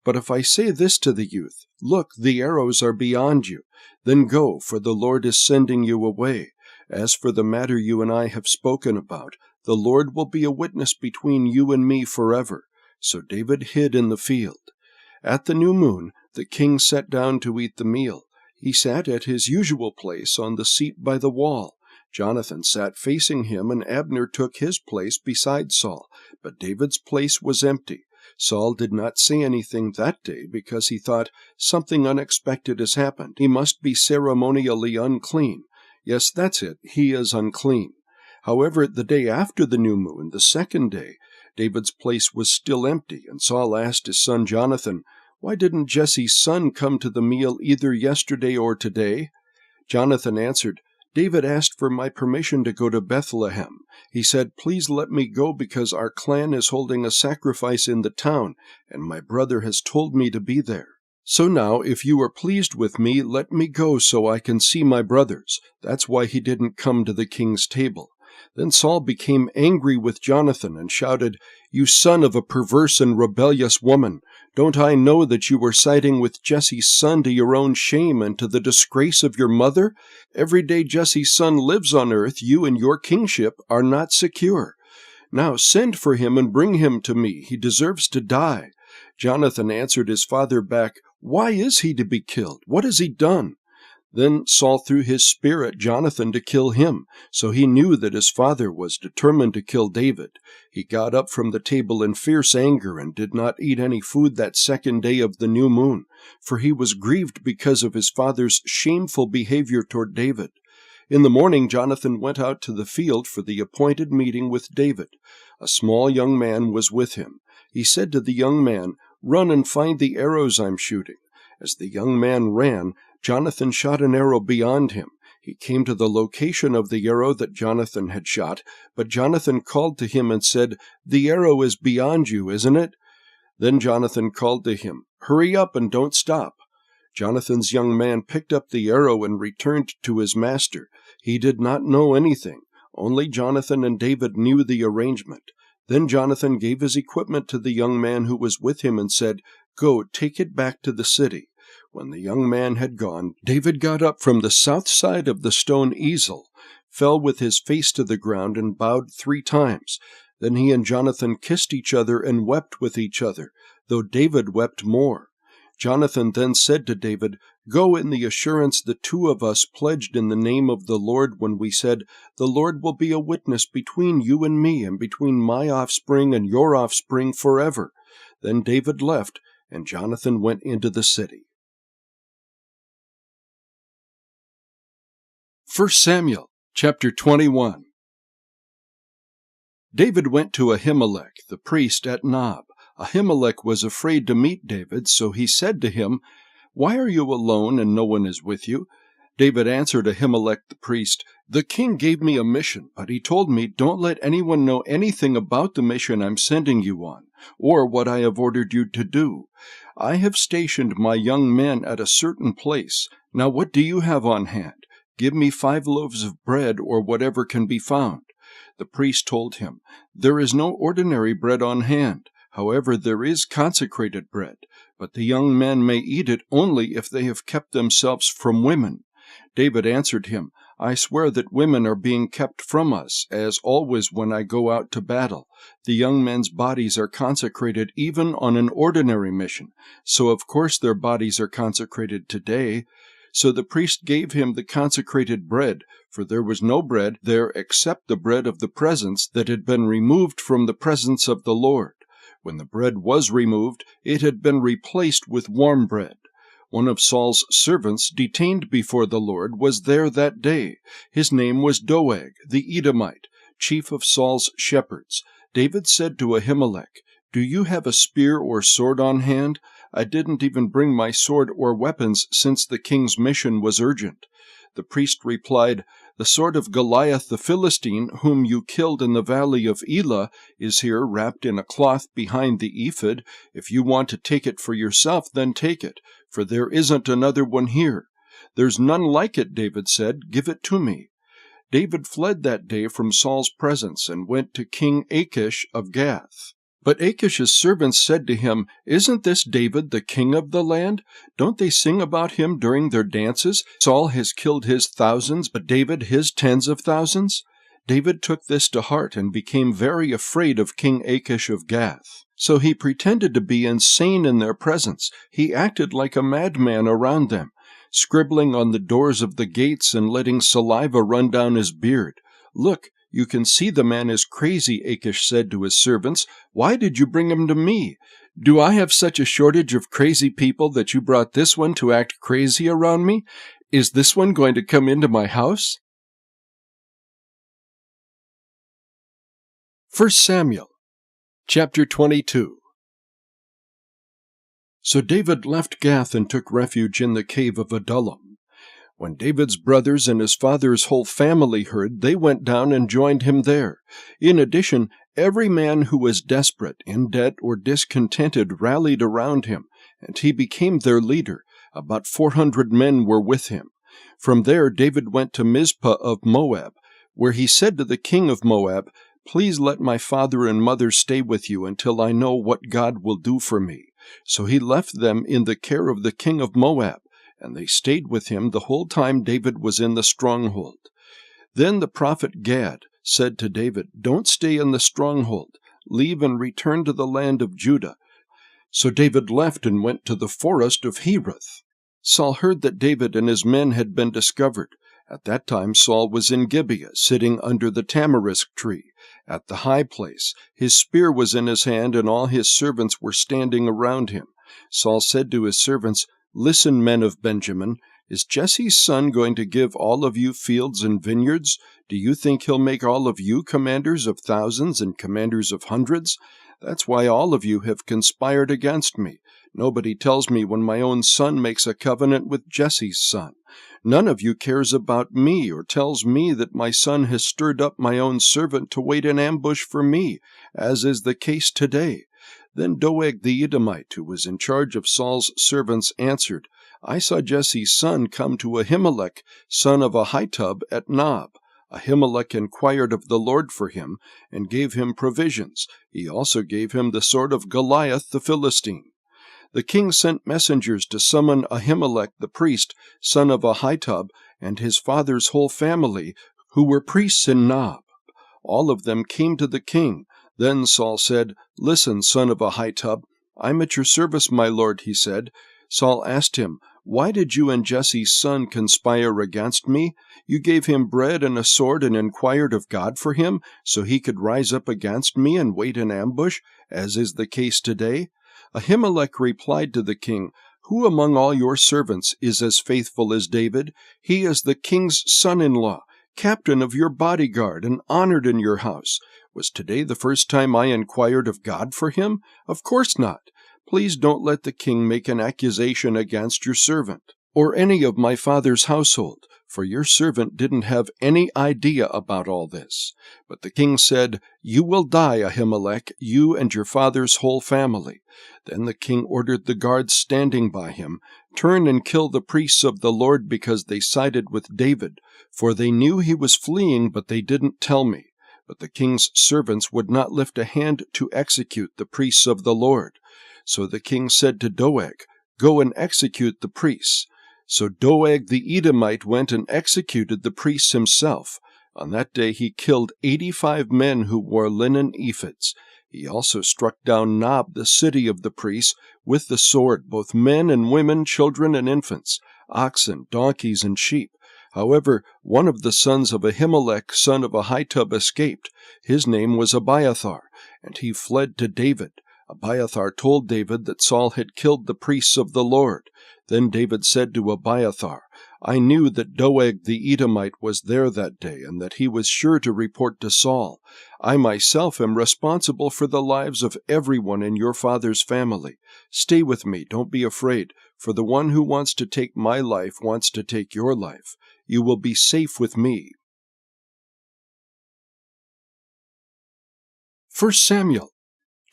But if I say this to the youth, 'Look, the arrows are beyond you,' then go, for the Lord is sending you away. As for the matter you and I have spoken about, the Lord will be a witness between you and me forever." So David hid in the field. At the new moon, the king sat down to eat the meal. He sat at his usual place on the seat by the wall. Jonathan sat facing him, and Abner took his place beside Saul, but David's place was empty. Saul did not say anything that day because he thought, "Something unexpected has happened. He must be ceremonially unclean. Yes, that's it. He is unclean." However, the day after the new moon, the second day, David's place was still empty, and Saul asked his son Jonathan, "Why didn't Jesse's son come to the meal either yesterday or today?" Jonathan answered, "David asked for my permission to go to Bethlehem. He said, 'Please let me go because our clan is holding a sacrifice in the town, and my brother has told me to be there. So now, if you are pleased with me, let me go so I can see my brothers.' That's why he didn't come to the king's table." Then Saul became angry with Jonathan and shouted, "You son of a perverse and rebellious woman! Don't I know that you were siding with Jesse's son to your own shame and to the disgrace of your mother? Every day Jesse's son lives on earth, you and your kingship are not secure. Now send for him and bring him to me. He deserves to die." Jonathan answered his father back, "Why is he to be killed? What has he done?" Then Saul threw his spear at Jonathan to kill him, so he knew that his father was determined to kill David. He got up from the table in fierce anger and did not eat any food that second day of the new moon, for he was grieved because of his father's shameful behavior toward David. In the morning Jonathan went out to the field for the appointed meeting with David. A small young man was with him. He said to the young man, "Run and find the arrows I'm shooting." As the young man ran, Jonathan shot an arrow beyond him. He came to the location of the arrow that Jonathan had shot, but Jonathan called to him and said, "The arrow is beyond you, isn't it?" Then Jonathan called to him, "Hurry up and don't stop." Jonathan's young man picked up the arrow and returned to his master. He did not know anything. Only Jonathan and David knew the arrangement. Then Jonathan gave his equipment to the young man who was with him and said, "Go, take it back to the city." When the young man had gone, David got up from the south side of the stone easel, fell with his face to the ground, and bowed 3 times. Then he and Jonathan kissed each other and wept with each other, though David wept more. Jonathan then said to David, "Go in the assurance the 2 of us pledged in the name of the Lord when we said, 'The Lord will be a witness between you and me and between my offspring and your offspring forever.'" Then David left, and Jonathan went into the city. 1 Samuel Chapter 21. David went to Ahimelech, the priest at Nob. Ahimelech was afraid to meet David, so he said to him, "Why are you alone and no one is with you?" David answered Ahimelech the priest, "The king gave me a mission, but he told me, 'Don't let anyone know anything about the mission I'm sending you on, or what I have ordered you to do. I have stationed my young men at a certain place. Now what do you have on hand? Give me 5 loaves of bread, or whatever can be found." The priest told him, "There is no ordinary bread on hand. However, there is consecrated bread, but the young men may eat it only if they have kept themselves from women." David answered him, "I swear that women are being kept from us, as always when I go out to battle. The young men's bodies are consecrated even on an ordinary mission, so of course their bodies are consecrated today." So the priest gave him the consecrated bread, for there was no bread there except the bread of the presence that had been removed from the presence of the Lord. When the bread was removed, it had been replaced with warm bread. One of Saul's servants, detained before the Lord, was there that day. His name was Doeg, the Edomite, chief of Saul's shepherds. David said to Ahimelech, "Do you have a spear or sword on hand?" "I didn't even bring my sword or weapons since the king's mission was urgent." The priest replied, "The sword of Goliath the Philistine, whom you killed in the valley of Elah, is here wrapped in a cloth behind the ephod. If you want to take it for yourself, then take it, for there isn't another one here." "There's none like it," David said. "Give it to me." David fled that day from Saul's presence and went to King Achish of Gath. But Achish's servants said to him, "Isn't this David the king of the land? Don't they sing about him during their dances? Saul has killed his thousands, but David his tens of thousands." David took this to heart and became very afraid of King Achish of Gath. So he pretended to be insane in their presence. He acted like a madman around them, scribbling on the doors of the gates and letting saliva run down his beard. "Look, you can see the man is crazy," Achish said to his servants. "Why did you bring him to me? Do I have such a shortage of crazy people that you brought this one to act crazy around me? Is this one going to come into my house?" 1 Samuel, chapter 22. So David left Gath and took refuge in the cave of Adullam. When David's brothers and his father's whole family heard, they went down and joined him there. In addition, every man who was desperate, in debt, or discontented rallied around him, and he became their leader. About 400 men were with him. From there David went to Mizpah of Moab, where he said to the king of Moab, "Please let my father and mother stay with you until I know what God will do for me." So he left them in the care of the king of Moab, and they stayed with him the whole time David was in the stronghold. Then the prophet Gad said to David, "Don't stay in the stronghold. Leave and return to the land of Judah." So David left and went to the forest of Hereth. Saul heard that David and his men had been discovered. At that time Saul was in Gibeah, sitting under the tamarisk tree, at the high place. His spear was in his hand, and all his servants were standing around him. Saul said to his servants, "Listen, men of Benjamin, is Jesse's son going to give all of you fields and vineyards? Do you think he'll make all of you commanders of thousands and commanders of hundreds? That's why all of you have conspired against me. Nobody tells me when my own son makes a covenant with Jesse's son. None of you cares about me or tells me that my son has stirred up my own servant to wait in ambush for me, as is the case today." Then Doeg the Edomite, who was in charge of Saul's servants, answered, "I saw Jesse's son come to Ahimelech, son of Ahitub, at Nob. Ahimelech inquired of the Lord for him, and gave him provisions. He also gave him the sword of Goliath the Philistine." The king sent messengers to summon Ahimelech the priest, son of Ahitub, and his father's whole family, who were priests in Nob. All of them came to the king. Then Saul said, "Listen, son of Ahitub, I'm at your service, my lord," he said. Saul asked him, "Why did you and Jesse's son conspire against me? You gave him bread and a sword and inquired of God for him, so he could rise up against me and wait in ambush, as is the case today?" Ahimelech replied to the king, "Who among all your servants is as faithful as David? He is the king's son-in-law. captain of your bodyguard, and honored in your house. Was today the first time I inquired of God for him? Of course not. Please don't let the king make an accusation against your servant, or any of my father's household, for your servant didn't have any idea about all this. But the king said, You will die, Ahimelech, you and your father's whole family. Then the king ordered the guards standing by him, Turn and kill the priests of the Lord, because they sided with David, for they knew he was fleeing, but they didn't tell me. But the king's servants would not lift a hand to execute the priests of the Lord. So the king said to Doeg, Go and execute the priests. So Doeg the Edomite went and executed the priests himself. On that day he killed 85 men who wore linen ephods. He also struck down Nob, the city of the priests, with the sword, both men and women, children and infants, oxen, donkeys, and sheep. However, one of the sons of Ahimelech, son of Ahitub, escaped. His name was Abiathar, and he fled to David. Abiathar told David that Saul had killed the priests of the Lord. Then David said to Abiathar, I knew that Doeg the Edomite was there that day, and that he was sure to report to Saul. I myself am responsible for the lives of everyone in your father's family. Stay with me, don't be afraid, for the one who wants to take my life wants to take your life. You will be safe with me. 1 Samuel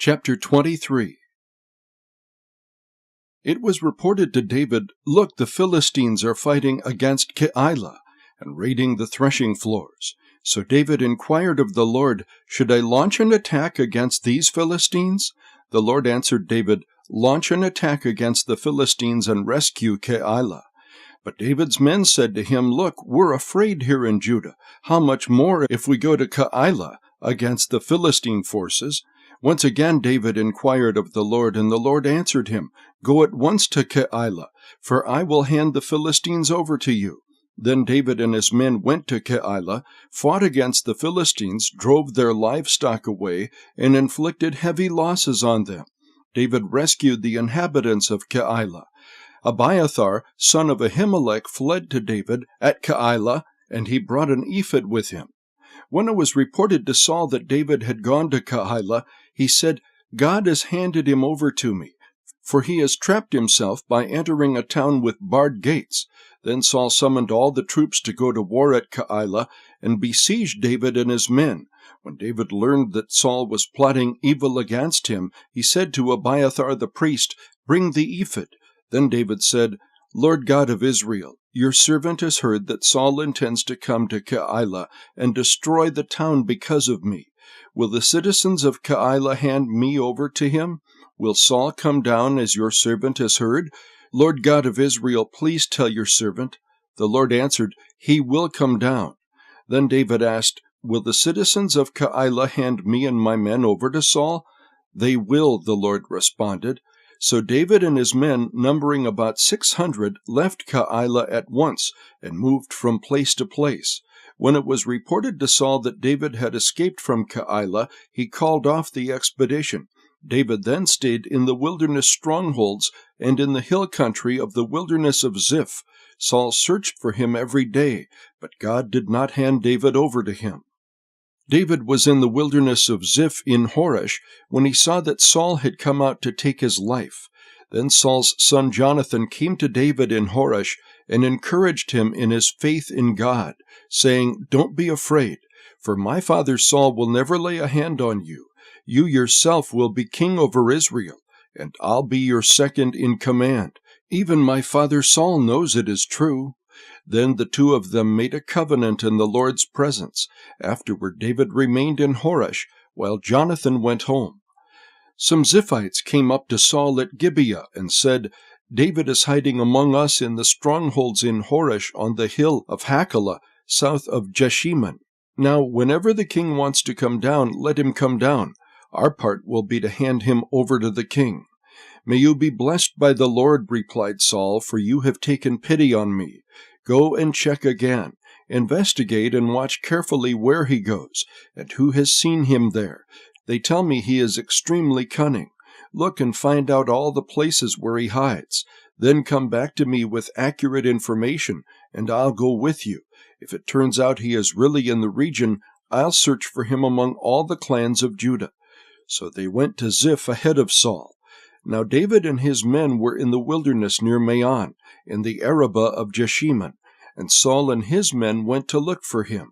chapter 23. It was reported to David, Look, the Philistines are fighting against Keilah and raiding the threshing floors. So David inquired of the Lord, Should I launch an attack against these Philistines? The Lord answered David, Launch an attack against the Philistines and rescue Keilah. But David's men said to him, Look, we're afraid here in Judah. How much more if we go to Keilah against the Philistine forces? Once again David inquired of the Lord, and the Lord answered him, Go at once to Keilah, for I will hand the Philistines over to you. Then David and his men went to Keilah, fought against the Philistines, drove their livestock away, and inflicted heavy losses on them. David rescued the inhabitants of Keilah. Abiathar, son of Ahimelech, fled to David at Keilah, and he brought an ephod with him. When it was reported to Saul that David had gone to Keilah, he said, God has handed him over to me, for he has trapped himself by entering a town with barred gates. Then Saul summoned all the troops to go to war at Keilah and besieged David and his men. When David learned that Saul was plotting evil against him, he said to Abiathar the priest, Bring the ephod. Then David said, Lord God of Israel, your servant has heard that Saul intends to come to Keilah and destroy the town because of me. Will the citizens of Keilah hand me over to him? Will Saul come down as your servant has heard? Lord God of Israel, please tell your servant. The Lord answered, He will come down. Then David asked, Will the citizens of Keilah hand me and my men over to Saul? They will, the Lord responded. So David and his men, numbering about 600, left Keilah at once and moved from place to place. When it was reported to Saul that David had escaped from Keilah, he called off the expedition. David then stayed in the wilderness strongholds and in the hill country of the wilderness of Ziph. Saul searched for him every day, but God did not hand David over to him. David was in the wilderness of Ziph in Horesh when he saw that Saul had come out to take his life. Then Saul's son Jonathan came to David in Horesh and encouraged him in his faith in God, saying, Don't be afraid, for my father Saul will never lay a hand on you. You yourself will be king over Israel, and I'll be your second in command. Even my father Saul knows it is true. Then the two of them made a covenant in the Lord's presence. Afterward David remained in Horesh, while Jonathan went home. Some Ziphites came up to Saul at Gibeah and said, David is hiding among us in the strongholds in Horesh on the hill of Hachilah, south of Jeshimon. Now, whenever the king wants to come down, let him come down. Our part will be to hand him over to the king. May you be blessed by the Lord, replied Saul, for you have taken pity on me. Go and check again. Investigate and watch carefully where he goes, and who has seen him there. They tell me he is extremely cunning. Look and find out all the places where he hides. Then come back to me with accurate information, and I'll go with you. If it turns out he is really in the region, I'll search for him among all the clans of Judah." So they went to Ziph ahead of Saul. Now David and his men were in the wilderness near Maon, in the Arabah of Jeshimon, and Saul and his men went to look for him.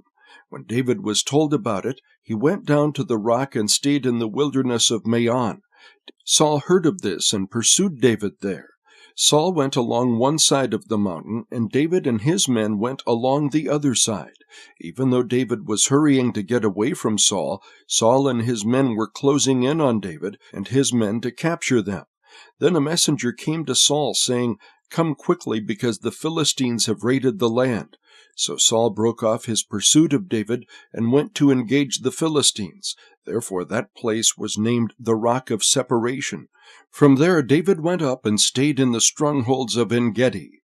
When David was told about it, he went down to the rock and stayed in the wilderness of Maon. Saul heard of this and pursued David there. Saul went along one side of the mountain, and David and his men went along the other side. Even though David was hurrying to get away from Saul, Saul and his men were closing in on David and his men to capture them. Then a messenger came to Saul, saying, "Come quickly, because the Philistines have raided the land." So Saul broke off his pursuit of David and went to engage the Philistines. Therefore that place was named the Rock of Separation. From there David went up and stayed in the strongholds of En-gedi.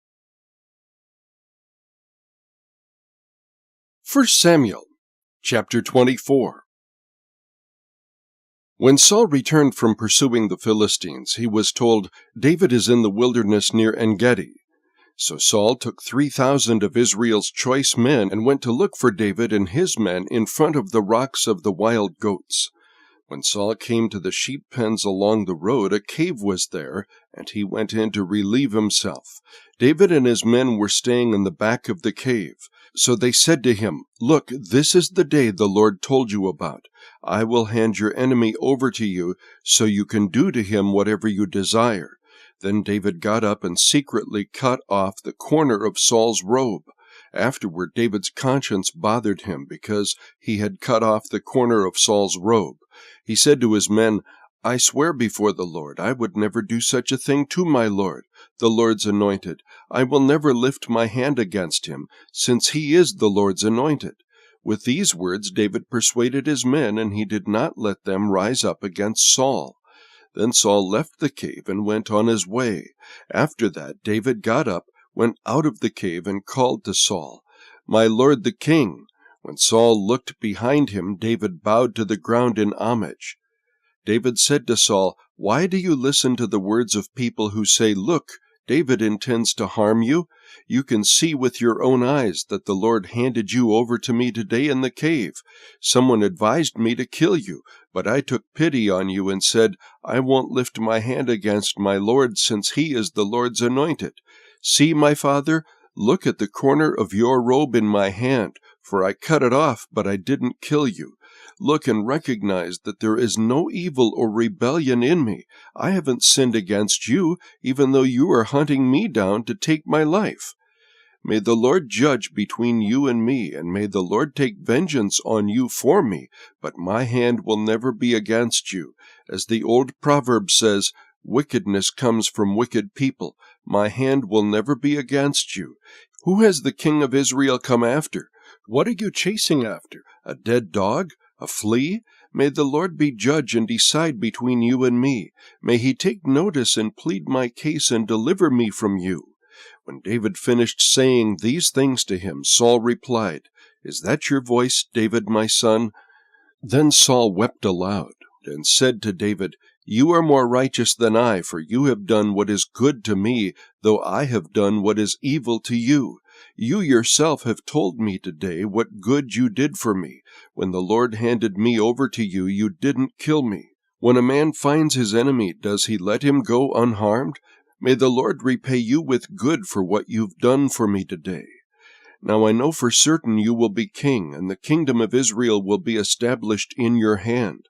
1 Samuel chapter 24. When Saul returned from pursuing the Philistines, he was told, "David is in the wilderness near En-gedi." So Saul took 3,000 of Israel's choice men and went to look for David and his men in front of the rocks of the wild goats. When Saul came to the sheep pens along the road, a cave was there, and he went in to relieve himself. David and his men were staying in the back of the cave. So they said to him, "Look, this is the day the Lord told you about. I will hand your enemy over to you, so you can do to him whatever you desire." Then David got up and secretly cut off the corner of Saul's robe. Afterward, David's conscience bothered him because he had cut off the corner of Saul's robe. He said to his men, "I swear before the Lord, I would never do such a thing to my Lord, the Lord's anointed. I will never lift my hand against him, since he is the Lord's anointed." With these words, David persuaded his men, and he did not let them rise up against Saul. Then Saul left the cave and went on his way. After that, David got up, went out of the cave, and called to Saul, "My lord the king." When Saul looked behind him, David bowed to the ground in homage. David said to Saul, "Why do you listen to the words of people who say, 'Look, David intends to harm you'? You can see with your own eyes that the Lord handed you over to me today in the cave. Someone advised me to kill you, but I took pity on you and said, 'I won't lift my hand against my Lord, since he is the Lord's anointed.' See, my father, look at the corner of your robe in my hand, for I cut it off, but I didn't kill you. Look and recognize that there is no evil or rebellion in me. I haven't sinned against you, even though you are hunting me down to take my life. May the Lord judge between you and me, and may the Lord take vengeance on you for me, but my hand will never be against you. As the old proverb says, 'Wickedness comes from wicked people.' My hand will never be against you. Who has the king of Israel come after? What are you chasing after? A dead dog? A flea? May the Lord be judge and decide between you and me. May he take notice and plead my case and deliver me from you." When David finished saying these things to him, Saul replied, "Is that your voice, David, my son?" Then Saul wept aloud and said to David, "You are more righteous than I, for you have done what is good to me, though I have done what is evil to you. You yourself have told me today what good you did for me. When the Lord handed me over to you, you didn't kill me. When a man finds his enemy, does he let him go unharmed? May the Lord repay you with good for what you've done for me today. Now I know for certain you will be king, and the kingdom of Israel will be established in your hand.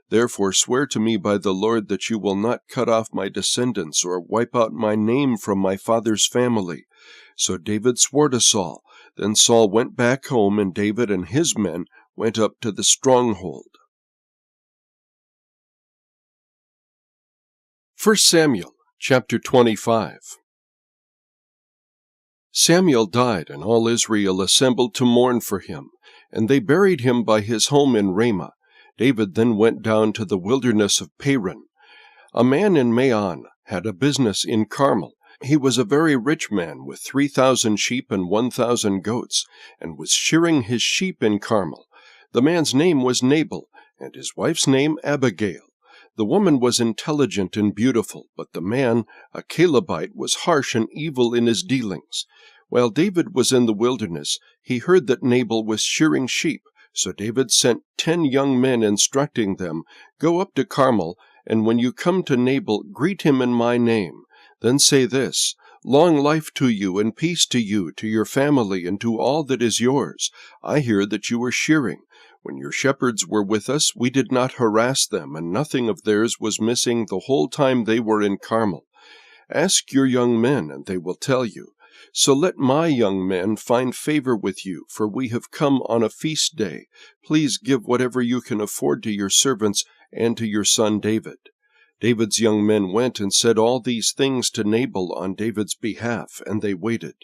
Therefore swear to me by the Lord that you will not cut off my descendants or wipe out my name from my father's family." So David swore to Saul. Then Saul went back home, and David and his men went up to the stronghold. 1 Samuel chapter 25. Samuel died, and all Israel assembled to mourn for him, and they buried him by his home in Ramah. David then went down to the wilderness of Paran. A man in Maon had a business in Carmel. He was a very rich man with 3,000 sheep and 1,000 goats, and was shearing his sheep in Carmel. The man's name was Nabal, and his wife's name Abigail. The woman was intelligent and beautiful, but the man, a Calebite, was harsh and evil in his dealings. While David was in the wilderness, he heard that Nabal was shearing sheep, so David sent 10 young men instructing them, "Go up to Carmel, and when you come to Nabal, greet him in my name. Then say this, 'Long life to you, and peace to you, to your family, and to all that is yours. I hear that you are shearing. When your shepherds were with us, we did not harass them, and nothing of theirs was missing the whole time they were in Carmel. Ask your young men, and they will tell you. So let my young men find favor with you, for we have come on a feast day. Please give whatever you can afford to your servants and to your son David." David's young men went and said all these things to Nabal on David's behalf, and they waited.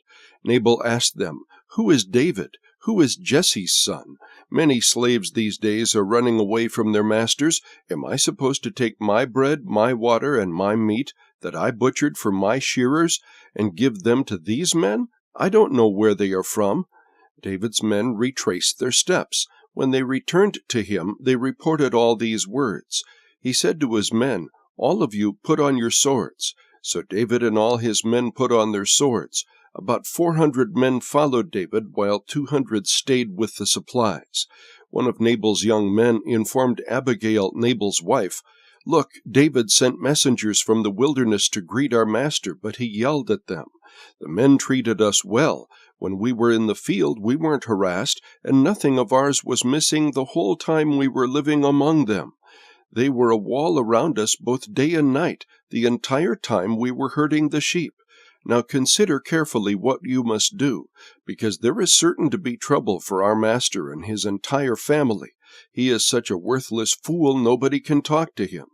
Nabal asked them, "Who is David? Who is Jesse's son? Many slaves these days are running away from their masters. Am I supposed to take my bread, my water, and my meat that I butchered for my shearers, and give them to these men? I don't know where they are from." David's men retraced their steps. When they returned to him, they reported all these words. He said to his men, "All of you put on your swords." So David and all his men put on their swords. About 400 men followed David, while 200 stayed with the supplies. One of Nabal's young men informed Abigail, Nabal's wife, "Look, David sent messengers from the wilderness to greet our master, but he yelled at them. The men treated us well. When we were in the field, we weren't harassed, and nothing of ours was missing the whole time we were living among them. They were a wall around us both day and night, the entire time we were herding the sheep. Now consider carefully what you must do, because there is certain to be trouble for our master and his entire family. He is such a worthless fool, nobody can talk to him."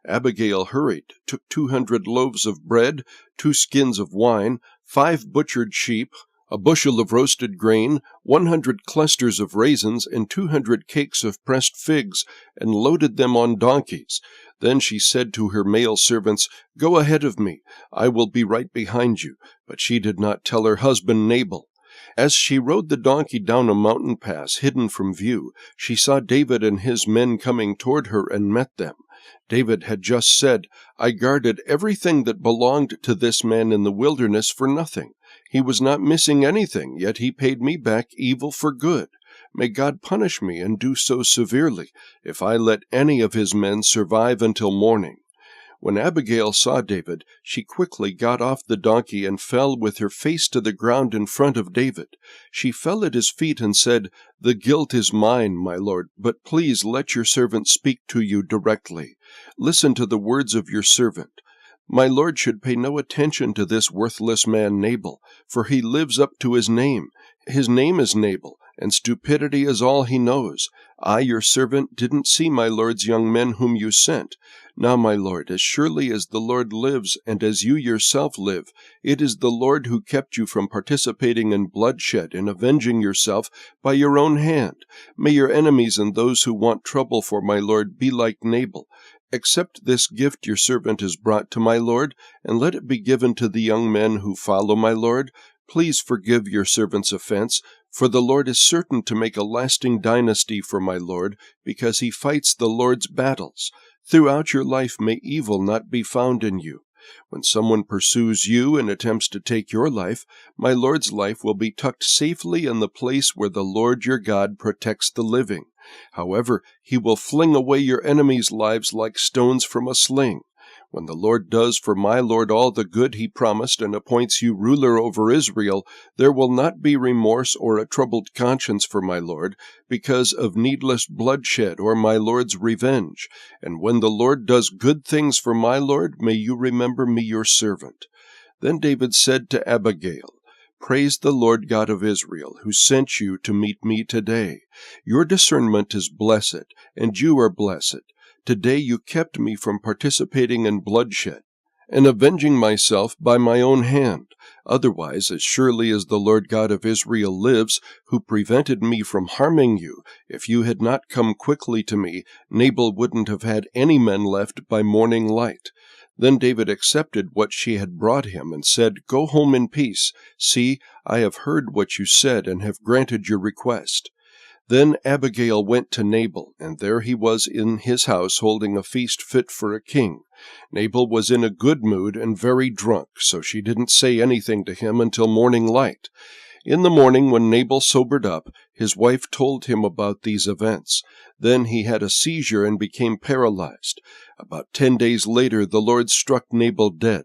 Abigail hurried, took 200 loaves of bread, 2 skins of wine, 5 butchered sheep, a bushel of roasted grain, 100 clusters of raisins, and 200 cakes of pressed figs, and loaded them on donkeys. Then she said to her male servants, "Go ahead of me, I will be right behind you." But she did not tell her husband Nabal. As she rode the donkey down a mountain pass hidden from view, she saw David and his men coming toward her and met them. David had just said, "I guarded everything that belonged to this man in the wilderness for nothing. He was not missing anything, yet he paid me back evil for good. May God punish me and do so severely, if I let any of his men survive until morning." When Abigail saw David, she quickly got off the donkey and fell with her face to the ground in front of David. She fell at his feet and said, "The guilt is mine, my lord, but please let your servant speak to you directly. Listen to the words of your servant. My lord should pay no attention to this worthless man Nabal, for he lives up to his name. His name is Nabal, and stupidity is all he knows. I, your servant, didn't see my lord's young men whom you sent. Now, my lord, as surely as the Lord lives, and as you yourself live, it is the Lord who kept you from participating in bloodshed and avenging yourself by your own hand. May your enemies and those who want trouble for my lord be like Nabal. Accept this gift your servant has brought to my lord, and let it be given to the young men who follow my lord. Please forgive your servant's offense, for the Lord is certain to make a lasting dynasty for my lord, because he fights the Lord's battles. Throughout your life may evil not be found in you. When someone pursues you and attempts to take your life, my lord's life will be tucked safely in the place where the Lord your God protects the living. However, he will fling away your enemies' lives like stones from a sling. When the Lord does for my lord all the good he promised and appoints you ruler over Israel, there will not be remorse or a troubled conscience for my lord, because of needless bloodshed or my lord's revenge. And when the Lord does good things for my lord, may you remember me your servant." Then David said to Abigail, "Praise the Lord God of Israel, who sent you to meet me today. Your discernment is blessed, and you are blessed. Today you kept me from participating in bloodshed and avenging myself by my own hand. Otherwise, as surely as the Lord God of Israel lives, who prevented me from harming you, if you had not come quickly to me, Nabal wouldn't have had any men left by morning light." Then David accepted what she had brought him and said, "Go home in peace. See, I have heard what you said and have granted your request." Then Abigail went to Nabal, and there he was in his house holding a feast fit for a king. Nabal was in a good mood and very drunk, so she didn't say anything to him until morning light. In the morning, when Nabal sobered up, his wife told him about these events. Then he had a seizure and became paralyzed. About 10 days later, the Lord struck Nabal dead.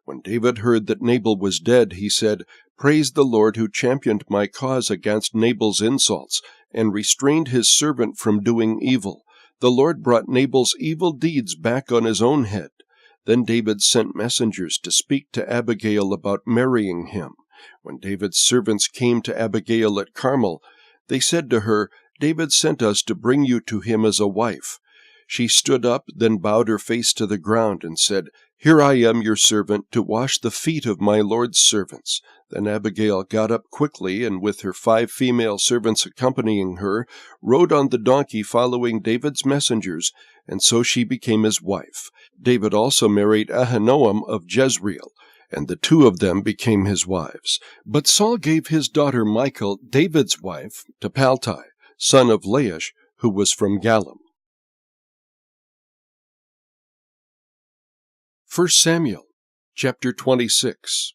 When David heard that Nabal was dead, he said, "Praise the Lord who championed my cause against Nabal's insults and restrained his servant from doing evil. The Lord brought Nabal's evil deeds back on his own head." Then David sent messengers to speak to Abigail about marrying him. When David's servants came to Abigail at Carmel, they said to her, "David sent us to bring you to him as a wife." She stood up, then bowed her face to the ground and said, "Here I am, your servant, to wash the feet of my Lord's servants." Then Abigail got up quickly, and with her 5 female servants accompanying her, rode on the donkey following David's messengers, and so she became his wife. David also married Ahinoam of Jezreel, and the 2 of them became his wives. But Saul gave his daughter Michal, David's wife, to Paltai, son of Laish, who was from Gallim. 1 Samuel, chapter 26.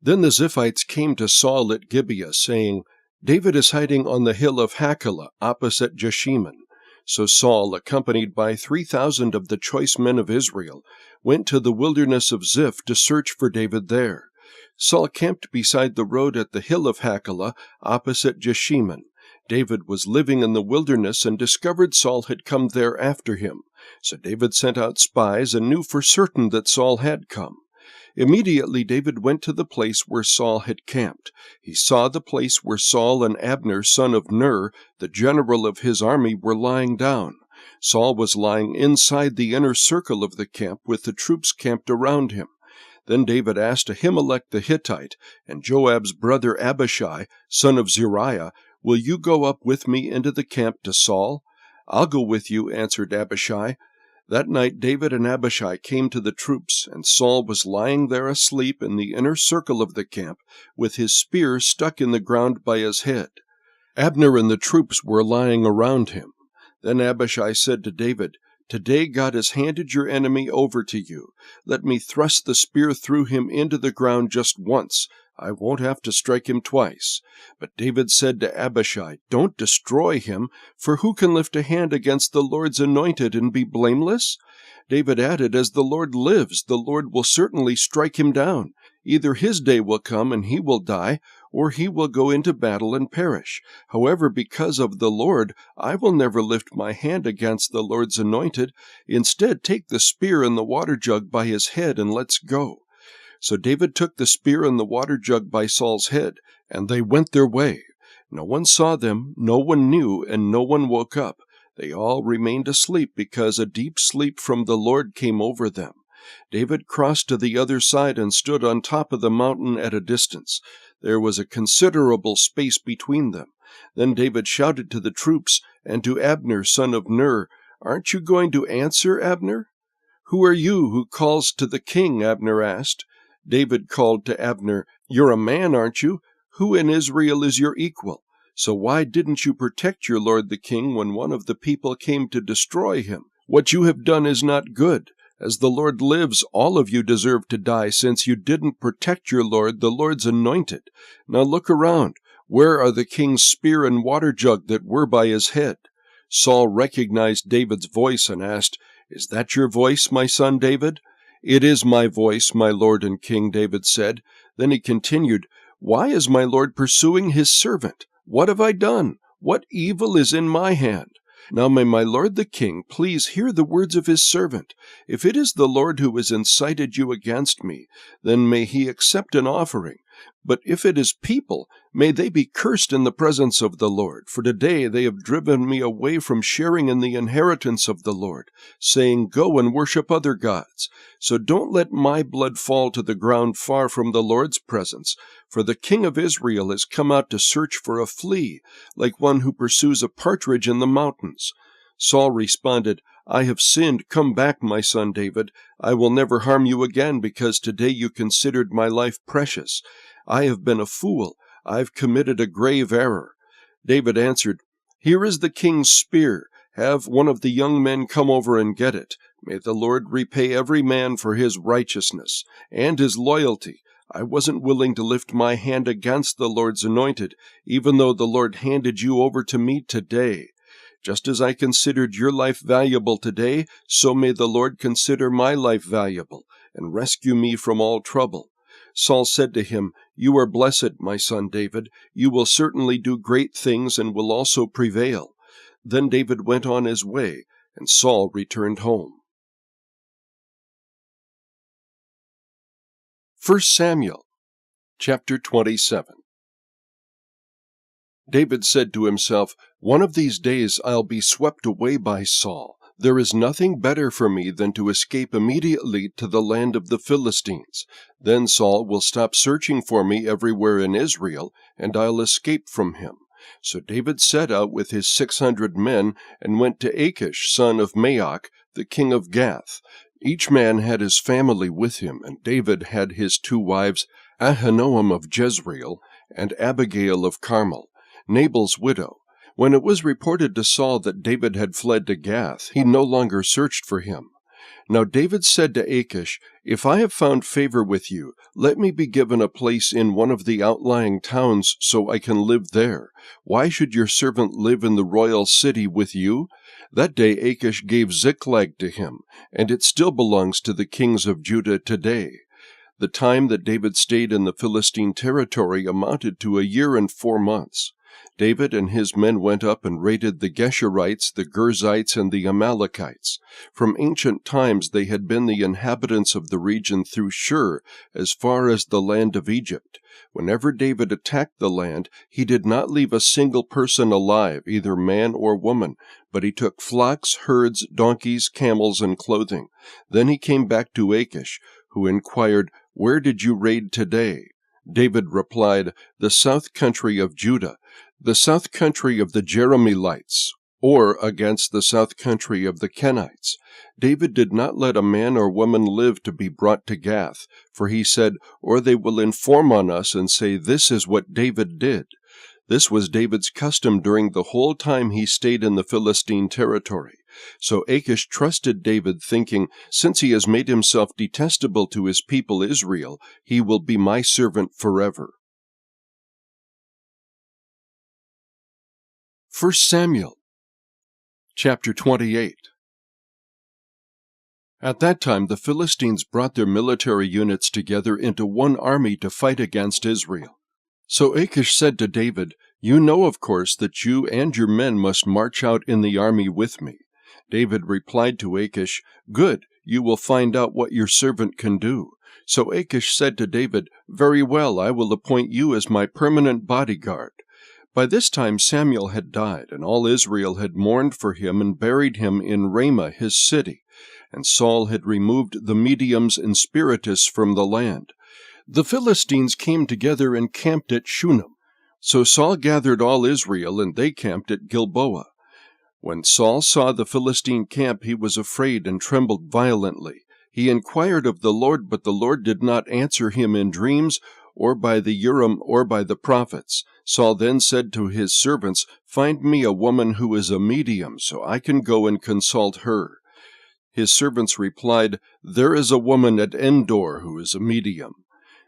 Then the Ziphites came to Saul at Gibeah, saying, "David is hiding on the hill of Hachilah, opposite Jeshimon." So Saul, accompanied by 3,000 of the choice men of Israel, went to the wilderness of Ziph to search for David there. Saul camped beside the road at the hill of Hachilah, opposite Jeshimon. David was living in the wilderness and discovered Saul had come there after him. So David sent out spies and knew for certain that Saul had come. Immediately David went to the place where Saul had camped. He saw the place where Saul and Abner, son of Ner, the general of his army, were lying down. Saul was lying inside the inner circle of the camp with the troops camped around him. Then David asked Ahimelech the Hittite and Joab's brother Abishai, son of Zeruiah, "Will you go up with me into the camp to Saul?" "I'll go with you," answered Abishai. That night David and Abishai came to the troops, and Saul was lying there asleep in the inner circle of the camp, with his spear stuck in the ground by his head. Abner and the troops were lying around him. Then Abishai said to David, "Today God has handed your enemy over to you. Let me thrust the spear through him into the ground just once. I won't have to strike him twice." But David said to Abishai, "Don't destroy him, for who can lift a hand against the Lord's anointed and be blameless?" David added, "As the Lord lives, the Lord will certainly strike him down. Either his day will come and he will die, or he will go into battle and perish. However, because of the Lord, I will never lift my hand against the Lord's anointed. Instead, take the spear and the water jug by his head and let's go." So David took the spear and the water jug by Saul's head, and they went their way. No one saw them, no one knew, and no one woke up. They all remained asleep because a deep sleep from the Lord came over them. David crossed to the other side and stood on top of the mountain at a distance. There was a considerable space between them. Then David shouted to the troops and to Abner, son of Ner, "Aren't you going to answer, Abner?" "Who are you who calls to the king?" Abner asked. David called to Abner, "You're a man, aren't you? Who in Israel is your equal? So why didn't you protect your lord the king when one of the people came to destroy him? What you have done is not good. As the Lord lives, all of you deserve to die, since you didn't protect your lord, the Lord's anointed. Now look around. Where are the king's spear and water jug that were by his head?" Saul recognized David's voice and asked, "Is that your voice, my son David?" "It is my voice, my lord and king," David said. Then he continued, "Why is my lord pursuing his servant? What have I done? What evil is in my hand? Now may my lord the king please hear the words of his servant. If it is the Lord who has incited you against me, then may he accept an offering. But if it is people, may they be cursed in the presence of the Lord. For today they have driven me away from sharing in the inheritance of the Lord, saying, 'Go and worship other gods.' So don't let my blood fall to the ground far from the Lord's presence. For the king of Israel has come out to search for a flea, like one who pursues a partridge in the mountains." Saul responded, "I have sinned. Come back, my son David. I will never harm you again, because today you considered my life precious. I have been a fool. I've committed a grave error. David answered, "Here is the king's spear. Have one of the young men come over and get it. May the Lord repay every man for his righteousness and his loyalty. I wasn't willing to lift my hand against the Lord's anointed, even though the Lord handed you over to me today. Just as I considered your life valuable today, so may the Lord consider my life valuable, and rescue me from all trouble." Saul said to him, "You are blessed, my son David. You will certainly do great things and will also prevail." Then David went on his way, and Saul returned home. 1 Samuel chapter 27. David said to himself, "One of these days I'll be swept away by Saul. There is nothing better for me than to escape immediately to the land of the Philistines. Then Saul will stop searching for me everywhere in Israel, and I'll escape from him." So David set out with his 600 men and went to Achish, son of Maoch, the king of Gath. Each man had his family with him, and David had his 2 wives, Ahinoam of Jezreel and Abigail of Carmel, Nabal's widow. When it was reported to Saul that David had fled to Gath, he no longer searched for him. Now David said to Achish, "If I have found favor with you, let me be given a place in one of the outlying towns so I can live there. Why should your servant live in the royal city with you?" That day Achish gave Ziklag to him, and it still belongs to the kings of Judah today. The time that David stayed in the Philistine territory amounted to 1 year and 4 months. David and his men went up and raided the Geshurites, the Girzites, and the Amalekites. From ancient times they had been the inhabitants of the region through Shur as far as the land of Egypt. Whenever David attacked the land, he did not leave a single person alive, either man or woman, but he took flocks, herds, donkeys, camels, and clothing. Then he came back to Achish, who inquired, "Where did you raid today?" David replied, "The south country of Judah, the south country of the Jerahmeelites, or against the south country of the Kenites." David did not let a man or woman live to be brought to Gath, for he said, "Or they will inform on us and say, 'This is what David did.'" This was David's custom during the whole time he stayed in the Philistine territory. So Achish trusted David, thinking, "Since he has made himself detestable to his people Israel, he will be my servant forever." 1 Samuel chapter 28. At that time the Philistines brought their military units together into one army to fight against Israel. So Achish said to David, "You know, of course, that you and your men must march out in the army with me." David replied to Achish, "Good, you will find out what your servant can do." So Achish said to David, "Very well, I will appoint you as my permanent bodyguard." By this time Samuel had died, and all Israel had mourned for him and buried him in Ramah his city. And Saul had removed the mediums and spiritists from the land. The Philistines came together and camped at Shunem. So Saul gathered all Israel, and they camped at Gilboa. When Saul saw the Philistine camp, he was afraid and trembled violently. He inquired of the Lord, but the Lord did not answer him in dreams, or by the Urim, or by the prophets. Saul then said to his servants, "Find me a woman who is a medium, so I can go and consult her." His servants replied, "There is a woman at Endor who is a medium."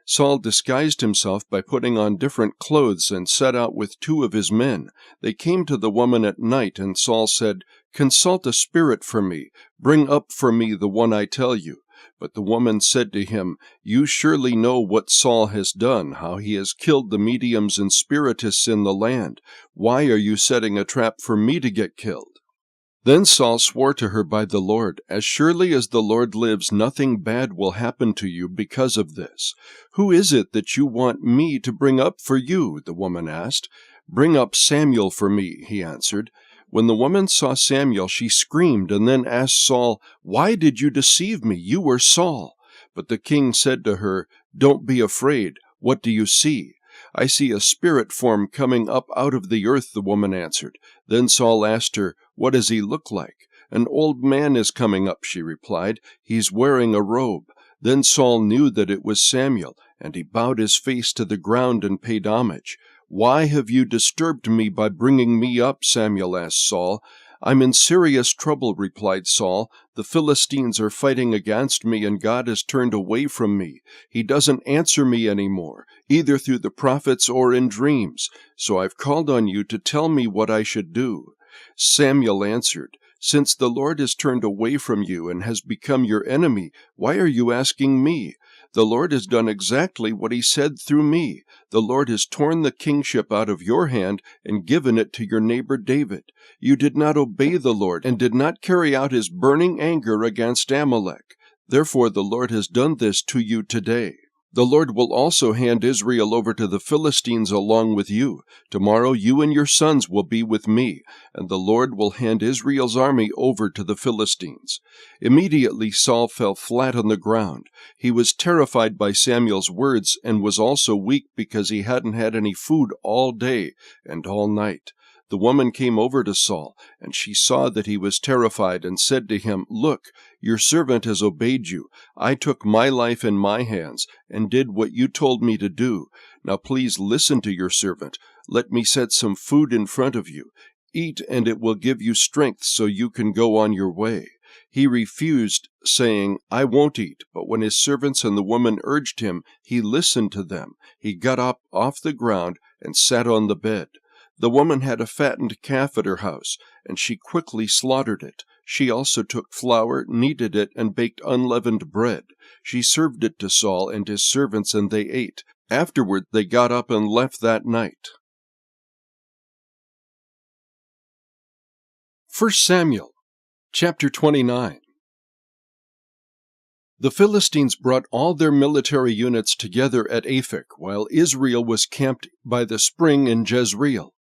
Saul disguised himself by putting on different clothes and set out with 2 of his men. They came to the woman at night, and Saul said, "Consult a spirit for me. Bring up for me the one I tell you." But the woman said to him, "You surely know what Saul has done, how he has killed the mediums and spiritists in the land. Why are you setting a trap for me to get killed?" Then Saul swore to her by the Lord, "As surely as the Lord lives, nothing bad will happen to you because of this." "Who is it that you want me to bring up for you?" the woman asked. "Bring up Samuel for me," he answered. When the woman saw Samuel, she screamed and then asked Saul, "Why did you deceive me? You were Saul." But the king said to her, "Don't be afraid. What do you see?" "I see a spirit form coming up out of the earth," the woman answered. Then Saul asked her, "What does he look like?" "An old man is coming up," she replied. "He's wearing a robe." Then Saul knew that it was Samuel, and he bowed his face to the ground and paid homage. "Why have you disturbed me by bringing me up?" Samuel asked Saul. "I'm in serious trouble," replied Saul. "The Philistines are fighting against me, and God has turned away from me. He doesn't answer me anymore, either through the prophets or in dreams. So I've called on you to tell me what I should do." Samuel answered, "Since the Lord has turned away from you and has become your enemy, why are you asking me? The Lord has done exactly what he said through me. The Lord has torn the kingship out of your hand and given it to your neighbor David. You did not obey the Lord and did not carry out his burning anger against Amalek. Therefore the Lord has done this to you today. The Lord will also hand Israel over to the Philistines along with you. Tomorrow you and your sons will be with me, and the Lord will hand Israel's army over to the Philistines." Immediately Saul fell flat on the ground. He was terrified by Samuel's words and was also weak because he hadn't had any food all day and all night. The woman came over to Saul, and she saw that he was terrified and said to him, "Look, your servant has obeyed you. I took my life in my hands and did what you told me to do. Now please listen to your servant. Let me set some food in front of you. Eat, and it will give you strength so you can go on your way." He refused, saying, "I won't eat." But when his servants and the woman urged him, he listened to them. He got up off the ground and sat on the bed. The woman had a fattened calf at her house, and she quickly slaughtered it. She also took flour, kneaded it, and baked unleavened bread. She served it to Saul and his servants, and they ate. Afterward they got up and left that night. 1 Samuel chapter 29. The Philistines brought all their military units together at Aphek, while Israel was camped by the spring in Jezreel.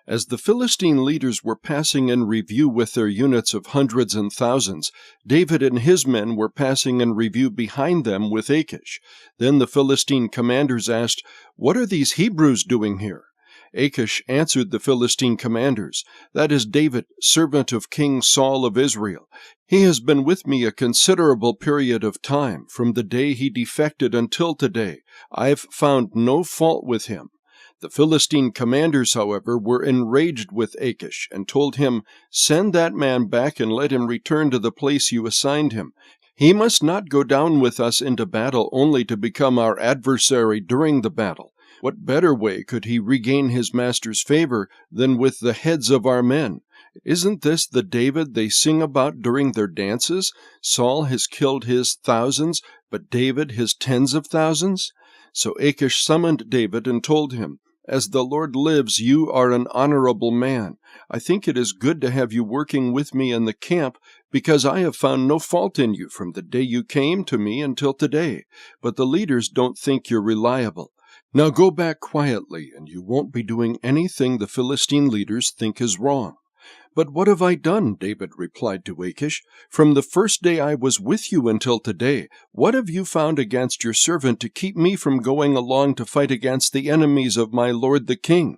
As the Philistine leaders were passing in review with their units of hundreds and thousands, David and his men were passing in review behind them with Achish. Then the Philistine commanders asked, "What are these Hebrews doing here?" Achish answered the Philistine commanders, "That is David, servant of King Saul of Israel. He has been with me a considerable period of time, from the day he defected until today. I have found no fault with him." The Philistine commanders, however, were enraged with Achish and told him, "Send that man back and let him return to the place you assigned him. He must not go down with us into battle only to become our adversary during the battle. What better way could he regain his master's favor than with the heads of our men? Isn't this the David they sing about during their dances? Saul has killed his thousands, but David his tens of thousands?" So Achish summoned David and told him, "As the Lord lives, you are an honorable man. I think it is good to have you working with me in the camp, because I have found no fault in you from the day you came to me until today. But the leaders don't think you're reliable. Now go back quietly, and you won't be doing anything the Philistine leaders think is wrong." "But what have I done?" David replied to Achish. "From the first day I was with you until today, what have you found against your servant to keep me from going along to fight against the enemies of my lord the king?"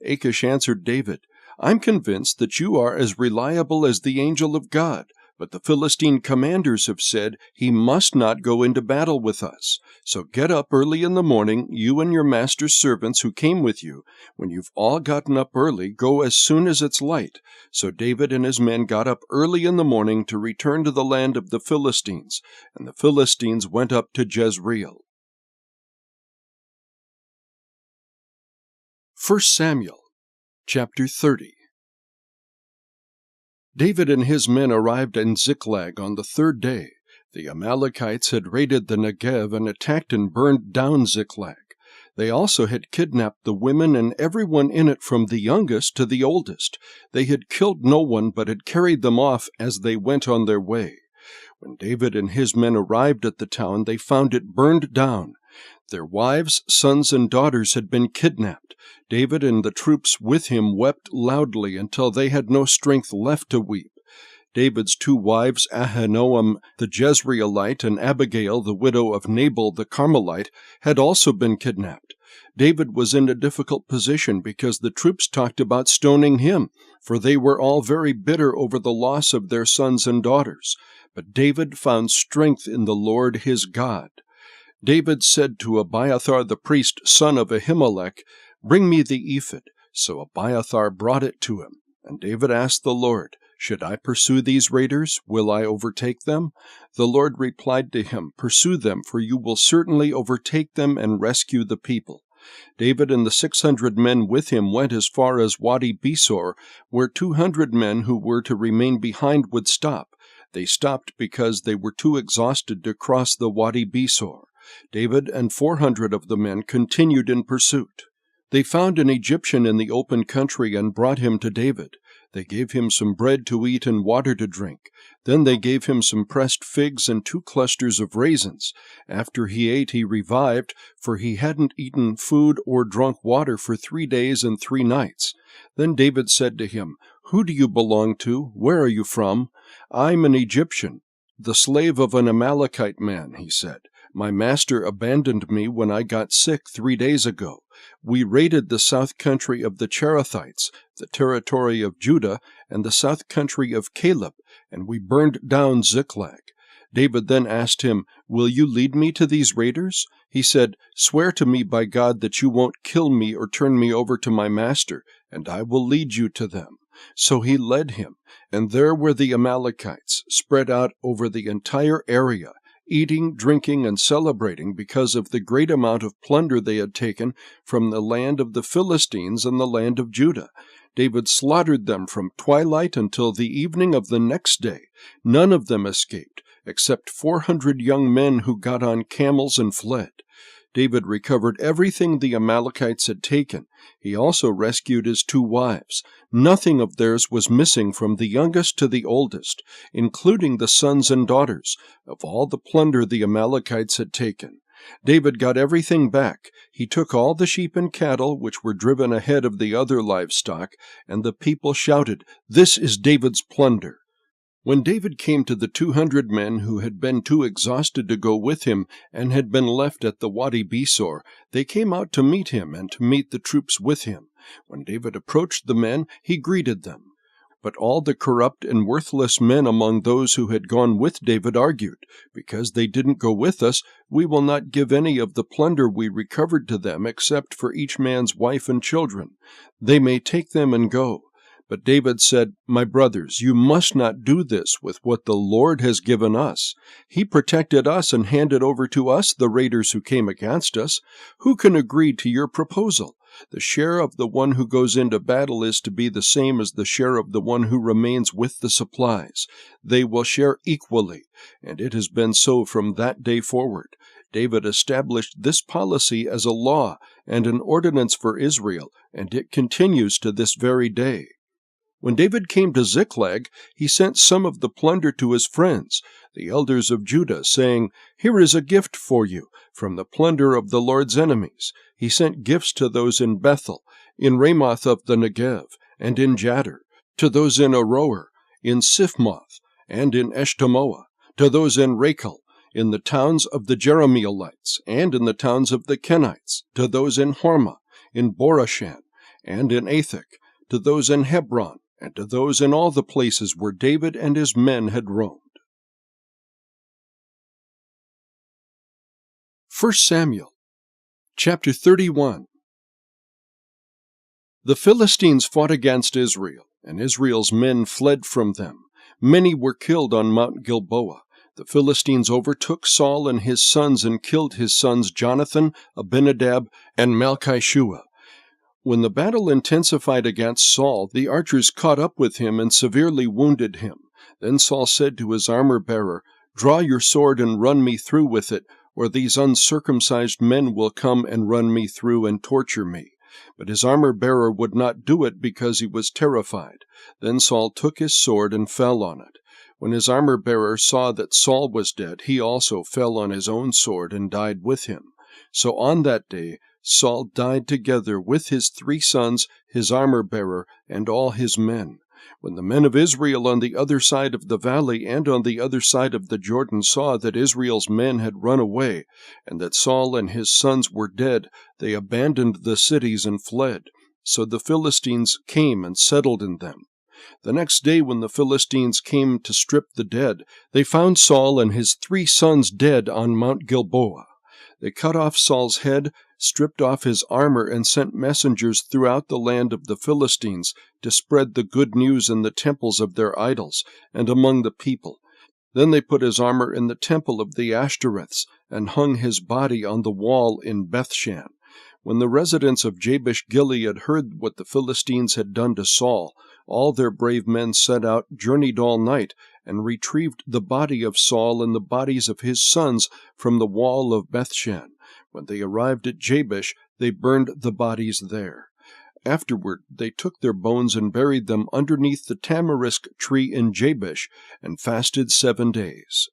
Achish answered David, "I'm convinced that you are as reliable as the angel of God. But the Philistine commanders have said he must not go into battle with us. So get up early in the morning, you and your master's servants who came with you. When you've all gotten up early, go as soon as it's light." So David and his men got up early in the morning to return to the land of the Philistines, and the Philistines went up to Jezreel. 1 Samuel chapter 30. David and his men arrived in Ziklag on the third day. The Amalekites had raided the Negev and attacked and burned down Ziklag. They also had kidnapped the women and everyone in it from the youngest to the oldest. They had killed no one, but had carried them off as they went on their way. When David and his men arrived at the town, they found it burned down. Their wives, sons, and daughters had been kidnapped. David and the troops with him wept loudly until they had no strength left to weep. David's two wives, Ahinoam the Jezreelite and Abigail, the widow of Nabal the Carmelite, had also been kidnapped. David was in a difficult position because the troops talked about stoning him, for they were all very bitter over the loss of their sons and daughters. But David found strength in the Lord his God. David said to Abiathar the priest, son of Ahimelech, "Bring me the ephod." So Abiathar brought it to him. And David asked the Lord, "Should I pursue these raiders? Will I overtake them?" The Lord replied to him, "Pursue them, for you will certainly overtake them and rescue the people." David and the 600 men with him went as far as Wadi Besor, where 200 men who were to remain behind would stop. They stopped because they were too exhausted to cross the Wadi Besor. David and 400 of the men continued in pursuit. They found an Egyptian in the open country and brought him to David. They gave him some bread to eat and water to drink. Then they gave him some pressed figs and 2 clusters of raisins. After he ate, he revived, for he hadn't eaten food or drunk water for 3 days and 3 nights. Then David said to him, "Who do you belong to? Where are you from?" "I'm an Egyptian, the slave of an Amalekite man," he said. "My master abandoned me when I got sick 3 days ago. We raided the south country of the Cherethites, the territory of Judah, and the south country of Caleb, and we burned down Ziklag." David then asked him, "Will you lead me to these raiders?" He said, "Swear to me by God that you won't kill me or turn me over to my master, and I will lead you to them." So he led him, and there were the Amalekites, spread out over the entire area, eating, drinking, and celebrating because of the great amount of plunder they had taken from the land of the Philistines and the land of Judah. David slaughtered them from twilight until the evening of the next day. None of them escaped, except 400 young men who got on camels and fled. David recovered everything the Amalekites had taken. He also rescued his 2 wives. Nothing of theirs was missing from the youngest to the oldest, including the sons and daughters, of all the plunder the Amalekites had taken. David got everything back. He took all the sheep and cattle, which were driven ahead of the other livestock, and the people shouted, "This is David's plunder." When David came to the 200 men who had been too exhausted to go with him and had been left at the Wadi Besor, they came out to meet him and to meet the troops with him. When David approached the men, he greeted them. But all the corrupt and worthless men among those who had gone with David argued, "Because they didn't go with us, we will not give any of the plunder we recovered to them except for each man's wife and children. They may take them and go." But David said, "My brothers, you must not do this with what the Lord has given us. He protected us and handed over to us the raiders who came against us. Who can agree to your proposal? The share of the one who goes into battle is to be the same as the share of the one who remains with the supplies. They will share equally." And it has been so from that day forward. David established this policy as a law and an ordinance for Israel, and it continues to this very day. When David came to Ziklag, he sent some of the plunder to his friends, the elders of Judah, saying, "Here is a gift for you from the plunder of the Lord's enemies." He sent gifts to those in Bethel, in Ramoth of the Negev, and in Jadar, to those in Aroer, in Siphmoth, and in Eshtemoa, to those in Rachel, in the towns of the Jerahmeelites, and in the towns of the Kenites, to those in Hormah, in Borashan, and in Athak, to those in Hebron, and to those in all the places where David and his men had roamed. 1 Samuel, chapter 31. The Philistines fought against Israel, and Israel's men fled from them. Many were killed on Mount Gilboa. The Philistines overtook Saul and his sons and killed his sons Jonathan, Abinadab, and Malchishua. When the battle intensified against Saul, the archers caught up with him and severely wounded him. Then Saul said to his armor-bearer, "Draw your sword and run me through with it, or these uncircumcised men will come and run me through and torture me." But his armor-bearer would not do it because he was terrified. Then Saul took his sword and fell on it. When his armor-bearer saw that Saul was dead, he also fell on his own sword and died with him. So on that day Saul died together with his 3 sons, his armor-bearer, and all his men. When the men of Israel on the other side of the valley and on the other side of the Jordan saw that Israel's men had run away, and that Saul and his sons were dead, they abandoned the cities and fled. So the Philistines came and settled in them. The next day when the Philistines came to strip the dead, they found Saul and his 3 sons dead on Mount Gilboa. They cut off Saul's head, stripped off his armor, and sent messengers throughout the land of the Philistines to spread the good news in the temples of their idols and among the people. Then they put his armor in the temple of the Ashtoreths and hung his body on the wall in Bethshan. When the residents of Jabesh Gilead heard what the Philistines had done to Saul, all their brave men set out, journeyed all night, and retrieved the body of Saul and the bodies of his sons from the wall of Bethshan. When they arrived at Jabesh, they burned the bodies there. Afterward they took their bones and buried them underneath the tamarisk tree in Jabesh, and fasted 7 days.